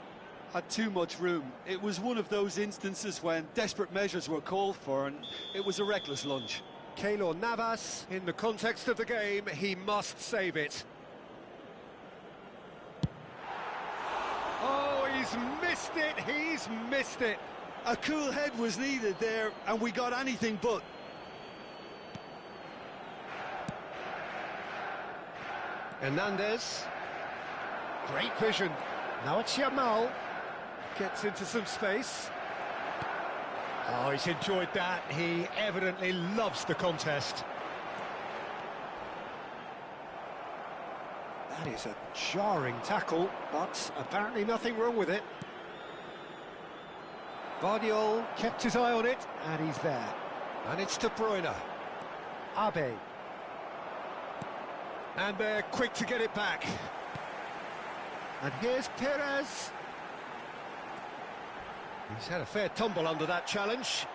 Had too much room. It was one of those instances when desperate measures were called for, and it was a reckless lunge. Keylor Navas, in the context of the game, he must save it. Oh, he's missed it, he's missed it. A cool head was needed there, and we got anything but. Hernandez. Great vision. Now it's Yamal. Gets into some space. Oh, he's enjoyed that. He evidently loves the contest. That is a jarring tackle, but apparently nothing wrong with it. Guardiola kept his eye on it, and he's there. And it's De Bruyne. Abe. And they're quick to get it back. And here's Perez. He's had a fair tumble under that challenge.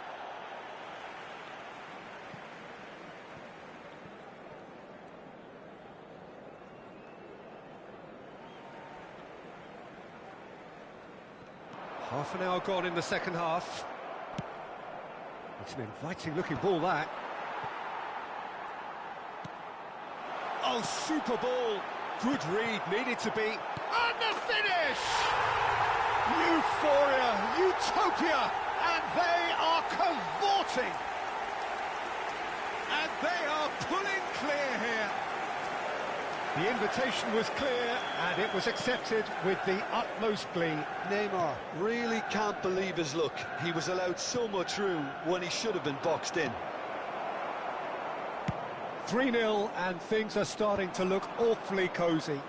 Half an hour gone in the second half. It's an inviting looking ball, that. Oh, super ball. Good read, needed to be. And the finish! Euphoria, utopia, and they are cavorting. And they are pulling clear here. The invitation was clear, and it was accepted with the utmost glee. Neymar really can't believe his luck. He was allowed so much room when he should have been boxed in. 3-0, and things are starting to look awfully cosy.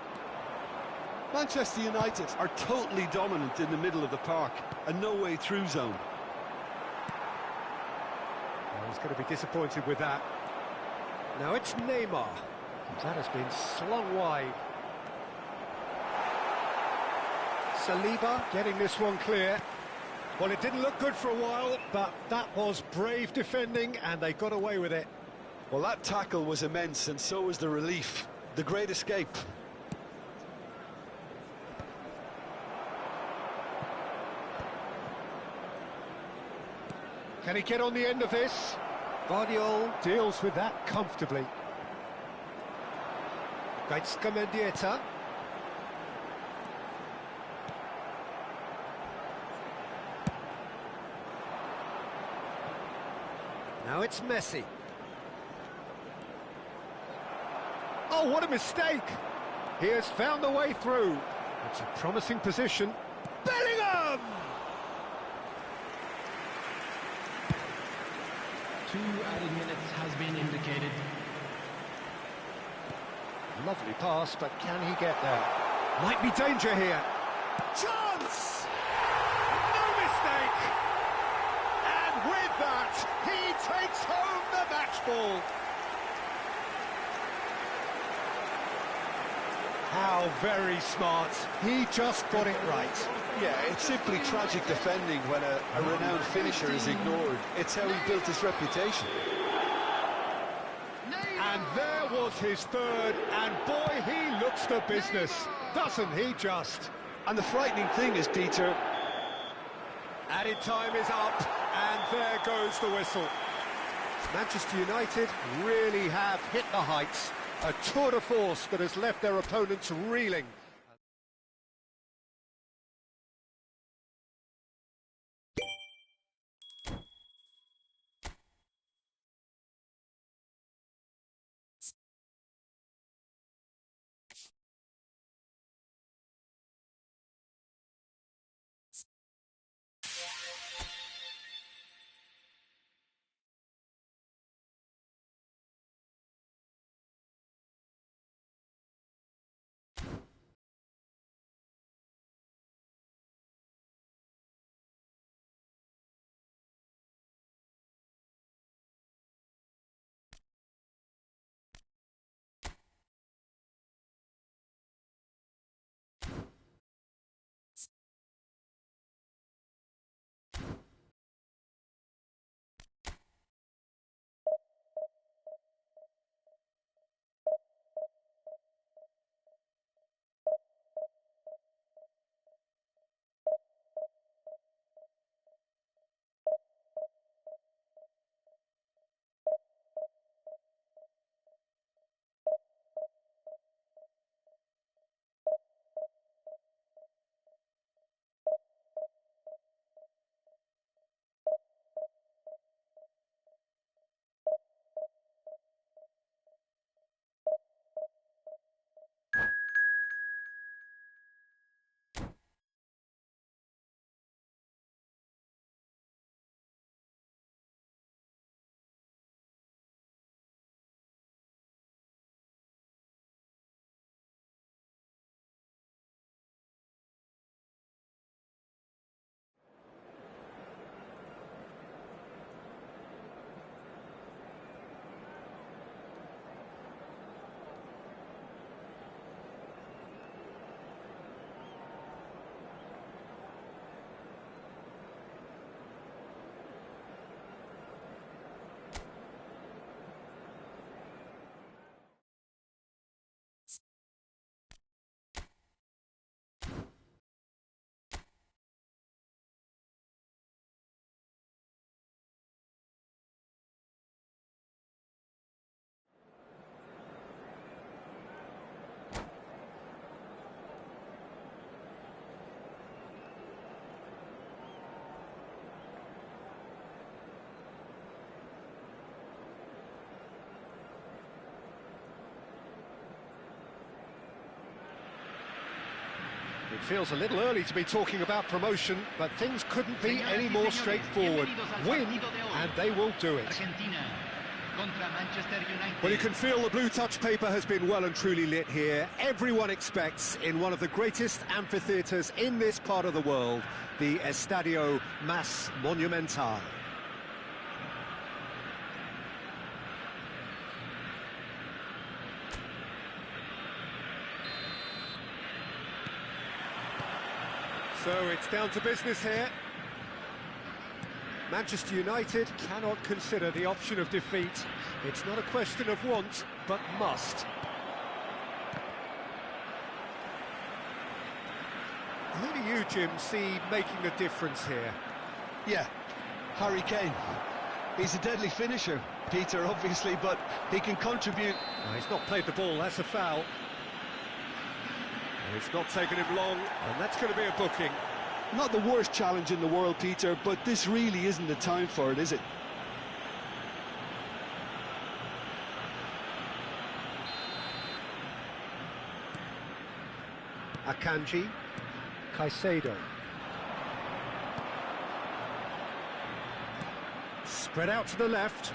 Manchester United are totally dominant in the middle of the park, a no-way through zone. Well, he's going to be disappointed with that. Now it's Neymar. That has been slung wide. Saliba getting this one clear. Well, it didn't look good for a while, but that was brave defending, and they got away with it. Well, that tackle was immense, and so was the relief. The great escape. Can he get on the end of this? Guardiola deals with that comfortably. Gaitska Mendieta. Now it's Messi. Oh, what a mistake! He has found a way through. It's a promising position. Bellingham! 2 added minutes has been indicated. Lovely pass, but can he get there? Might be danger here. Chance! No mistake! And with that, he takes home the match ball. How very smart. He just got it right. Yeah, it's simply tragic defending when a renowned finisher is ignored. It's how he built his reputation. And there was his third, and boy, he looks the business. doesn't he just? And the frightening thing is, Peter... Added time is up, and there goes the whistle. Manchester United really have hit the heights. A tour de force that has left their opponents reeling. It feels a little early to be talking about promotion, but things couldn't be any more straightforward. Win, and they will do it. Well, you can feel the blue touch paper has been well and truly lit here. Everyone expects, in one of the greatest amphitheatres in this part of the world, the Estadio Más Monumental. So it's down to business here. Manchester United cannot consider the option of defeat. It's not a question of want, but must. Who do you, Jim, see making a difference here? Yeah, Harry Kane. He's a deadly finisher, Peter, obviously, but he can contribute. No, he's not played the ball, that's a foul. It's not taken him long, and that's going to be a booking. Not the worst challenge in the world, Peter, but this really isn't the time for it, is it? Akanji, Caicedo. Spread out to the left.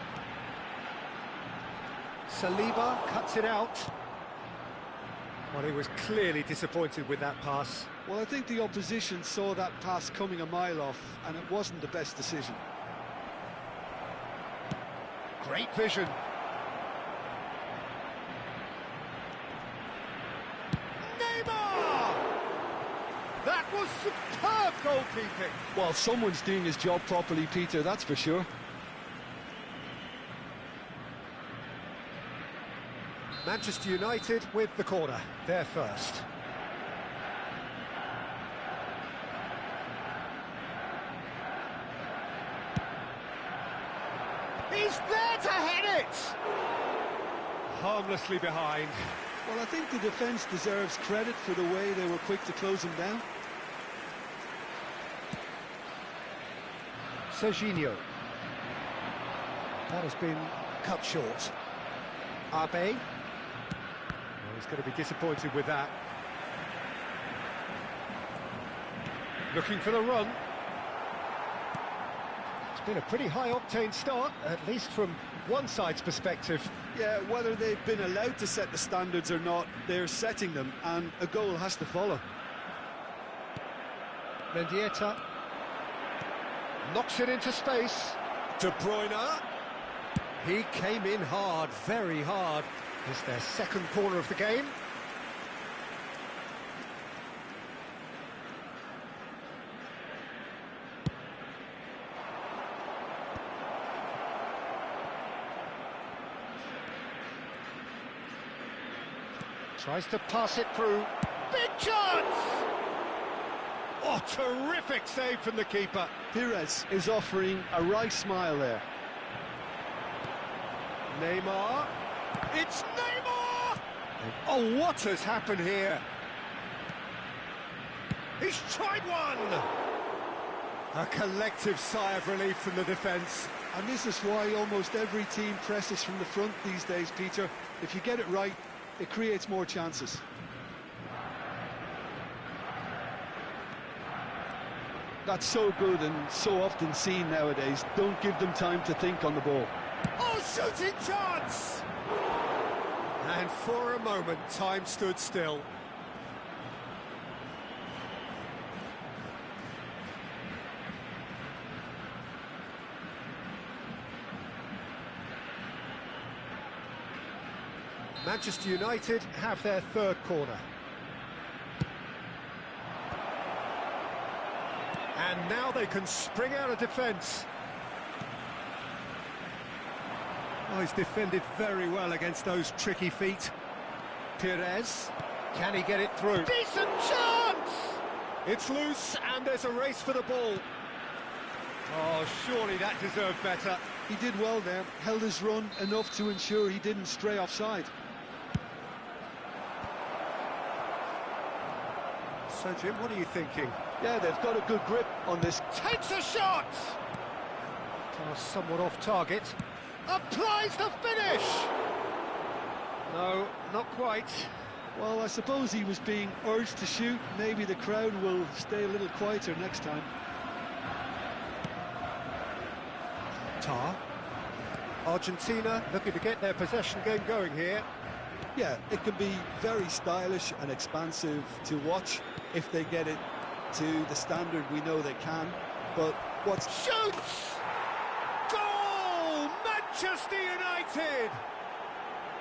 Saliba cuts it out. Well, he was clearly disappointed with that pass. Well, I think the opposition saw that pass coming a mile off, and it wasn't the best decision. Great vision. Neymar! That was superb goalkeeping. Well, someone's doing his job properly, Peter, that's for sure. Manchester United with the corner, they're first. He's there to head it! Harmlessly behind. Well, I think the defence deserves credit for the way they were quick to close him down. Serginho. That has been cut short. Abe. Well, he's going to be disappointed with that. Looking for the run. It's been a pretty high-octane start, at least from one side's perspective. Yeah, whether they've been allowed to set the standards or not, they're setting them, and a goal has to follow. Mendieta knocks it into space. De Bruyne. He came in hard, very hard. It's their second corner of the game. Tries to pass it through. Big chance! Oh, terrific save from the keeper. Pires is offering a wry smile there. Neymar. It's Neymar! Oh, what has happened here? He's tried one! A collective sigh of relief from the defence. And this is why almost every team presses from the front these days, Peter. If you get it right, it creates more chances. That's so good and so often seen nowadays. Don't give them time to think on the ball. Oh, shooting chance! And for a moment, time stood still. Manchester United have their third corner. And now they can spring out of defence. Oh, he's defended very well against those tricky feet. Pires, can he get it through? Decent chance! It's loose and there's a race for the ball. Oh, surely that deserved better. He did well there, held his run enough to ensure he didn't stray offside. So, Jim, what are you thinking? Yeah, they've got a good grip on this. Takes a shot! Pass somewhat off target. Applies the finish! No, not quite. Well, I suppose he was being urged to shoot. Maybe the crowd will stay a little quieter next time. Tar. Argentina looking to get their possession game going here. Yeah, it can be very stylish and expansive to watch if they get it to the standard we know they can. But what's... Shoots! Goal! Manchester United!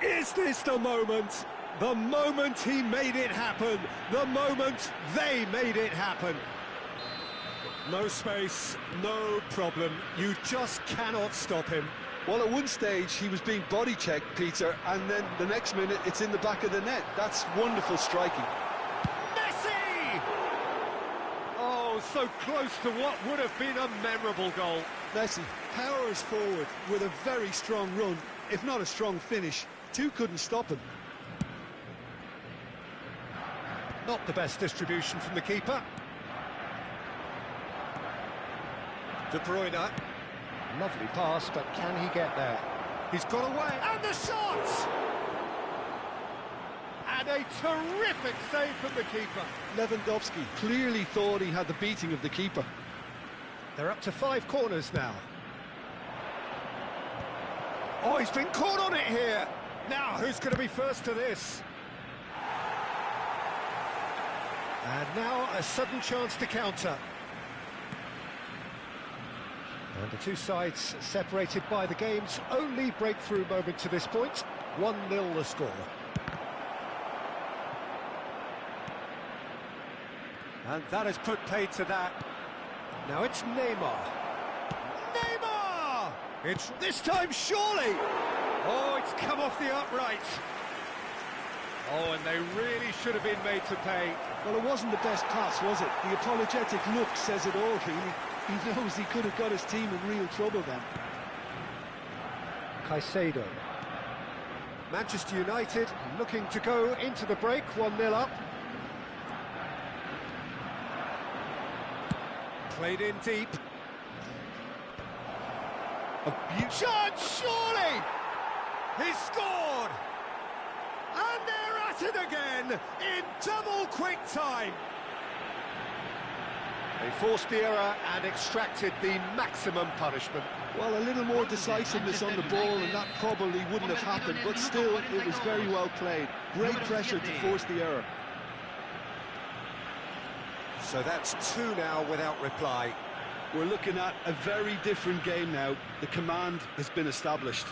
Is this the moment? The moment he made it happen. The moment they made it happen. No space, no problem. You just cannot stop him. Well, at one stage he was being body checked, Peter, and then the next minute it's in the back of the net. That's wonderful striking. Messi! Oh, so close to what would have been a memorable goal. Messi powers forward with a very strong run, if not a strong finish. Two couldn't stop him. Not the best distribution from the keeper. De Bruyne. Lovely pass, but can he get there? He's got away, and the shot! And a terrific save from the keeper. Lewandowski clearly thought he had the beating of the keeper. They're up to 5 corners now. Oh, he's been caught on it here. Now, who's going to be first to this? And now a sudden chance to counter. And the two sides separated by the game's only breakthrough moment to this point. 1-0 the score. And that has put paid to that. Now it's Neymar. Neymar! It's this time, surely! Oh, it's come off the upright. Oh, and they really should have been made to pay. Well, it wasn't the best pass, was it? The apologetic look says it all, really. He knows he could have got his team in real trouble then. Caicedo. Manchester United looking to go into the break, 1-0 up. Played in deep. A shot, surely! He's scored! And they're at it again in double quick time. They forced the error and extracted the maximum punishment. Well, a little more decisiveness on the ball and that probably wouldn't have happened, but still, it was very well played. Great pressure to force the error. So that's 2 now without reply. We're looking at a very different game now. The command has been established.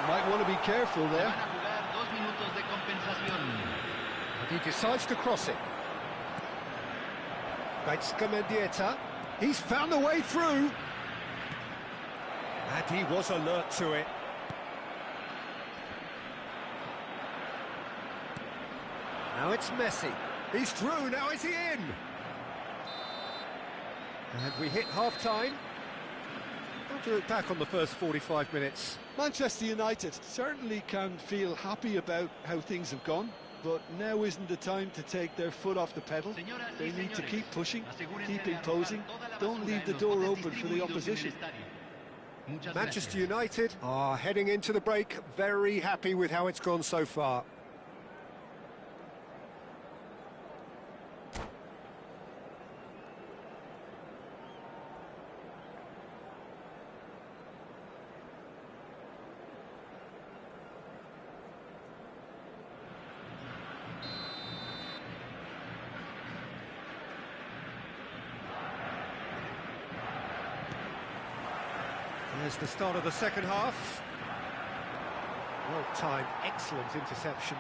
Might want to be careful there. And he decides to cross it. Mendieta. He's found a way through. And he was alert to it. Now it's Messi. He's through, now is he in? And we hit half-time. How do you look back on the first 45 minutes? Manchester United certainly can feel happy about how things have gone, but now isn't the time to take their foot off the pedal. They need to keep pushing, keep imposing. Don't leave the door open for the opposition. Manchester United are heading into the break very happy with how it's gone so far. There's the start of the second half. Well-timed, excellent interception.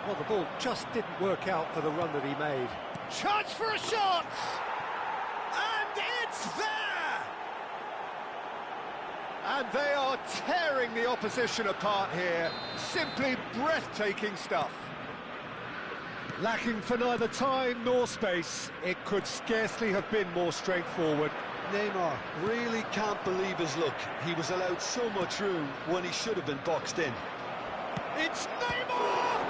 Well, the ball just didn't work out for the run that he made. Chance for a shot! And it's there! And they are tearing the opposition apart here. Simply breathtaking stuff. Lacking for neither time nor space. It could scarcely have been more straightforward. Neymar really can't believe his luck. He was allowed so much room when he should have been boxed in. It's Neymar!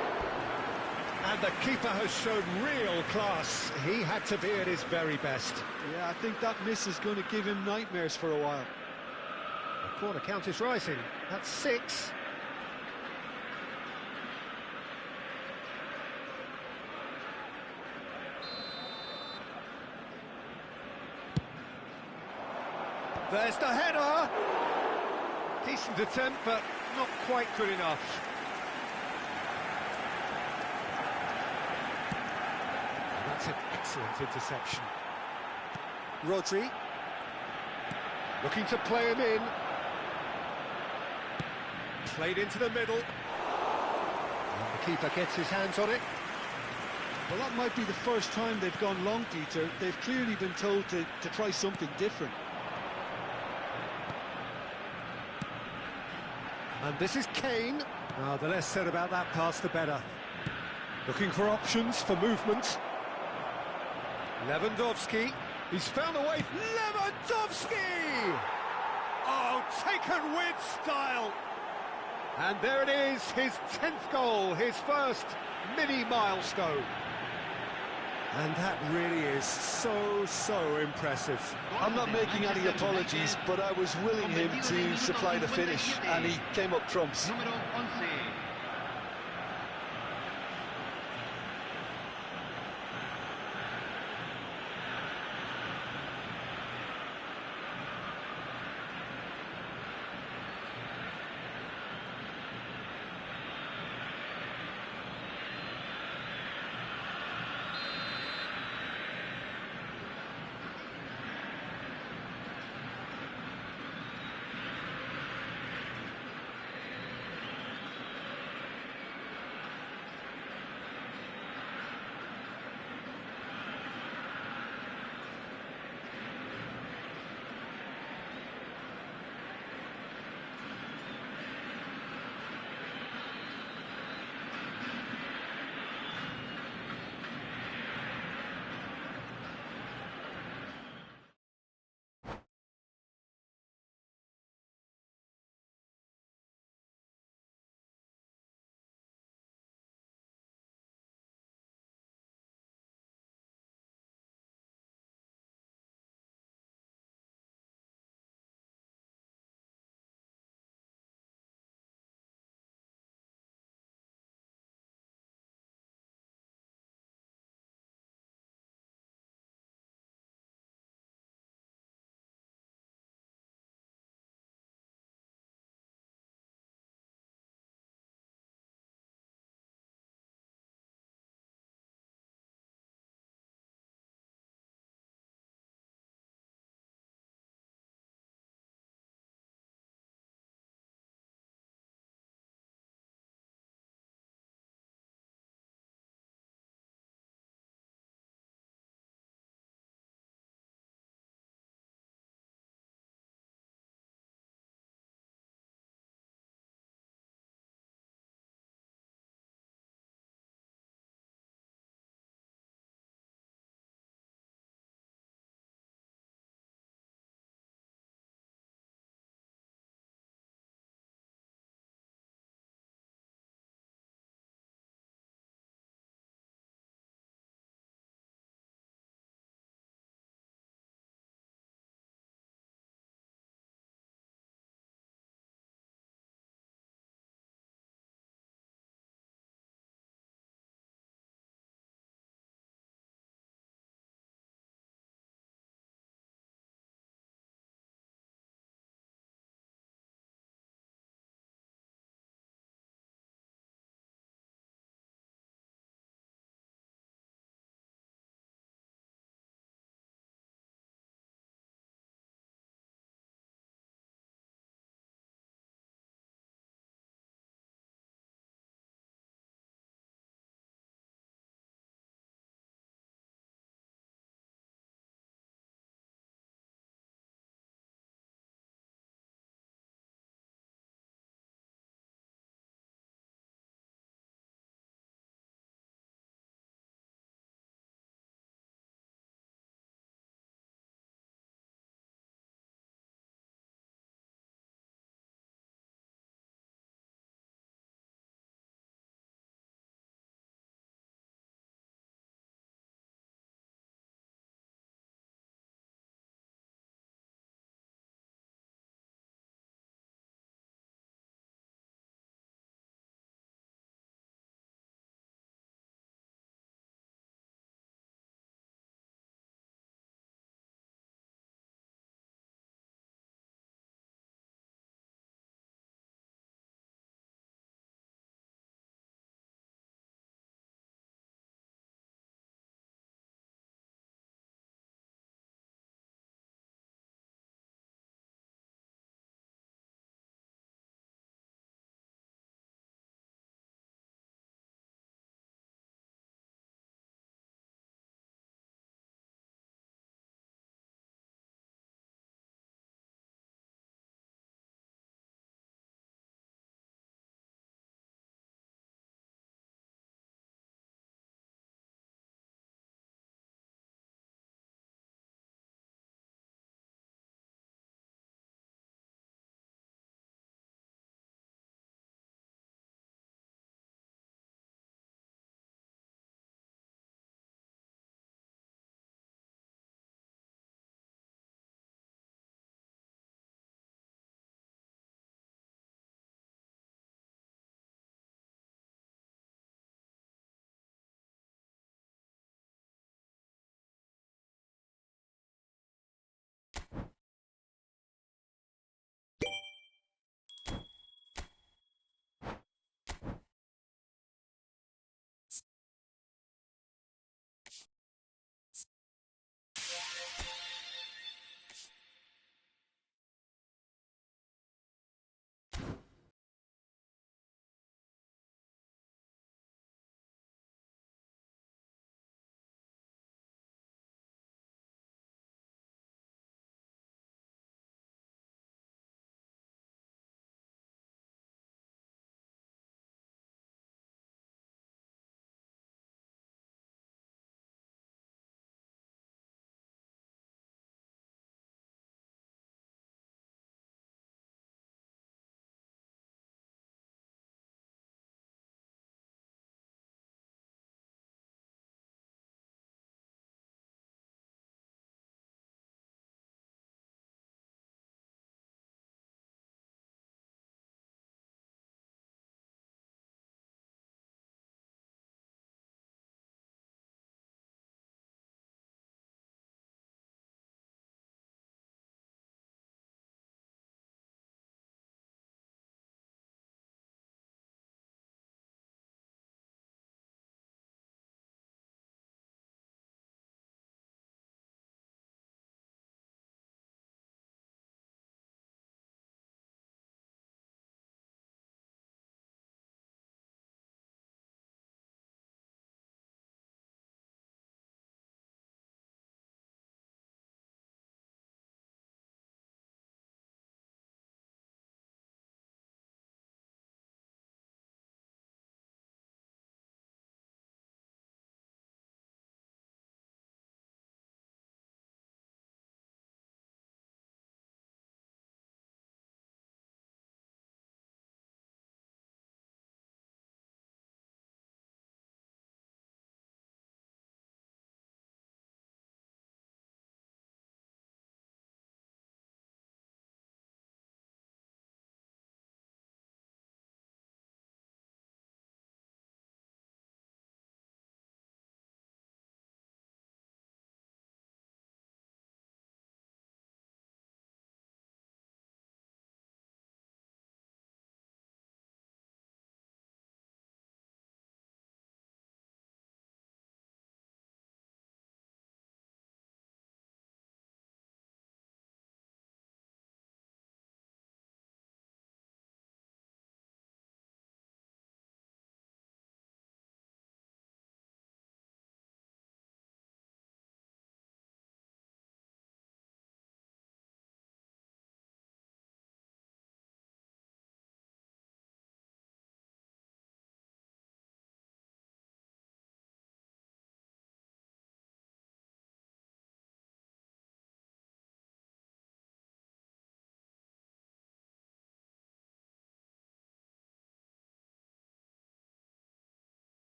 And the keeper has shown real class. He had to be at his very best. Yeah, I think that miss is going to give him nightmares for a while. The corner count is rising. That's 6. There's the header! Decent attempt, but not quite good enough. And that's an excellent interception. Rodri. Looking to play him in. Played into the middle. And the keeper gets his hands on it. Well, that might be the first time they've gone long, Peter. They've clearly been told to try something different. And this is Kane. Oh, the less said about that pass, the better. Looking for options for movement. Lewandowski. He's found a way. Lewandowski! Oh, taken with style. And there it is, his 10th goal, his first mini milestone. And that really is so impressive. I'm not making any apologies, but I was willing him to supply the finish, and he came up trumps. Número 11.